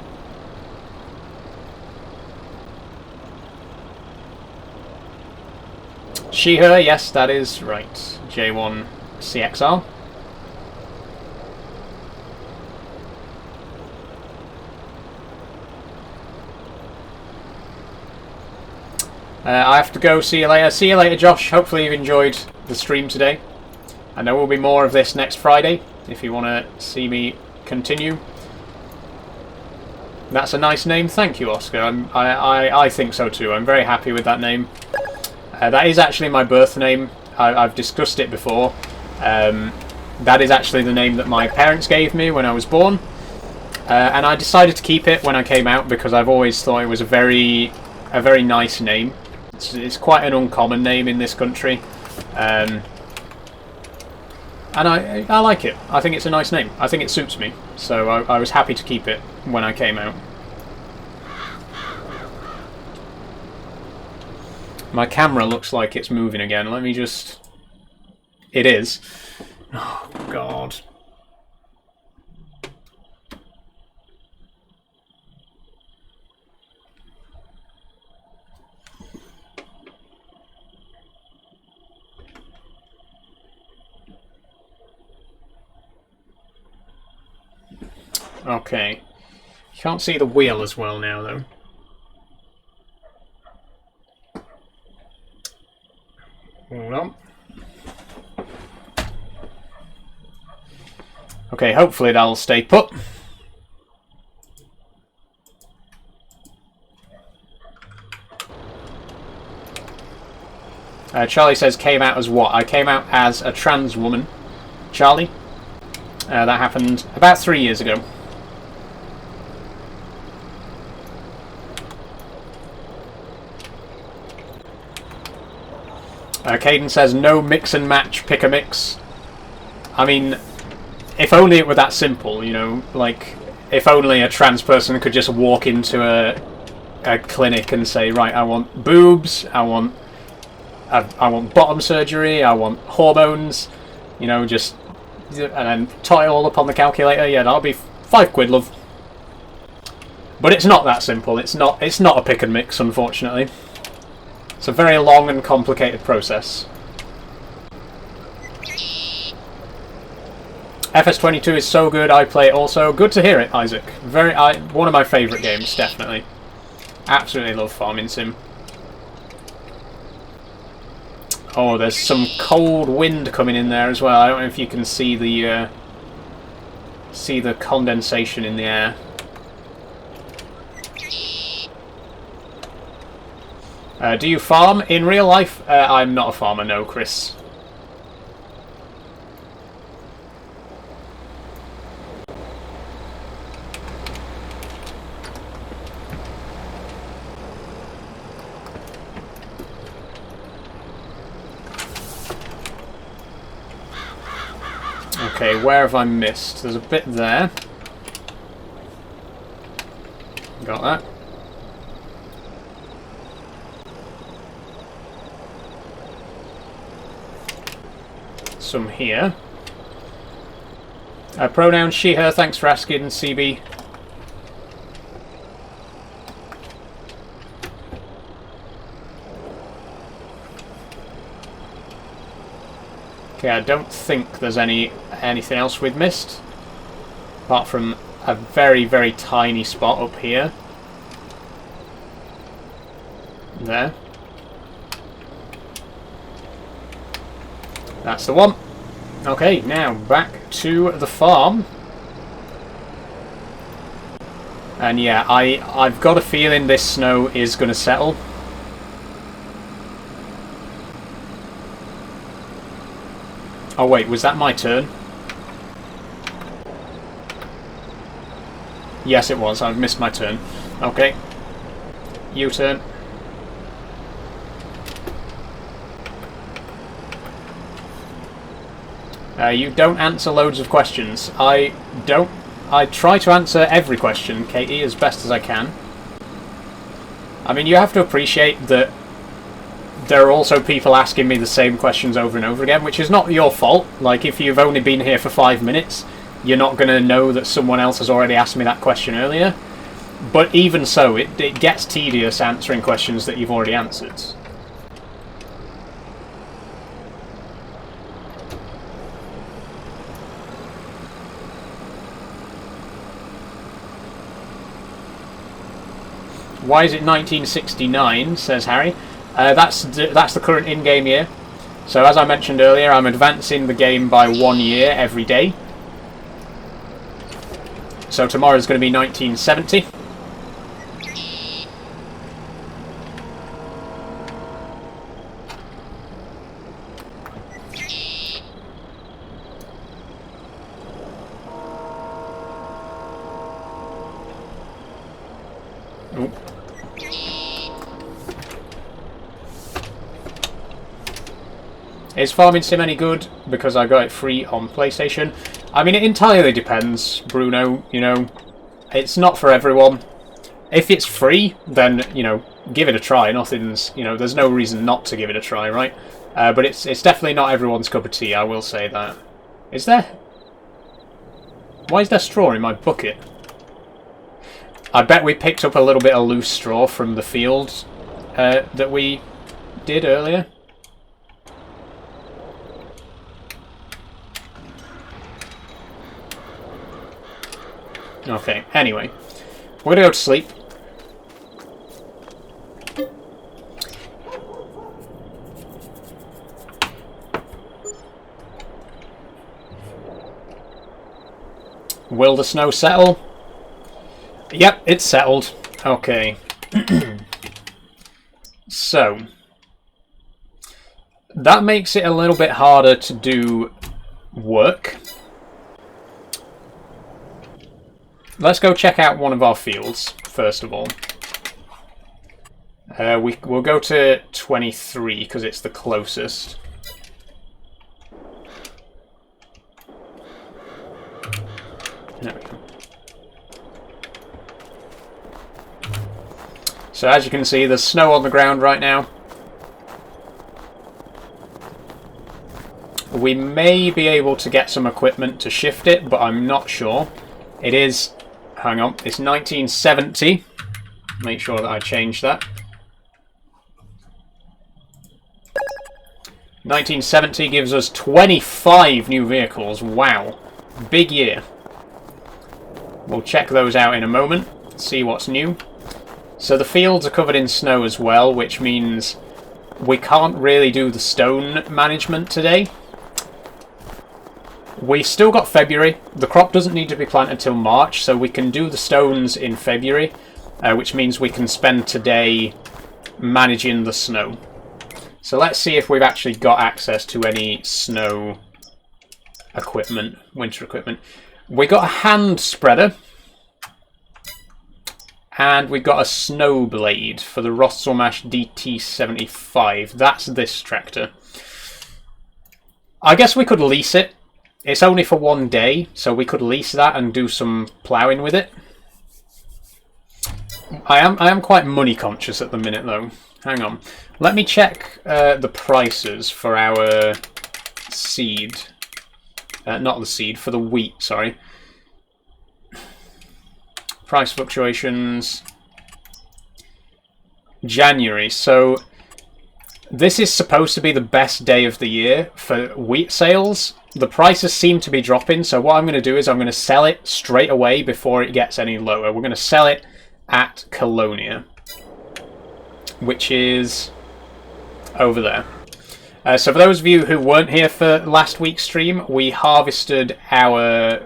She, her, yes, that is right. J1 CXR. I have to go. See you later. See you later, Josh. Hopefully you've enjoyed the stream today. And there will be more of this next Friday, if you want to see me continue. That's a nice name. Thank you, Oscar. I think so too. I'm very happy with that name. That is actually my birth name. I've discussed it before. That is actually the name that my parents gave me when I was born. And I decided to keep it when I came out because I've always thought it was a very nice name. It's quite an uncommon name in this country, and I like it. I think it's a nice name. I think it suits me, so I was happy to keep it when I came out. My camera looks like it's moving again. Let me just... It is. Oh, God. Okay. You can't see the wheel as well now, though. Hold on. Okay, hopefully that'll stay put. Charlie says, came out as what? I came out as a trans woman. Charlie. That happened about 3 years ago. Caden says, no mix and match, pick a mix. I mean, if only it were that simple, you know, like, if only a trans person could just walk into a clinic and say, right, I want boobs, I want I want bottom surgery, I want hormones, you know, just... And then tie it all up on the calculator. Yeah, that'll be £5, love. But it's not that simple. It's not a pick and mix, unfortunately. It's a very long and complicated process. FS22 is so good, I play it also. Good to hear it, Isaac. One of my favourite games, definitely. Absolutely love Farming Sim. Oh, there's some cold wind coming in there as well. I don't know if you can see the condensation in the air. Do you farm in real life? I'm not a farmer, no, Chris. Okay, where have I missed? There's a bit there. Got that. Some here. Pronoun she, her, thanks for asking, CB. Okay, I don't think there's anything else we've missed. Apart from a very, very tiny spot up here. There. That's the one. Okay, now back to the farm. And yeah, I've got a feeling this snow is going to settle. Oh wait, was that my turn? Yes, it was. I've missed my turn. Okay. U-turn. You don't answer loads of questions. I try to answer every question, Katie, as best as I can. I mean, you have to appreciate that there are also people asking me the same questions over and over again, which is not your fault. Like, if you've only been here for 5 minutes, you're not going to know that someone else has already asked me that question earlier. But even so, it gets tedious answering questions that you've already answered. Why is it 1969, says Harry. That's the current in-game year. So as I mentioned earlier, I'm advancing the game by 1 year every day. So tomorrow's going to be 1970. Ooh. Is Farming Sim any good? Because I got it free on PlayStation. I mean, it entirely depends, Bruno. You know, it's not for everyone. If it's free, then, you know, give it a try. Nothing's, you know, there's no reason not to give it a try, right? But it's definitely not everyone's cup of tea, I will say that. Is there? Why is there straw in my bucket? I bet we picked up a little bit of loose straw from the field that we did earlier. Okay, anyway. We're gonna go to sleep. Will the snow settle? Yep, it's settled. Okay. So, that makes it a little bit harder to do work. Let's go check out one of our fields, first of all. We'll go to 23, because it's the closest. There we go. So as you can see, there's snow on the ground right now. we may be able to get some equipment to shift it, but I'm not sure. It is, hang on, it's 1970. Make sure that I change that. 1970 gives us 25 new vehicles. Wow. Big year. We'll check those out in a moment, see what's new. So the fields are covered in snow as well, which means we can't really do the stone management today. We still got February. The crop doesn't need to be planted till March, so we can do the stones in February, which means we can spend today managing the snow. So let's see if we've actually got access to any snow equipment, winter equipment. We got a hand spreader. And we got a snow blade for the Rosselmash DT75. That's this tractor. I guess we could lease it. It's only for 1 day, so we could lease that and do some ploughing with it. I am quite money conscious at the minute though. Hang on. Let me check the prices for our seed. Not the seed, for the wheat, sorry. Price fluctuations. January. So this is supposed to be the best day of the year for wheat sales. The prices seem to be dropping, so what I'm going to do is I'm going to sell it straight away before it gets any lower. We're going to sell it at Colonia, which is over there. So for those of you who weren't here for last week's stream, we harvested a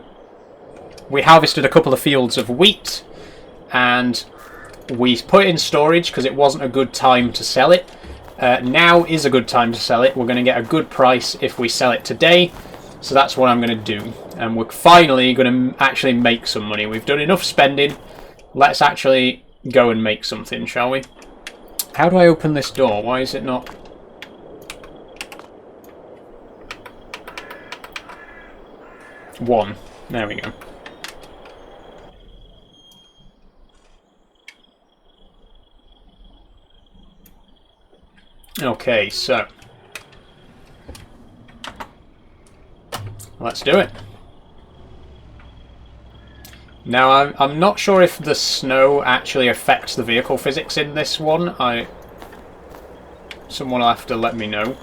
couple of fields of wheat, and we put it in storage because it wasn't a good time to sell it. Now is a good time to sell it. We're going to get a good price if we sell it today, so that's what I'm going to do. And we're finally going to actually make some money. We've done enough spending. Let's actually go and make something, shall we? How do I open this door? Why is it not... One. There we go. Okay, so let's do it. Now, I'm not sure if the snow actually affects the vehicle physics in this one. Someone will have to let me know.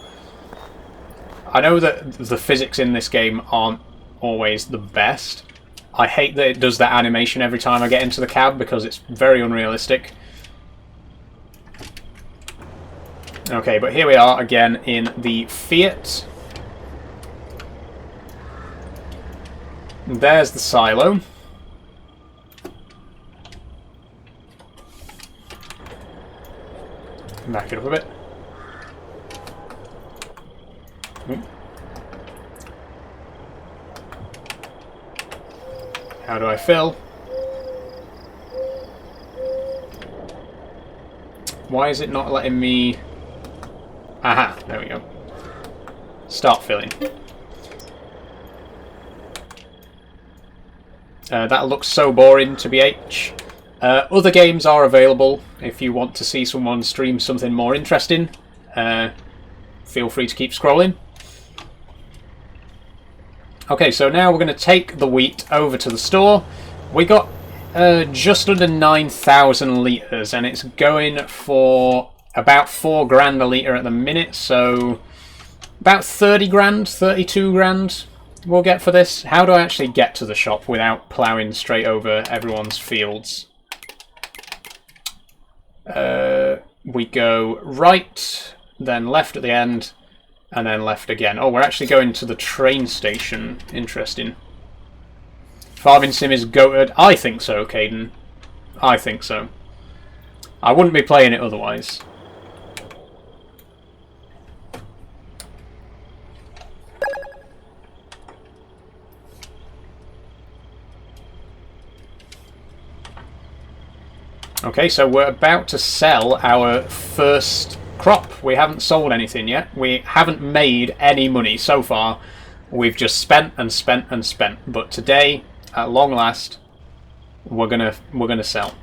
I know that the physics in this game aren't always the best. I hate that it does that animation every time I get into the cab because it's very unrealistic. Okay, but here we are again in the Fiat. There's the silo. Back it up a bit. How do I fill? Why is it not letting me... Aha, there we go. Start filling. That looks so boring to be H. Other games are available if you want to see someone stream something more interesting. Feel free to keep scrolling. Okay, so now we're going to take the wheat over to the store. We got just under 9,000 litres, and it's going for about 4 grand a litre at the minute, so about 30 grand, 32 grand we'll get for this. How do I actually get to the shop without ploughing straight over everyone's fields? We go right, then left at the end, and then left again. Oh, we're actually going to the train station. Interesting. Farming Sim is goated. I think so, Caden. I think so. I wouldn't be playing it otherwise. Okay, so we're about to sell our first crop. We haven't sold anything yet. We haven't made any money so far. We've just spent and spent and spent. But today, at long last, we're gonna sell.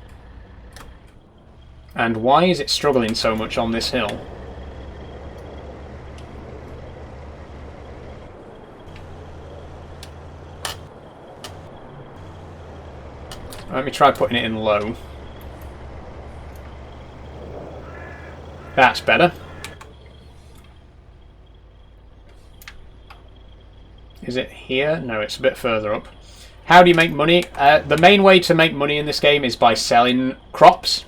And why is it struggling so much on this hill? Let me try putting it in low. That's better. Is it here? No, it's a bit further up. How do you make money? The main way to make money in this game is by selling crops.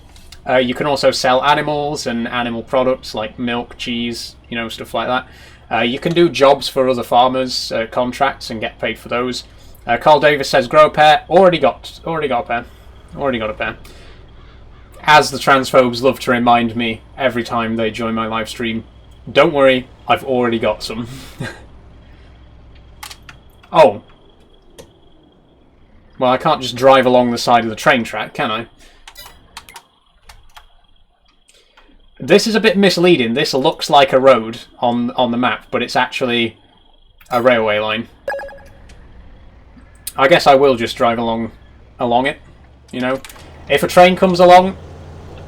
You can also sell animals and animal products like milk, cheese, you know, stuff like that. You can do jobs for other farmers, contracts, and get paid for those. Carl Davis says, grow a pair. Already got a pair. Already got a pair. As the transphobes love to remind me every time they join my live stream, don't worry, I've already got some. Oh. Well, I can't just drive along the side of the train track, can I? This is a bit misleading. This looks like a road on the map, but it's actually a railway line. I guess I will just drive along it, you know. If a train comes along,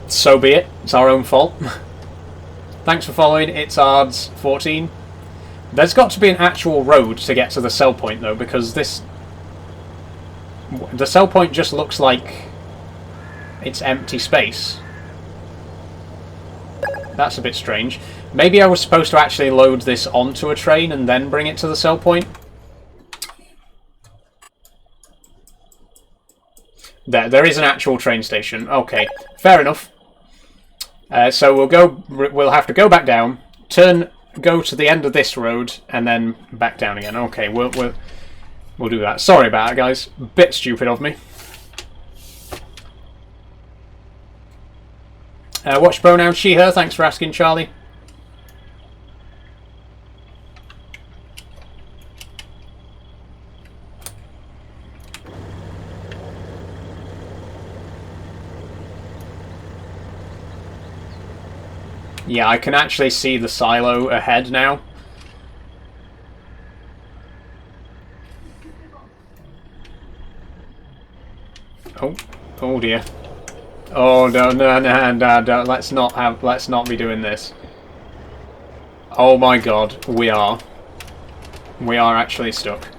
so be it. It's our own fault. Thanks for following. It's Ards14. There's got to be an actual road to get to the sell point, though, because the sell point just looks like it's empty space. That's a bit strange. Maybe I was supposed to actually load this onto a train and then bring it to the sell point. There is an actual train station. Okay, fair enough. So we'll have to go back down, go to the end of this road, and then back down again. Okay, we'll do that. Sorry about it, guys. Bit stupid of me. Watch pronoun she, her. Thanks for asking, Charlie. Yeah, I can actually see the silo ahead now. Oh dear. Oh no, let's not be doing this. Oh my god, we are actually stuck.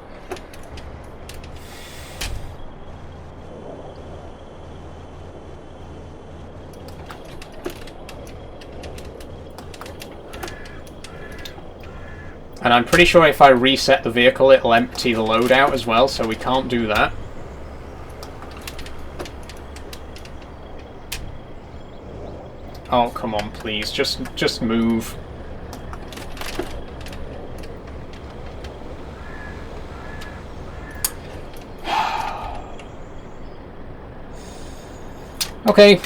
And I'm pretty sure if I reset the vehicle, it'll empty the loadout as well, so we can't do that. Oh, come on, please. Just move. Okay.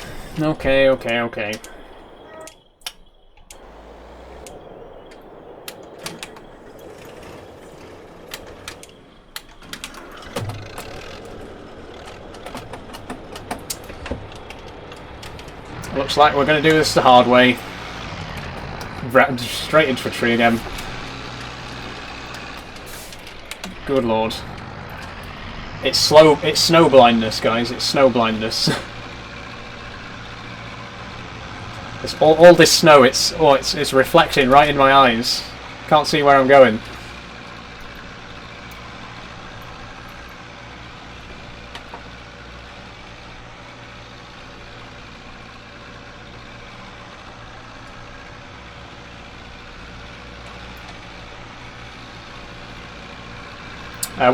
Looks like we're going to do this the hard way. Straight into a tree again. Good lord. It's snow blindness, guys. It's snow blindness. It's all this snow. It's reflecting right in my eyes. Can't see where I'm going.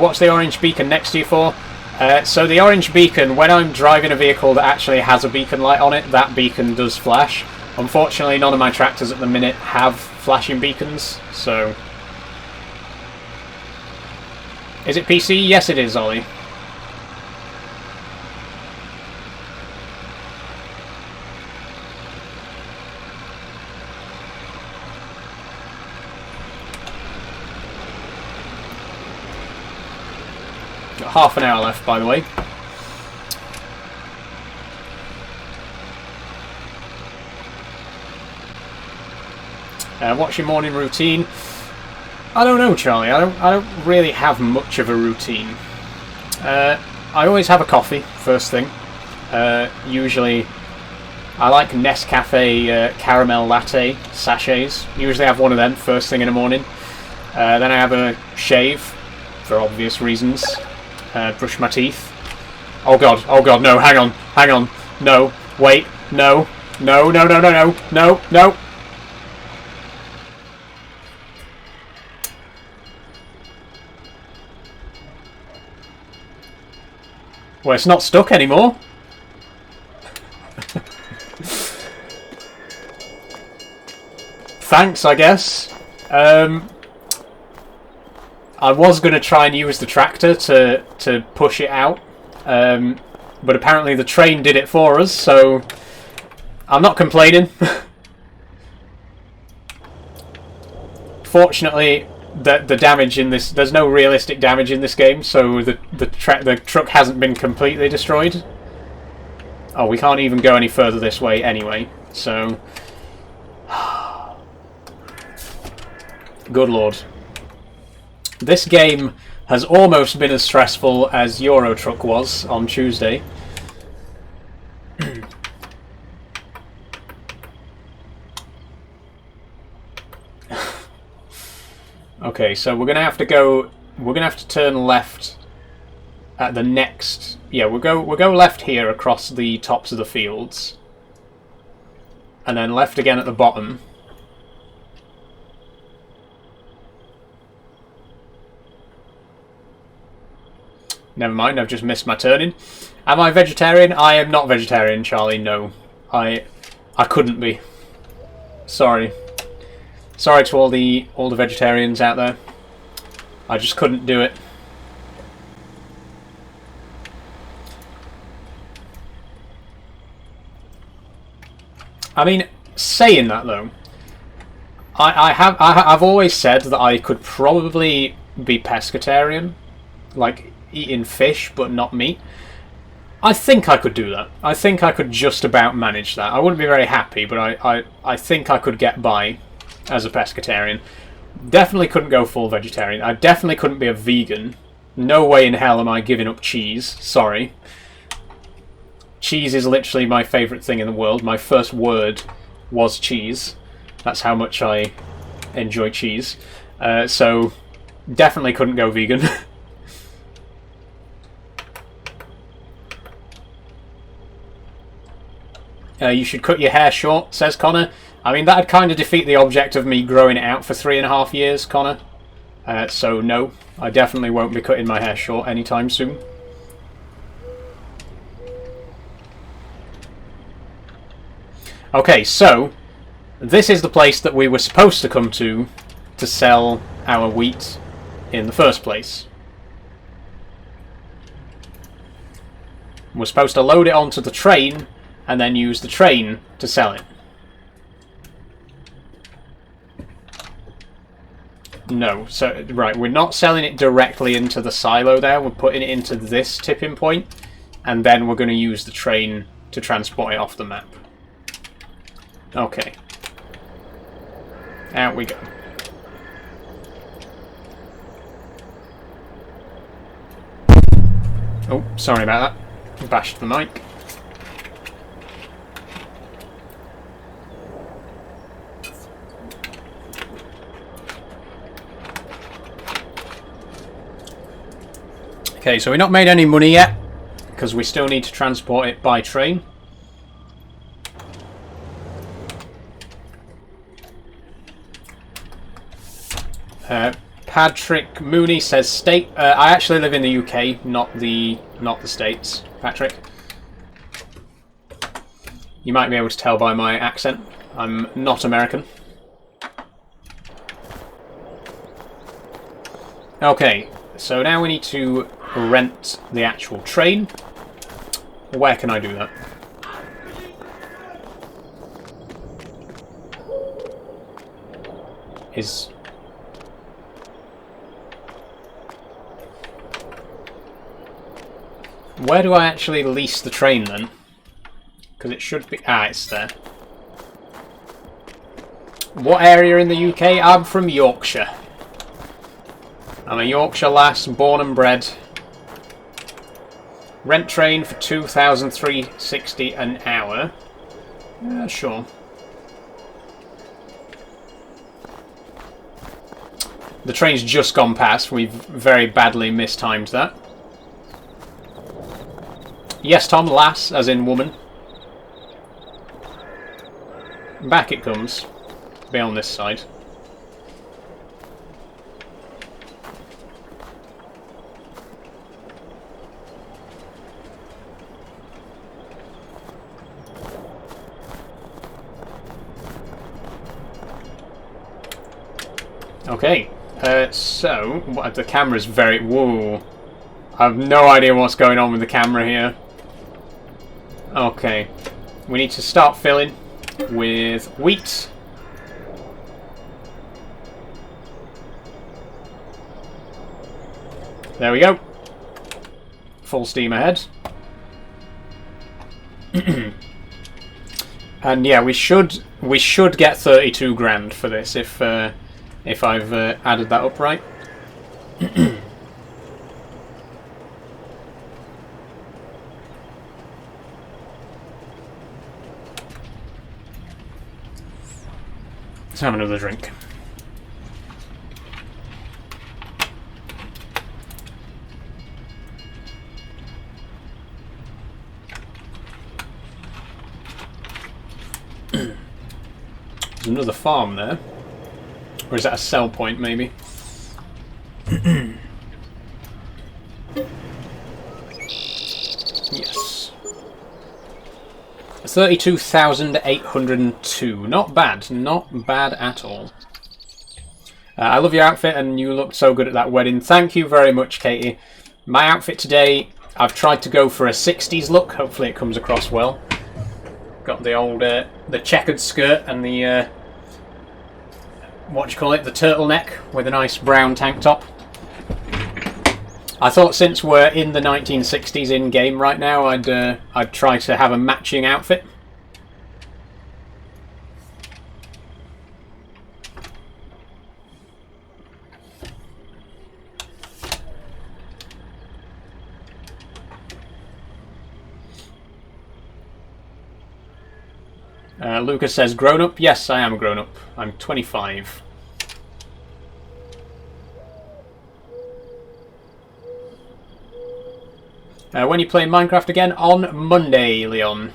What's the orange beacon next to you for? So the orange beacon, when I'm driving a vehicle that actually has a beacon light on it, that beacon does flash. Unfortunately, none of my tractors at the minute have flashing beacons, so... Is it PC? Yes, it is, Ollie. Got half an hour left, by the way. What's your morning routine? I don't know, Charlie. I don't really have much of a routine. I always have a coffee first thing. Usually, I like Nescafe caramel latte sachets. Usually, I have one of them first thing in the morning. Then I have a shave for obvious reasons. Brush my teeth. Oh god, no, hang on, no, wait, no, no, no, no, no, no, no, no. Well, it's not stuck anymore. Thanks, I guess. I was going to try and use the tractor to push it out, but apparently the train did it for us, so I'm not complaining. Fortunately, the damage in this, there's no realistic damage in this game, so the truck hasn't been completely destroyed. Oh, we can't even go any further this way anyway, so good lord. This game has almost been as stressful as Euro Truck was on Tuesday. Okay, so we're gonna have to go. We're gonna have to turn left at the next. Yeah, we'll go left here across the tops of the fields, and then left again at the bottom. Never mind, I've just missed my turning. Am I vegetarian? I am not vegetarian, Charlie. No, I couldn't be. Sorry. Sorry to all the vegetarians out there. I just couldn't do it. I mean, saying that though, I've always said that I could probably be pescatarian, like eating fish but not meat. I think I could do that. I think I could just about manage that. I wouldn't be very happy, but I think I could get by as a pescatarian. Definitely couldn't go full vegetarian. I definitely couldn't be a vegan. No way in hell am I giving up cheese. Sorry. Cheese is literally my favourite thing in the world. My first word was cheese. That's how much I enjoy cheese. So definitely couldn't go vegan. You should cut your hair short, says Connor. I mean, that'd kind of defeat the object of me growing it out for 3.5 years, Connor. So no, I definitely won't be cutting my hair short anytime soon. Okay, so this is the place that we were supposed to come to sell our wheat in the first place. We're supposed to load it onto the train and then use the train to sell it. No, so, right, we're not selling it directly into the silo there, we're putting it into this tipping point, and then we're going to use the train to transport it off the map. Okay. Out we go. Oh, sorry about that. Bashed the mic. Okay, so we've not made any money yet, because we still need to transport it by train. Patrick Mooney says state. I actually live in the UK, not the States. Patrick, you might be able to tell by my accent. I'm not American. Okay, so now we need to rent the actual train. Where can I do that? Where do I actually lease the train then? Because it should be... Ah, it's there. What area in the UK? I'm from Yorkshire. I'm a Yorkshire lass, born and bred. Rent train for $2,360 an hour. Sure. The train's just gone past. We've very badly mistimed that. Yes, Tom, lass, as in woman. Back it comes. Be on this side. Okay, so the camera's very... Whoa. I have no idea what's going on with the camera here. Okay, we need to start filling with wheat. There we go. Full steam ahead. And yeah, we should get 32 grand for this if I've added that up right. Let's have another drink. There's another farm there. Or is that a sell point, maybe? Yes. 32,802. Not bad. Not bad at all. I love your outfit and you looked so good at that wedding. Thank you very much, Katie. My outfit today, I've tried to go for a 60s look. Hopefully it comes across well. Got the old, the checkered skirt and the, what do you call it, the turtleneck with a nice brown tank top. I thought since we're in the 1960s in-game right now, I'd try to have a matching outfit. Lucas says, grown up? Yes, I am grown up. I'm 25. When are you playing Minecraft again? On Monday, Leon.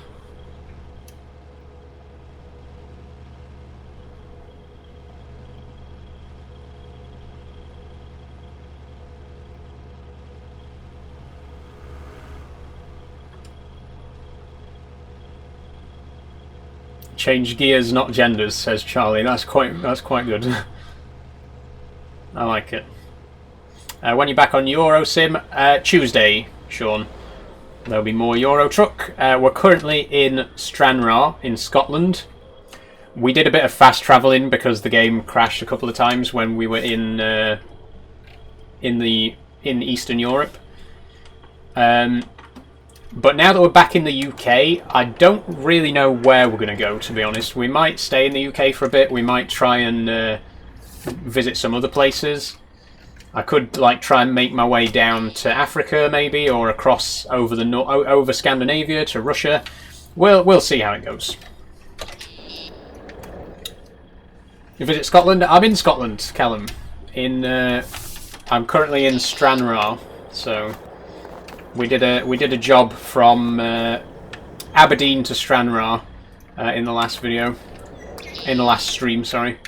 Change gears, not genders, says Charlie. That's quite good. I like it. When you're back on Eurosim? Tuesday, Sean. There'll be more Euro Truck. We're currently in Stranraer in Scotland. We did a bit of fast travelling because the game crashed a couple of times when we were in Eastern Europe. But now that we're back in the UK, I don't really know where we're going to go, to be honest. We might stay in the UK for a bit. We might try and visit some other places. I could like try and make my way down to Africa, maybe, or across over the over Scandinavia to Russia. We'll see how it goes. You visit Scotland? I'm in Scotland, Callum. I'm currently in Stranraer, so. We did a job from Aberdeen to Stranraer in the last video, in the last stream. Sorry.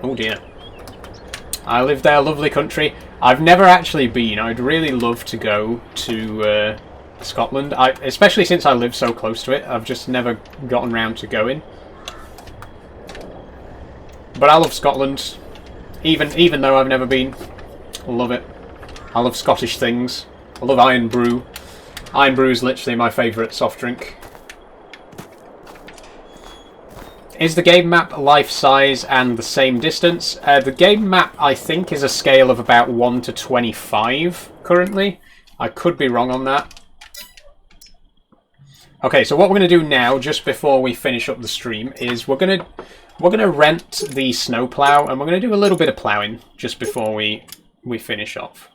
Oh dear. I live there, lovely country. I've never actually been. I'd really love to go to Scotland, especially since I live so close to it. I've just never gotten round to going. But I love Scotland, even though I've never been. I love it. I love Scottish things. I love Iron Brew. Iron Brew is literally my favourite soft drink. Is the game map life-size and the same distance? The game map, I think, is a scale of about 1 to 25 currently. I could be wrong on that. Okay, so what we're going to do now, just before we finish up the stream, is we're going to rent the snowplow, and we're going to do a little bit of ploughing just before we finish off.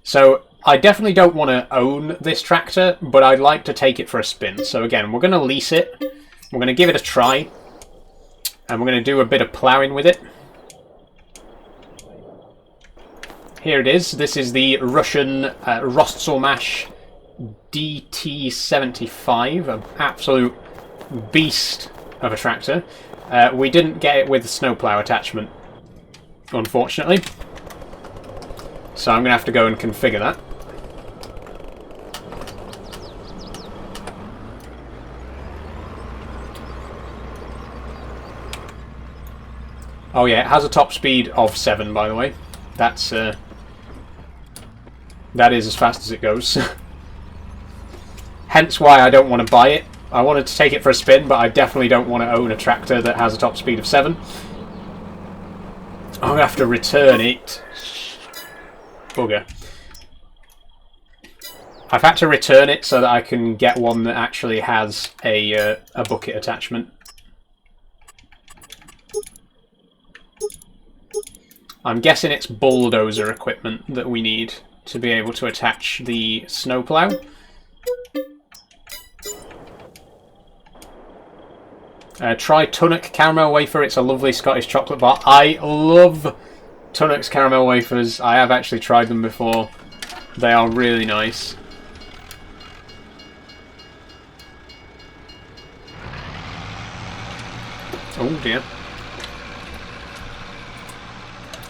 So, I definitely don't want to own this tractor, but I'd like to take it for a spin. So again, we're going to lease it. We're going to give it a try. And we're going to do a bit of ploughing with it. Here it is. This is the Russian Rostselmash DT75, an absolute beast of a tractor. We didn't get it with the snowplow attachment, unfortunately. So I'm going to have to go and configure that. Oh yeah, it has a top speed of 7, by the way. That's that is as fast as it goes. Hence why I don't want to buy it. I wanted to take it for a spin, but I definitely don't want to own a tractor that has a top speed of 7. I'm going to have to return it. Bugger. I've had to return it so that I can get one that actually has a bucket attachment. I'm guessing it's bulldozer equipment that we need to be able to attach the snowplow. Try Tunnock caramel wafer. It's a lovely Scottish chocolate bar. I love Tunnock's caramel wafers. I have actually tried them before. They are really nice. Oh dear.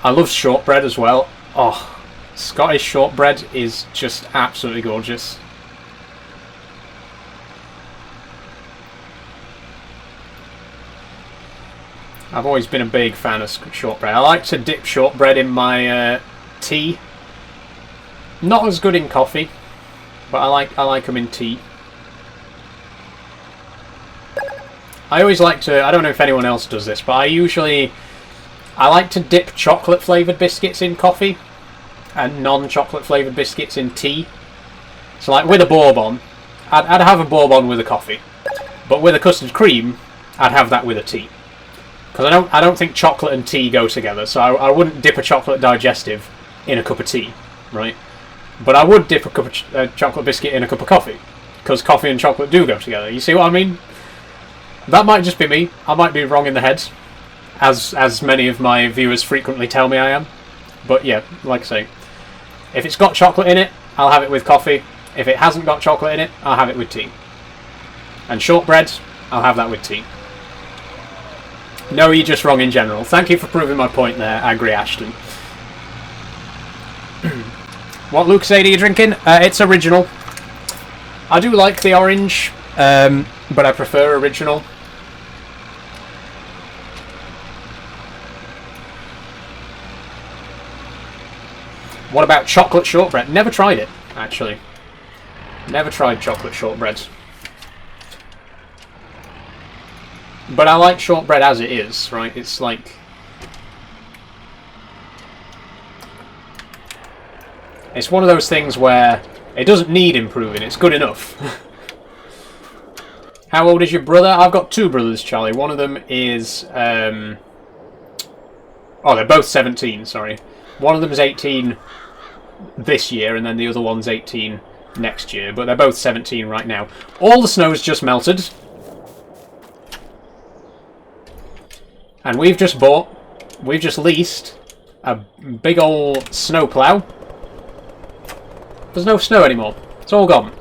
I love shortbread as well. Oh, Scottish shortbread is just absolutely gorgeous. I've always been a big fan of shortbread. I like to dip shortbread in my tea. Not as good in coffee, but I like them in tea. I always like to, I don't know if anyone else does this, but I like to dip chocolate flavoured biscuits in coffee and non-chocolate flavoured biscuits in tea. So like with a bourbon, I'd have a bourbon with a coffee. But with a custard cream, I'd have that with a tea. Because I don't think chocolate and tea go together, so I wouldn't dip a chocolate digestive in a cup of tea, right? But I would dip a cup of chocolate biscuit in a cup of coffee, because coffee and chocolate do go together. You see what I mean? That might just be me. I might be wrong in the head, as many of my viewers frequently tell me I am. But yeah, like I say, if it's got chocolate in it, I'll have it with coffee. If it hasn't got chocolate in it, I'll have it with tea. And shortbread, I'll have that with tea. No, you're just wrong in general. Thank you for proving my point there, Agri Ashton. What Lucozade are you drinking? It's original. I do like the orange, but I prefer original. What about chocolate shortbread? Never tried it, actually. Never tried chocolate shortbread. But I like shortbread as it is, right? It's like... It's one of those things where it doesn't need improving, it's good enough. How old is your brother? I've got 2 brothers, Charlie. One of them is... Oh, they're both 17, sorry. One of them is 18 this year, and then the other one's 18 next year. But they're both 17 right now. All the snow's just melted. And we've just leased a big old snowplow. There's no snow anymore. It's all gone.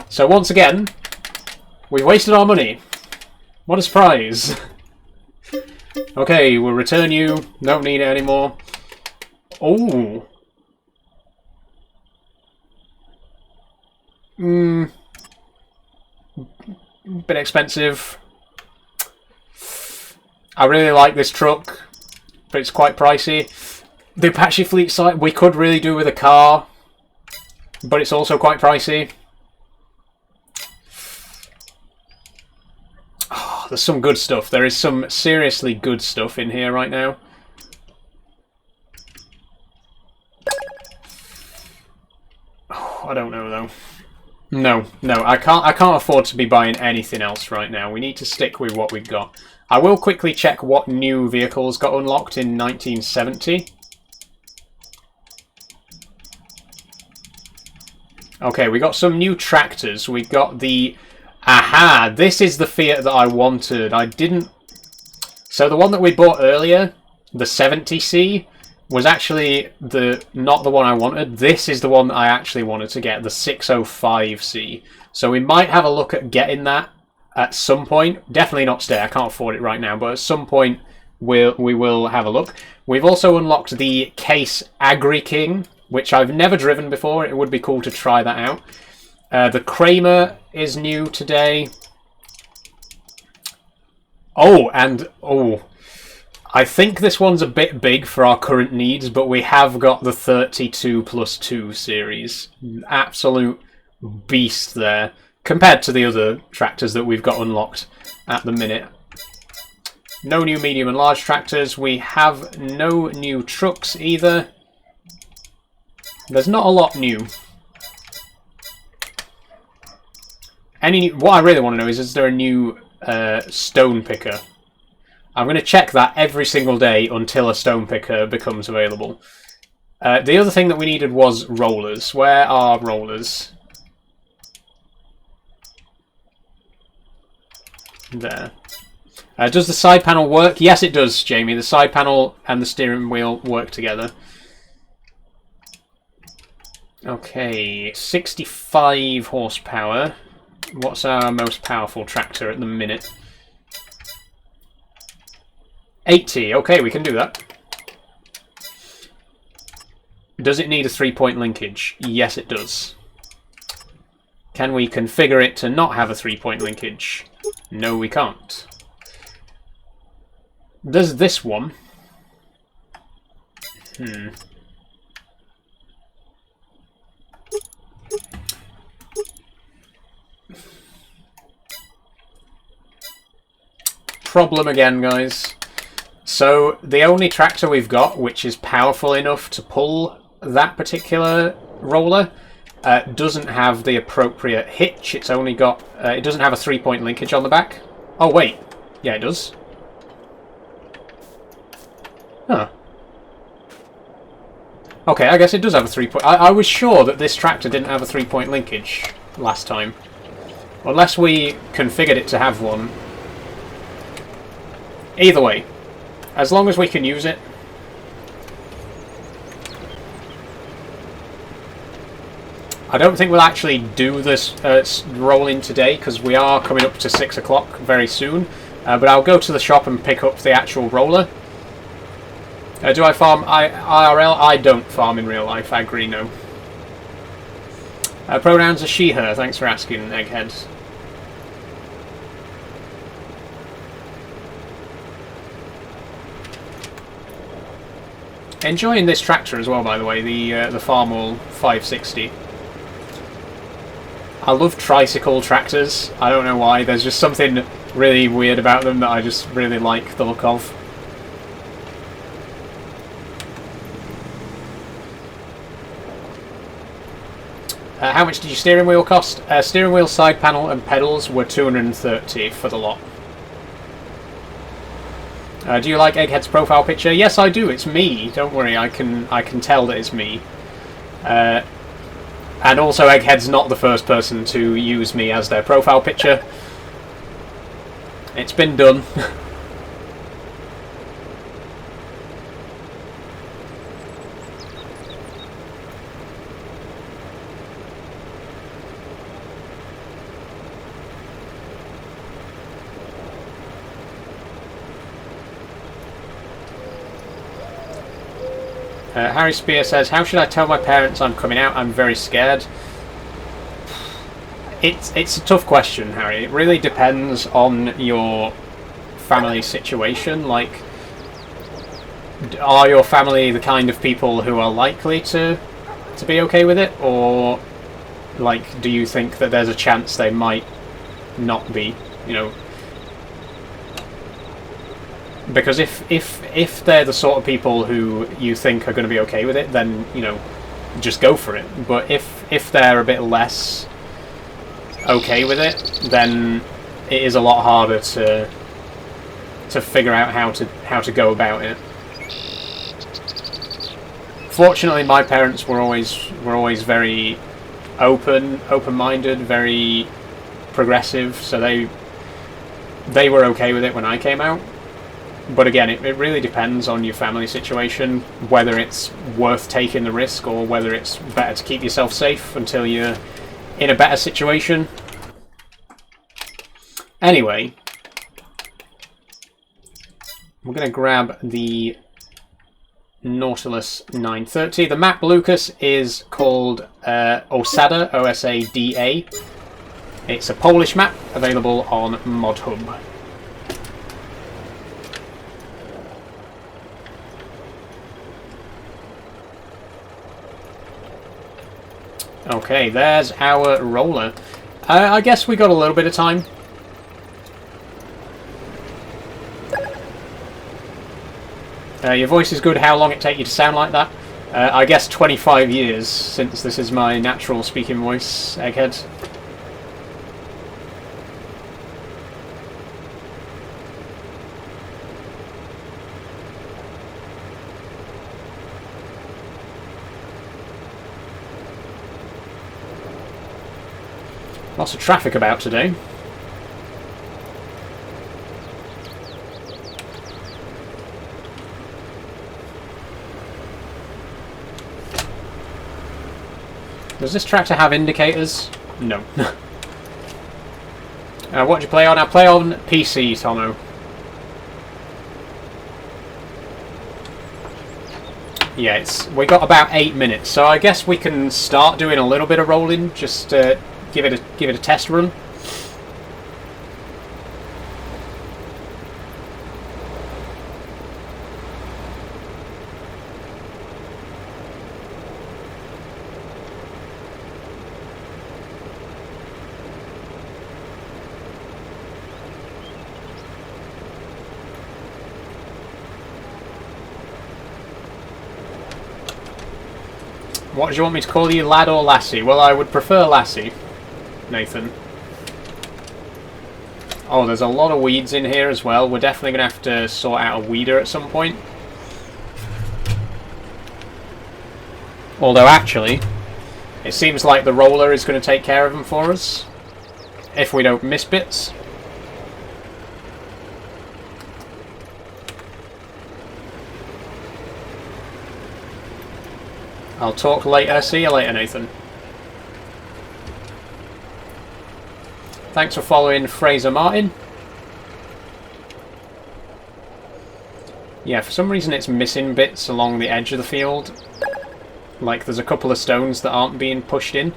So once again, we've wasted our money. What a surprise. Okay, we'll return you. Don't need it anymore. Oh. Bit expensive. I really like this truck, but it's quite pricey. The Apache Fleet site we could really do with a car, but it's also quite pricey. Oh, there's some good stuff. There is some seriously good stuff in here right now. Oh, I don't know though. No, I can't afford to be buying anything else right now. We need to stick with what we've got. I will quickly check what new vehicles got unlocked in 1970. Okay, we got some new tractors. We got the Aha! This is the Fiat that I wanted. I didn't... So the one that we bought earlier, the 70C, was actually not the one I wanted. This is the one that I actually wanted to get, the 605C. So we might have a look at getting that at some point. Definitely not today, I can't afford it right now, but at some point we will have a look. We've also unlocked the Case Agri King, which I've never driven before. It would be cool to try that out. The Kramer is new today. Oh, and I think this one's a bit big for our current needs, but we have got the 32+2 series. Absolute beast there, compared to the other tractors that we've got unlocked at the minute. No new medium and large tractors. We have no new trucks either. There's not a lot new. What I really want to know is there a new stone picker? I'm going to check that every single day until a stone picker becomes available. The other thing that we needed was rollers. Where are rollers? There. Does the side panel work? Yes, it does, Jamie. The side panel and the steering wheel work together. Okay, 65 horsepower. What's our most powerful tractor at the minute? 80. Okay, we can do that. Does it need a 3-point linkage? Yes, it does. Can we configure it to not have a 3-point linkage? No, we can't. Does this one? Problem again, guys. So the only tractor we've got which is powerful enough to pull that particular roller doesn't have the appropriate hitch. It's only got it doesn't have a 3-point linkage on the back. Oh wait, yeah, it does. Huh. Okay, I guess it does have a 3-point. I was sure that this tractor didn't have a 3-point linkage last time, unless we configured it to have one. Either way, as long as we can use it. I don't think we'll actually do this roll-in today, because we are coming up to 6 o'clock very soon. But I'll go to the shop and pick up the actual roller. Do I farm IRL? I don't farm in real life, I agree, no. Pronouns are she, her. Thanks for asking, Egghead. Enjoying this tractor as well, by the way, the Farmall 560. I love tricycle tractors. I don't know why. There's just something really weird about them that I just really like the look of. How much did your steering wheel cost? Steering wheel, side panel, and pedals were $230 for the lot. Do you like Egghead's profile picture? Yes, I do. It's me. Don't worry. I can tell that it's me. And also, Egghead's not the first person to use me as their profile picture. It's been done. Harry Spear says, how should I tell my parents I'm coming out? I'm very scared. It's a tough question, Harry. It really depends on your family situation. Like, are your family the kind of people who are likely to be okay with it? Or, like, do you think that there's a chance they might not be, you know? Because if they're the sort of people who you think are going to be okay with it, then, you know, just go for it. But if they're a bit less okay with it, then it is a lot harder to figure out how to go about it. Fortunately, my parents were always very open-minded, very progressive, so they were okay with it when I came out. But again, it really depends on your family situation, whether it's worth taking the risk or whether it's better to keep yourself safe until you're in a better situation. Anyway, we're going to grab the Nautilus 930. The map, Lucas, is called Osada, O-S-A-D-A. It's a Polish map available on ModHub. Okay, there's our roller. I guess we got a little bit of time. Your voice is good. How long it take you to sound like that? I guess 25 years, since this is my natural speaking voice, Egghead. Lots of traffic about today. Does this tractor have indicators? No. What do you play on? I play on PC, Tomo. Yeah, we got about 8 minutes, so I guess we can start doing a little bit of rolling. Just give it a test run. What do you want me to call you, lad or lassie? Well, I would prefer lassie, Nathan. Oh, there's a lot of weeds in here as well. We're definitely going to have to sort out a weeder at some point. Although, actually, it seems like the roller is going to take care of them for us, if we don't miss bits. I'll talk later. See you later, Nathan. Thanks for following Fraser Martin. Yeah, for some reason it's missing bits along the edge of the field. Like there's a couple of stones that aren't being pushed in.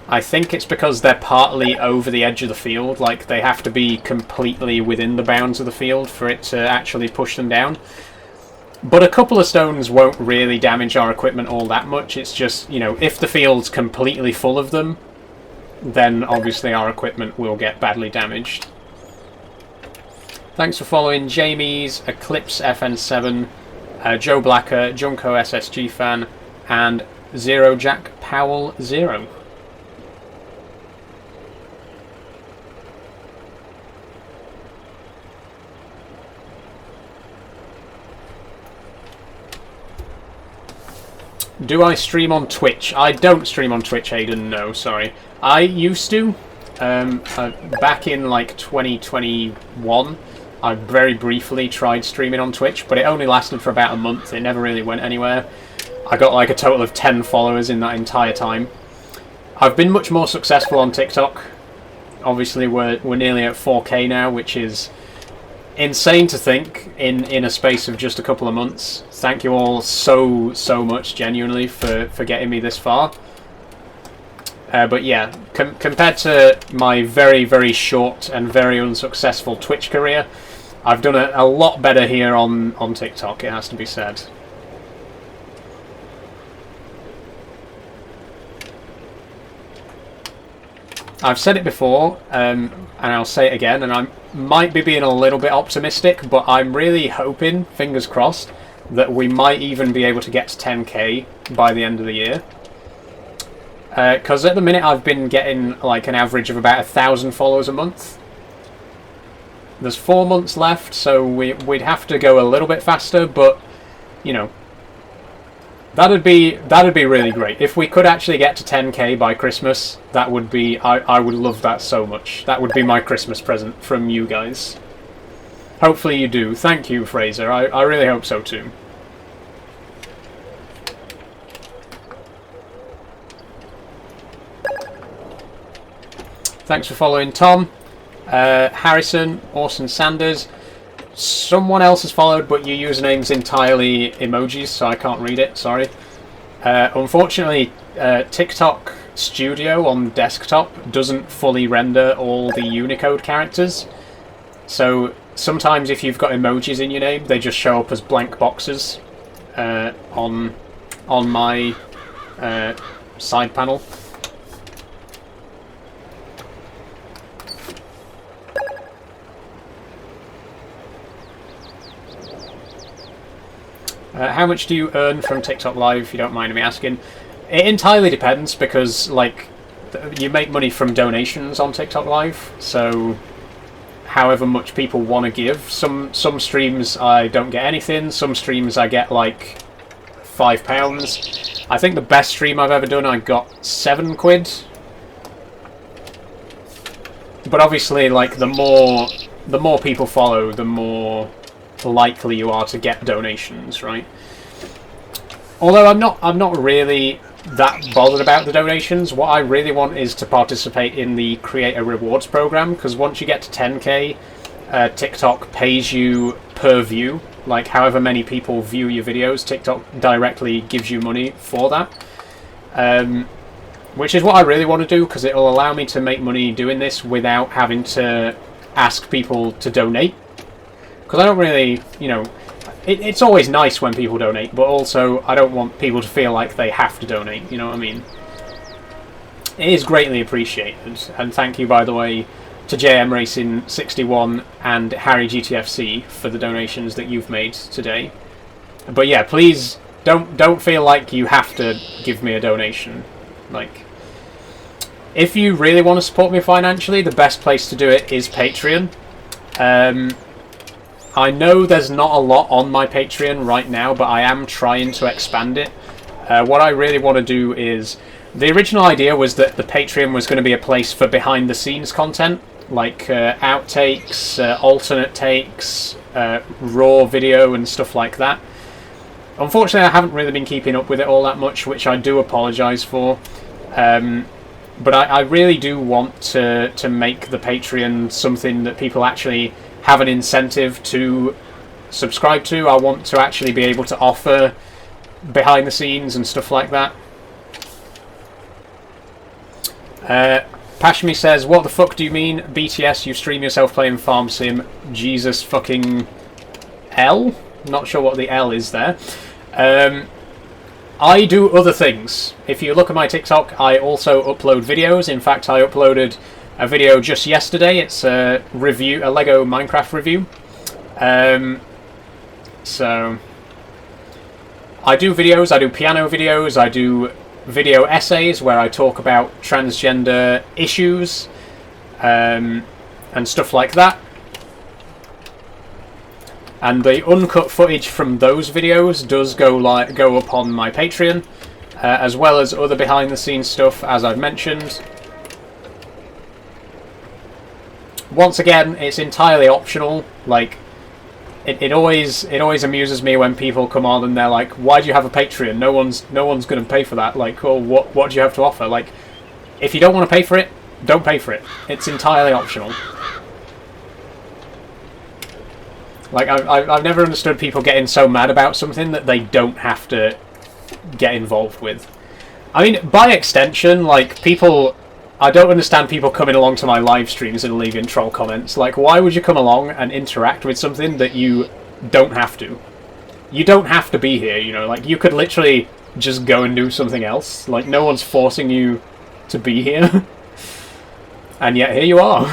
I think it's because they're partly over the edge of the field, like they have to be completely within the bounds of the field for it to actually push them down. But a couple of stones won't really damage our equipment all that much. It's just, you know, if the field's completely full of them, then obviously our equipment will get badly damaged. Thanks for following Jamie's, Eclipse FN7, Joe Blacker, Junko SSG Fan, and Zero Jack Powell 0. Do I stream on Twitch? I don't stream on Twitch, Hayden, no, sorry. I used to. Back in like 2021, I very briefly tried streaming on Twitch, but it only lasted for about a month. It never really went anywhere. I got like a total of 10 followers in that entire time. I've been much more successful on TikTok. Obviously, we're nearly at 4K now, which is insane to think in a space of just a couple of months. Thank you all so much, genuinely, for getting me this far. But yeah, compared to my very short and very unsuccessful Twitch career, I've done a lot better here on TikTok, it has to be said. I've said it before, and I'll say it again, and I might be being a little bit optimistic, but I'm really hoping, fingers crossed, that we might even be able to get to 10k by the end of the year. Because at the minute I've been getting like an average of about 1,000 followers a month. There's 4 months left, so we'd have to go a little bit faster, but, you know, That'd be really great. If we could actually get to 10k by Christmas, that would be... I would love that so much. That would be my Christmas present from you guys. Hopefully you do. Thank you, Fraser. I really hope so too. Thanks for following, Tom. Harrison, Orson Sanders. Someone else has followed, but your username's entirely emojis, so I can't read it, sorry. Unfortunately, TikTok Studio on desktop doesn't fully render all the Unicode characters. So sometimes if you've got emojis in your name, they just show up as blank boxes on my side panel. How much do you earn from TikTok Live, if you don't mind me asking? It entirely depends, because like you make money from donations on TikTok Live, so however much people want to give. Some streams I don't get anything, some streams I get like £5. I think the best stream I've ever done I got £7. But obviously, like the more people follow, the more likely you are to get donations, right? Although I'm not really that bothered about the donations. What I really want is to participate in the creator rewards program, because once you get to 10k, TikTok pays you per view. Like however many people view your videos, TikTok directly gives you money for that. Which is what I really want to do, because it'll allow me to make money doing this without having to ask people to donate. Because I don't really, you know, it's always nice when people donate, but also I don't want people to feel like they have to donate, you know what I mean? It is greatly appreciated, and thank you, by the way, to JM Racing 61 and Harry GTFC for the donations that you've made today. But yeah, please don't feel like you have to give me a donation. Like, if you really want to support me financially, the best place to do it is Patreon. I know there's not a lot on my Patreon right now, but I am trying to expand it. What I really want to do is... The original idea was that the Patreon was going to be a place for behind-the-scenes content, like outtakes, alternate takes, raw video and stuff like that. Unfortunately, I haven't really been keeping up with it all that much, which I do apologise for. But I really do want to make the Patreon something that people actually have an incentive to subscribe to. I want to actually be able to offer behind the scenes and stuff like that. Pashmi says, what the fuck do you mean? BTS, you stream yourself playing Farm Sim. Jesus fucking L? Not sure what the L is there. I do other things. If you look at my TikTok, I also upload videos. In fact, I uploaded a video just yesterday. It's a review, a Lego Minecraft review. So I do videos, I do piano videos, I do video essays where I talk about transgender issues and stuff like that. And the uncut footage from those videos does go up on my Patreon, as well as other behind the scenes stuff, as I've mentioned. Once again, it's entirely optional. Like, it always amuses me when people come on and they're like, "Why do you have a Patreon? No one's going to pay for that." Like, well, what do you have to offer? Like, if you don't want to pay for it, don't pay for it. It's entirely optional. Like, I've never understood people getting so mad about something that they don't have to get involved with. I mean, by extension, like, people... I don't understand people coming along to my live streams and leaving troll comments. Like, why would you come along and interact with something that you don't have to? You don't have to be here, you know? Like, you could literally just go and do something else. Like, no one's forcing you to be here. And yet, here you are.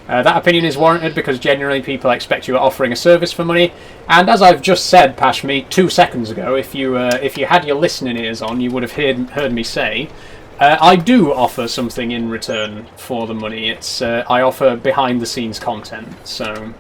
That opinion is warranted because generally people expect you are offering a service for money, and as I've just said, Pashmi, 2 seconds ago, if you had your listening ears on, you would have heard me say, I do offer something in return for the money. It's I offer behind-the-scenes content, so...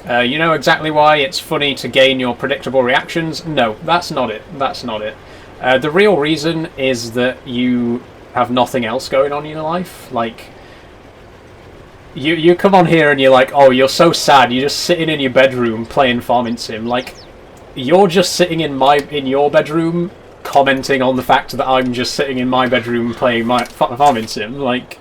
You know exactly why it's funny to gain your predictable reactions? No, that's not it. That's not it. The real reason is that you have nothing else going on in your life. Like, you come on here and you're like, oh, you're so sad. You're just sitting in your bedroom playing Farming Sim. Like, you're just sitting in your bedroom commenting on the fact that I'm just sitting in my bedroom playing my Farming Sim. Like.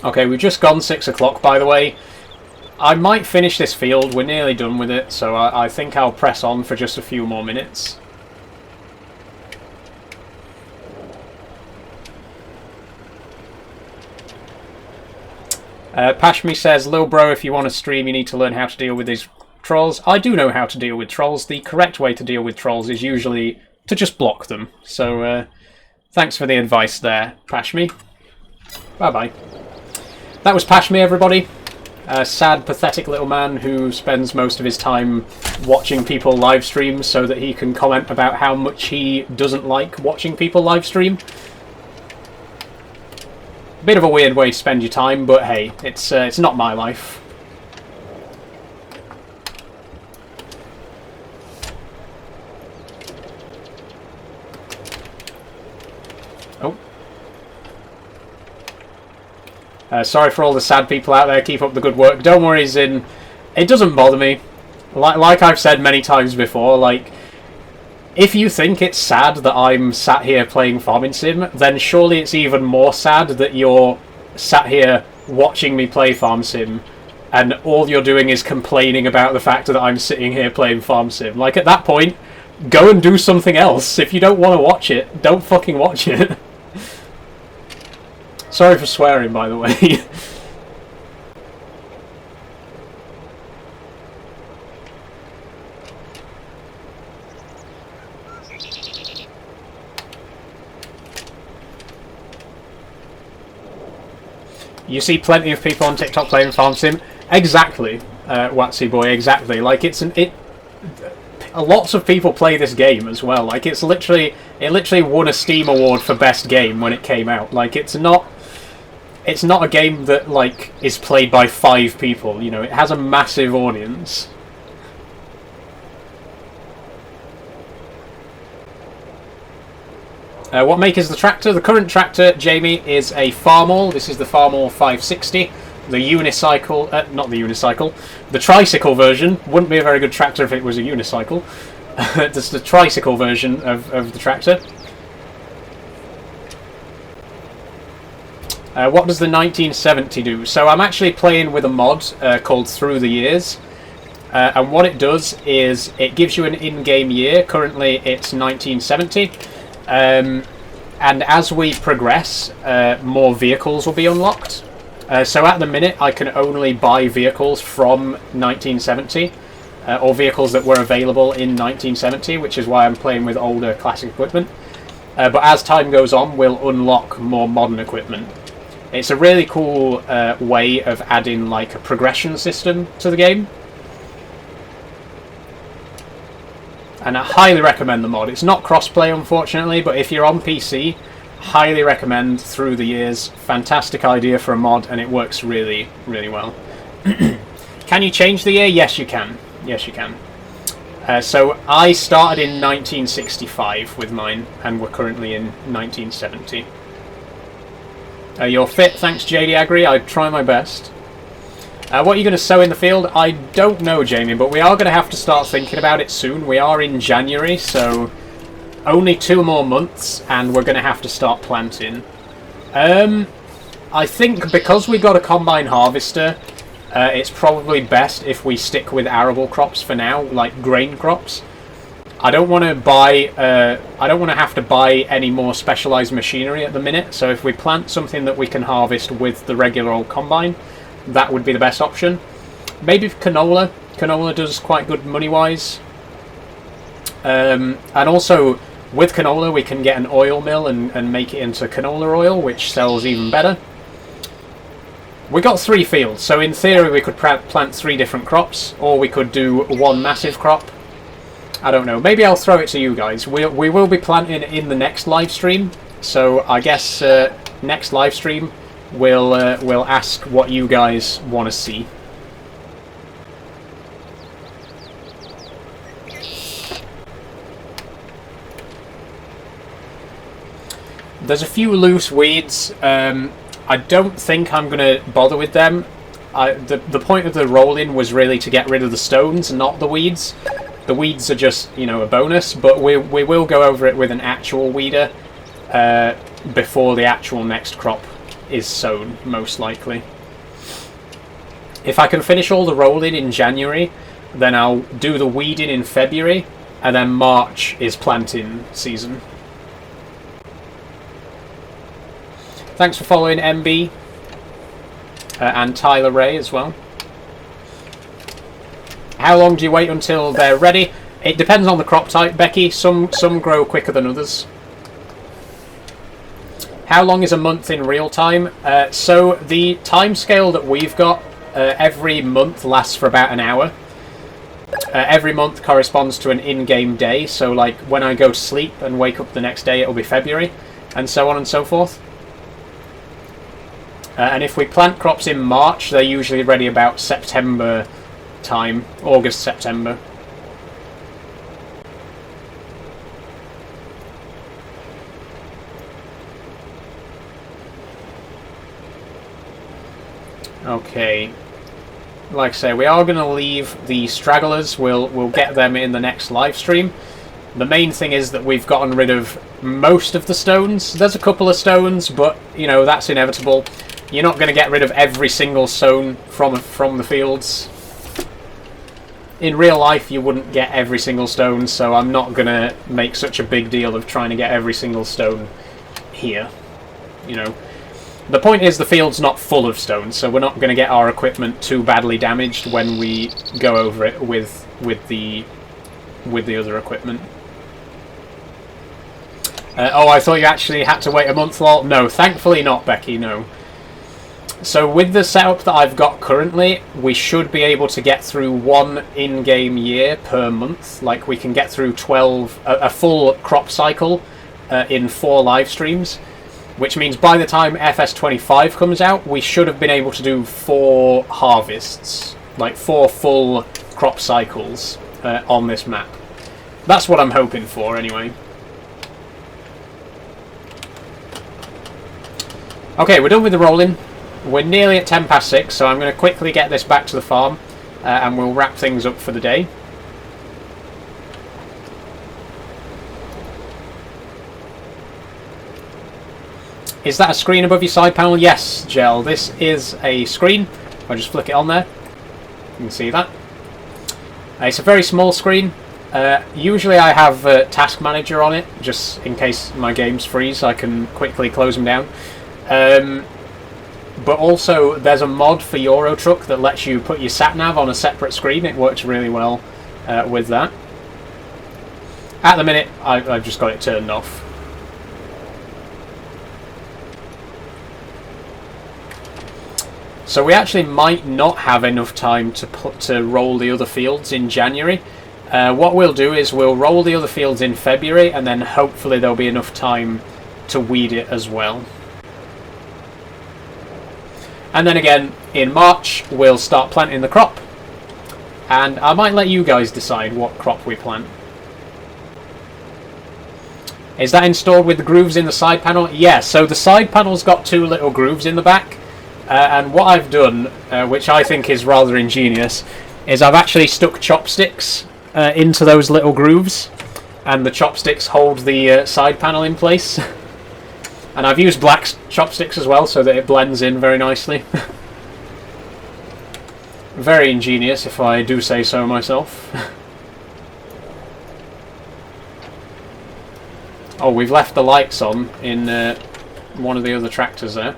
Okay, we've just gone 6 o'clock, by the way. I might finish this field. We're nearly done with it, so I think I'll press on for just a few more minutes. Pashmi says, Lil bro, if you want to stream, you need to learn how to deal with these trolls. I do know how to deal with trolls. The correct way to deal with trolls is usually to just block them. So, thanks for the advice there, Pashmi. Bye-bye. That was Pashmi, everybody. A sad, pathetic little man who spends most of his time watching people live stream so that he can comment about how much he doesn't like watching people live stream. Bit of a weird way to spend your time, but hey, it's not my life. Oh. Sorry for all the sad people out there. Keep up the good work. Don't worry, Zin. It doesn't bother me. Like I've said many times before, like, if you think it's sad that I'm sat here playing Farming Sim, then surely it's even more sad that you're sat here watching me play Farm Sim, and all you're doing is complaining about the fact that I'm sitting here playing Farm Sim. Like, at that point, go and do something else. If you don't want to watch it, don't fucking watch it. Sorry for swearing, by the way. You see plenty of people on TikTok playing Farm Sim. Exactly, Watsy boy. Exactly. Like lots of people play this game as well. Like it literally won a Steam award for best game when it came out. Like it's not a game that like is played by 5 people. You know, it has a massive audience. What make is the tractor? The current tractor, Jamie, is a Farmall. This is the Farmall 560. The unicycle, not the unicycle, the tricycle version. Wouldn't be a very good tractor if it was a unicycle. It's the tricycle version of the tractor. What does the 1970 do? So I'm actually playing with a mod called Through the Years. And what it does is it gives you an in-game year. Currently it's 1970. And as we progress, more vehicles will be unlocked. So at the minute, I can only buy vehicles from 1970, or vehicles that were available in 1970, which is why I'm playing with older classic equipment. But as time goes on, we'll unlock more modern equipment. It's a really cool way of adding like a progression system to the game. And I highly recommend the mod. It's not cross-play, unfortunately, but if you're on PC, highly recommend Through the Years. Fantastic idea for a mod, and it works really, really well. Can you change the year? Yes, you can. Yes, you can. So I started in 1965 with mine, and we're currently in 1970. You're fit, thanks JD Agri. I try my best. What are you going to sow in the field? I don't know, Jamie, but we are going to have to start thinking about it soon. We are in January, so only 2 more months, and we're going to have to start planting. I think because we got a combine harvester, it's probably best if we stick with arable crops for now, like grain crops. I don't want to buy. I don't want to have to buy any more specialized machinery at the minute. So if we plant something that we can harvest with the regular old combine, that would be the best option. Maybe canola. Canola does quite good money-wise. And also, with canola, we can get an oil mill and make it into canola oil, which sells even better. We got 3 fields, so in theory we could plant 3 different crops, or we could do 1 massive crop. I don't know. Maybe I'll throw it to you guys. We will be planting in the next live stream, so I guess next live stream we'll ask what you guys want to see. There's a few loose weeds. I don't think I'm going to bother with them. The point of the rolling was really to get rid of the stones, not the weeds. The weeds are just, you know, a bonus, but we will go over it with an actual weeder before the actual next crop is sown, most likely. If I can finish all the rolling in January, then I'll do the weeding in February, and then March is planting season. Thanks for following MB and Tyler Ray as well. How long do you wait until they're ready? It depends on the crop type, Becky. Some grow quicker than others. How long is a month in real time? So the time scale that we've got, every month lasts for about an hour. Every month corresponds to an in-game day. So like when I go to sleep and wake up the next day, it'll be February, and so on and so forth. And if we plant crops in March, they're usually ready about September time, August, September. Okay. Like I say, we are going to leave the stragglers. We'll get them in the next live stream. The main thing is that we've gotten rid of most of the stones. There's a couple of stones, but, you know, that's inevitable. You're not going to get rid of every single stone from the fields. In real life, you wouldn't get every single stone, so I'm not going to make such a big deal of trying to get every single stone here. You know, the point is the field's not full of stones, so we're not going to get our equipment too badly damaged when we go over it with the other equipment. Oh, I thought you actually had to wait a month, lol. No, thankfully not, Becky, no. So with the setup that I've got currently, we should be able to get through 1 in-game year per month. Like, we can get through a full crop cycle in 4 live streams, which means by the time FS25 comes out, we should have been able to do 4 harvests, like 4 full crop cycles on this map. That's what I'm hoping for, anyway. Okay, we're done with the rolling. We're nearly at 10 past 6, so I'm going to quickly get this back to the farm and we'll wrap things up for the day. Is that a screen above your side panel? Yes, Gel, this is a screen. I'll just flick it on there. You can see that. It's a very small screen. Usually I have Task Manager on it, just in case my games freeze, I can quickly close them down. But also, there's a mod for Euro Truck that lets you put your sat-nav on a separate screen. It works really well with that. At the minute, I've just got it turned off. So we actually might not have enough time to roll the other fields in January. What we'll do is we'll roll the other fields in February, and then hopefully there'll be enough time to weed it as well. And then again, in March, we'll start planting the crop. And I might let you guys decide what crop we plant. Is that installed with the grooves in the side panel? Yeah, so the side panel's got 2 little grooves in the back. And what I've done, which I think is rather ingenious, is I've actually stuck chopsticks into those little grooves. And the chopsticks hold the side panel in place. And I've used black chopsticks as well, so that it blends in very nicely. Very ingenious, if I do say so myself. Oh, we've left the lights on in one of the other tractors there.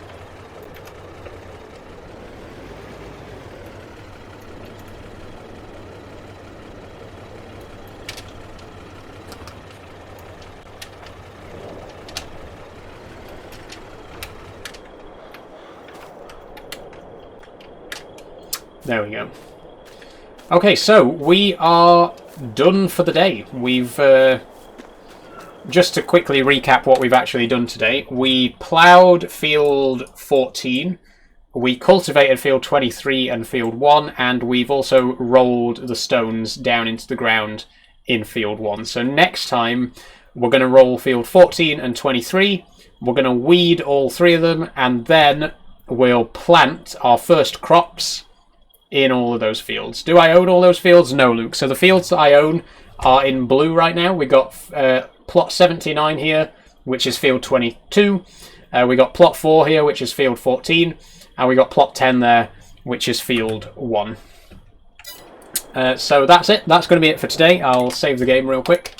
There we go. Okay, so we are done for the day. We've just to quickly recap what we've actually done today. We ploughed field 14, we cultivated field 23 and field 1, and we've also rolled the stones down into the ground in field 1. So next time we're going to roll field 14 and 23, we're going to weed all 3 of them, and then we'll plant our first crops in all of those fields. Do I own all those fields? No, Luke. So the fields that I own are in blue right now. We got plot 79 here, which is field 22. We got plot 4 here, which is field 14. And we got plot 10 there, which is field 1. So that's it. That's going to be it for today. I'll save the game real quick.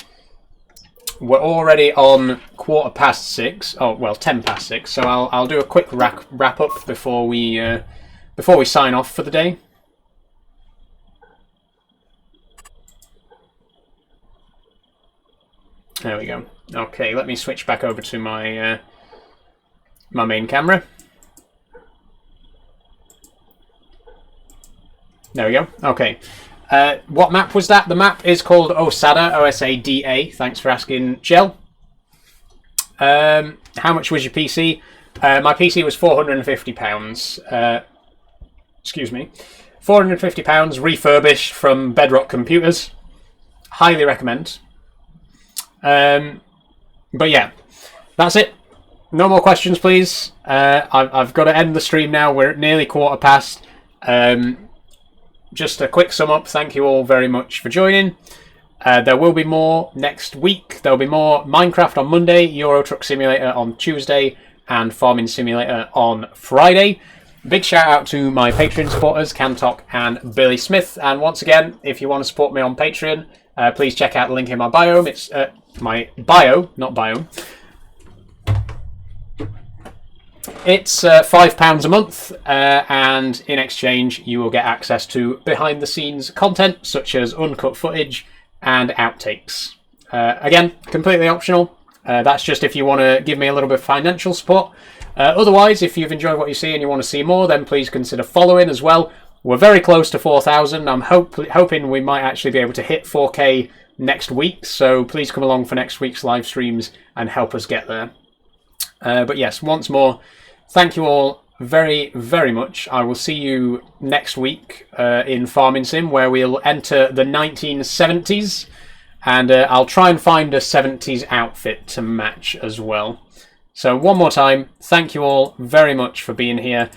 We're already on 6:15. Oh, well, 6:10. So I'll do a quick wrap up before we sign off for the day. There we go. Okay, let me switch back over to my my main camera. There we go. Okay. What map was that? The map is called Osada, O-S-A-D-A. Thanks for asking, Gel. How much was your PC? My PC was £450. Excuse me. £450 refurbished from Bedrock Computers. Highly recommend. But yeah, that's it. No more questions, please. I've got to end the stream now. We're nearly 1:15. Just a quick sum up. Thank you all very much for joining. There will be more next week. There will be more Minecraft on Monday, Euro Truck Simulator on Tuesday, and Farming Simulator on Friday. Big shout out to my Patreon supporters, Cantok and Billy Smith. And once again, if you want to support me on Patreon, please check out the link in my bio. It's my bio, not biome. It's £5 a month, and in exchange you will get access to behind the scenes content such as uncut footage and outtakes. Again, completely optional. That's just if you want to give me a little bit of financial support. Otherwise, if you've enjoyed what you see and you want to see more, then please consider following as well. We're very close to 4,000. I'm hoping we might actually be able to hit 4K next week, so please come along for next week's live streams and help us get there. But yes, once more, thank you all very, very much. I will see you next week in Farming Sim, where we'll enter the 1970s, and I'll try and find a 70s outfit to match as well. So one more time, thank you all very much for being here.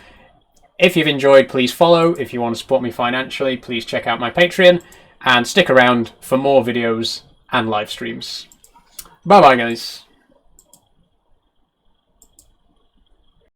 If you've enjoyed, please follow. If you want to support me financially, please check out my Patreon, and stick around for more videos and live streams. Bye bye, guys.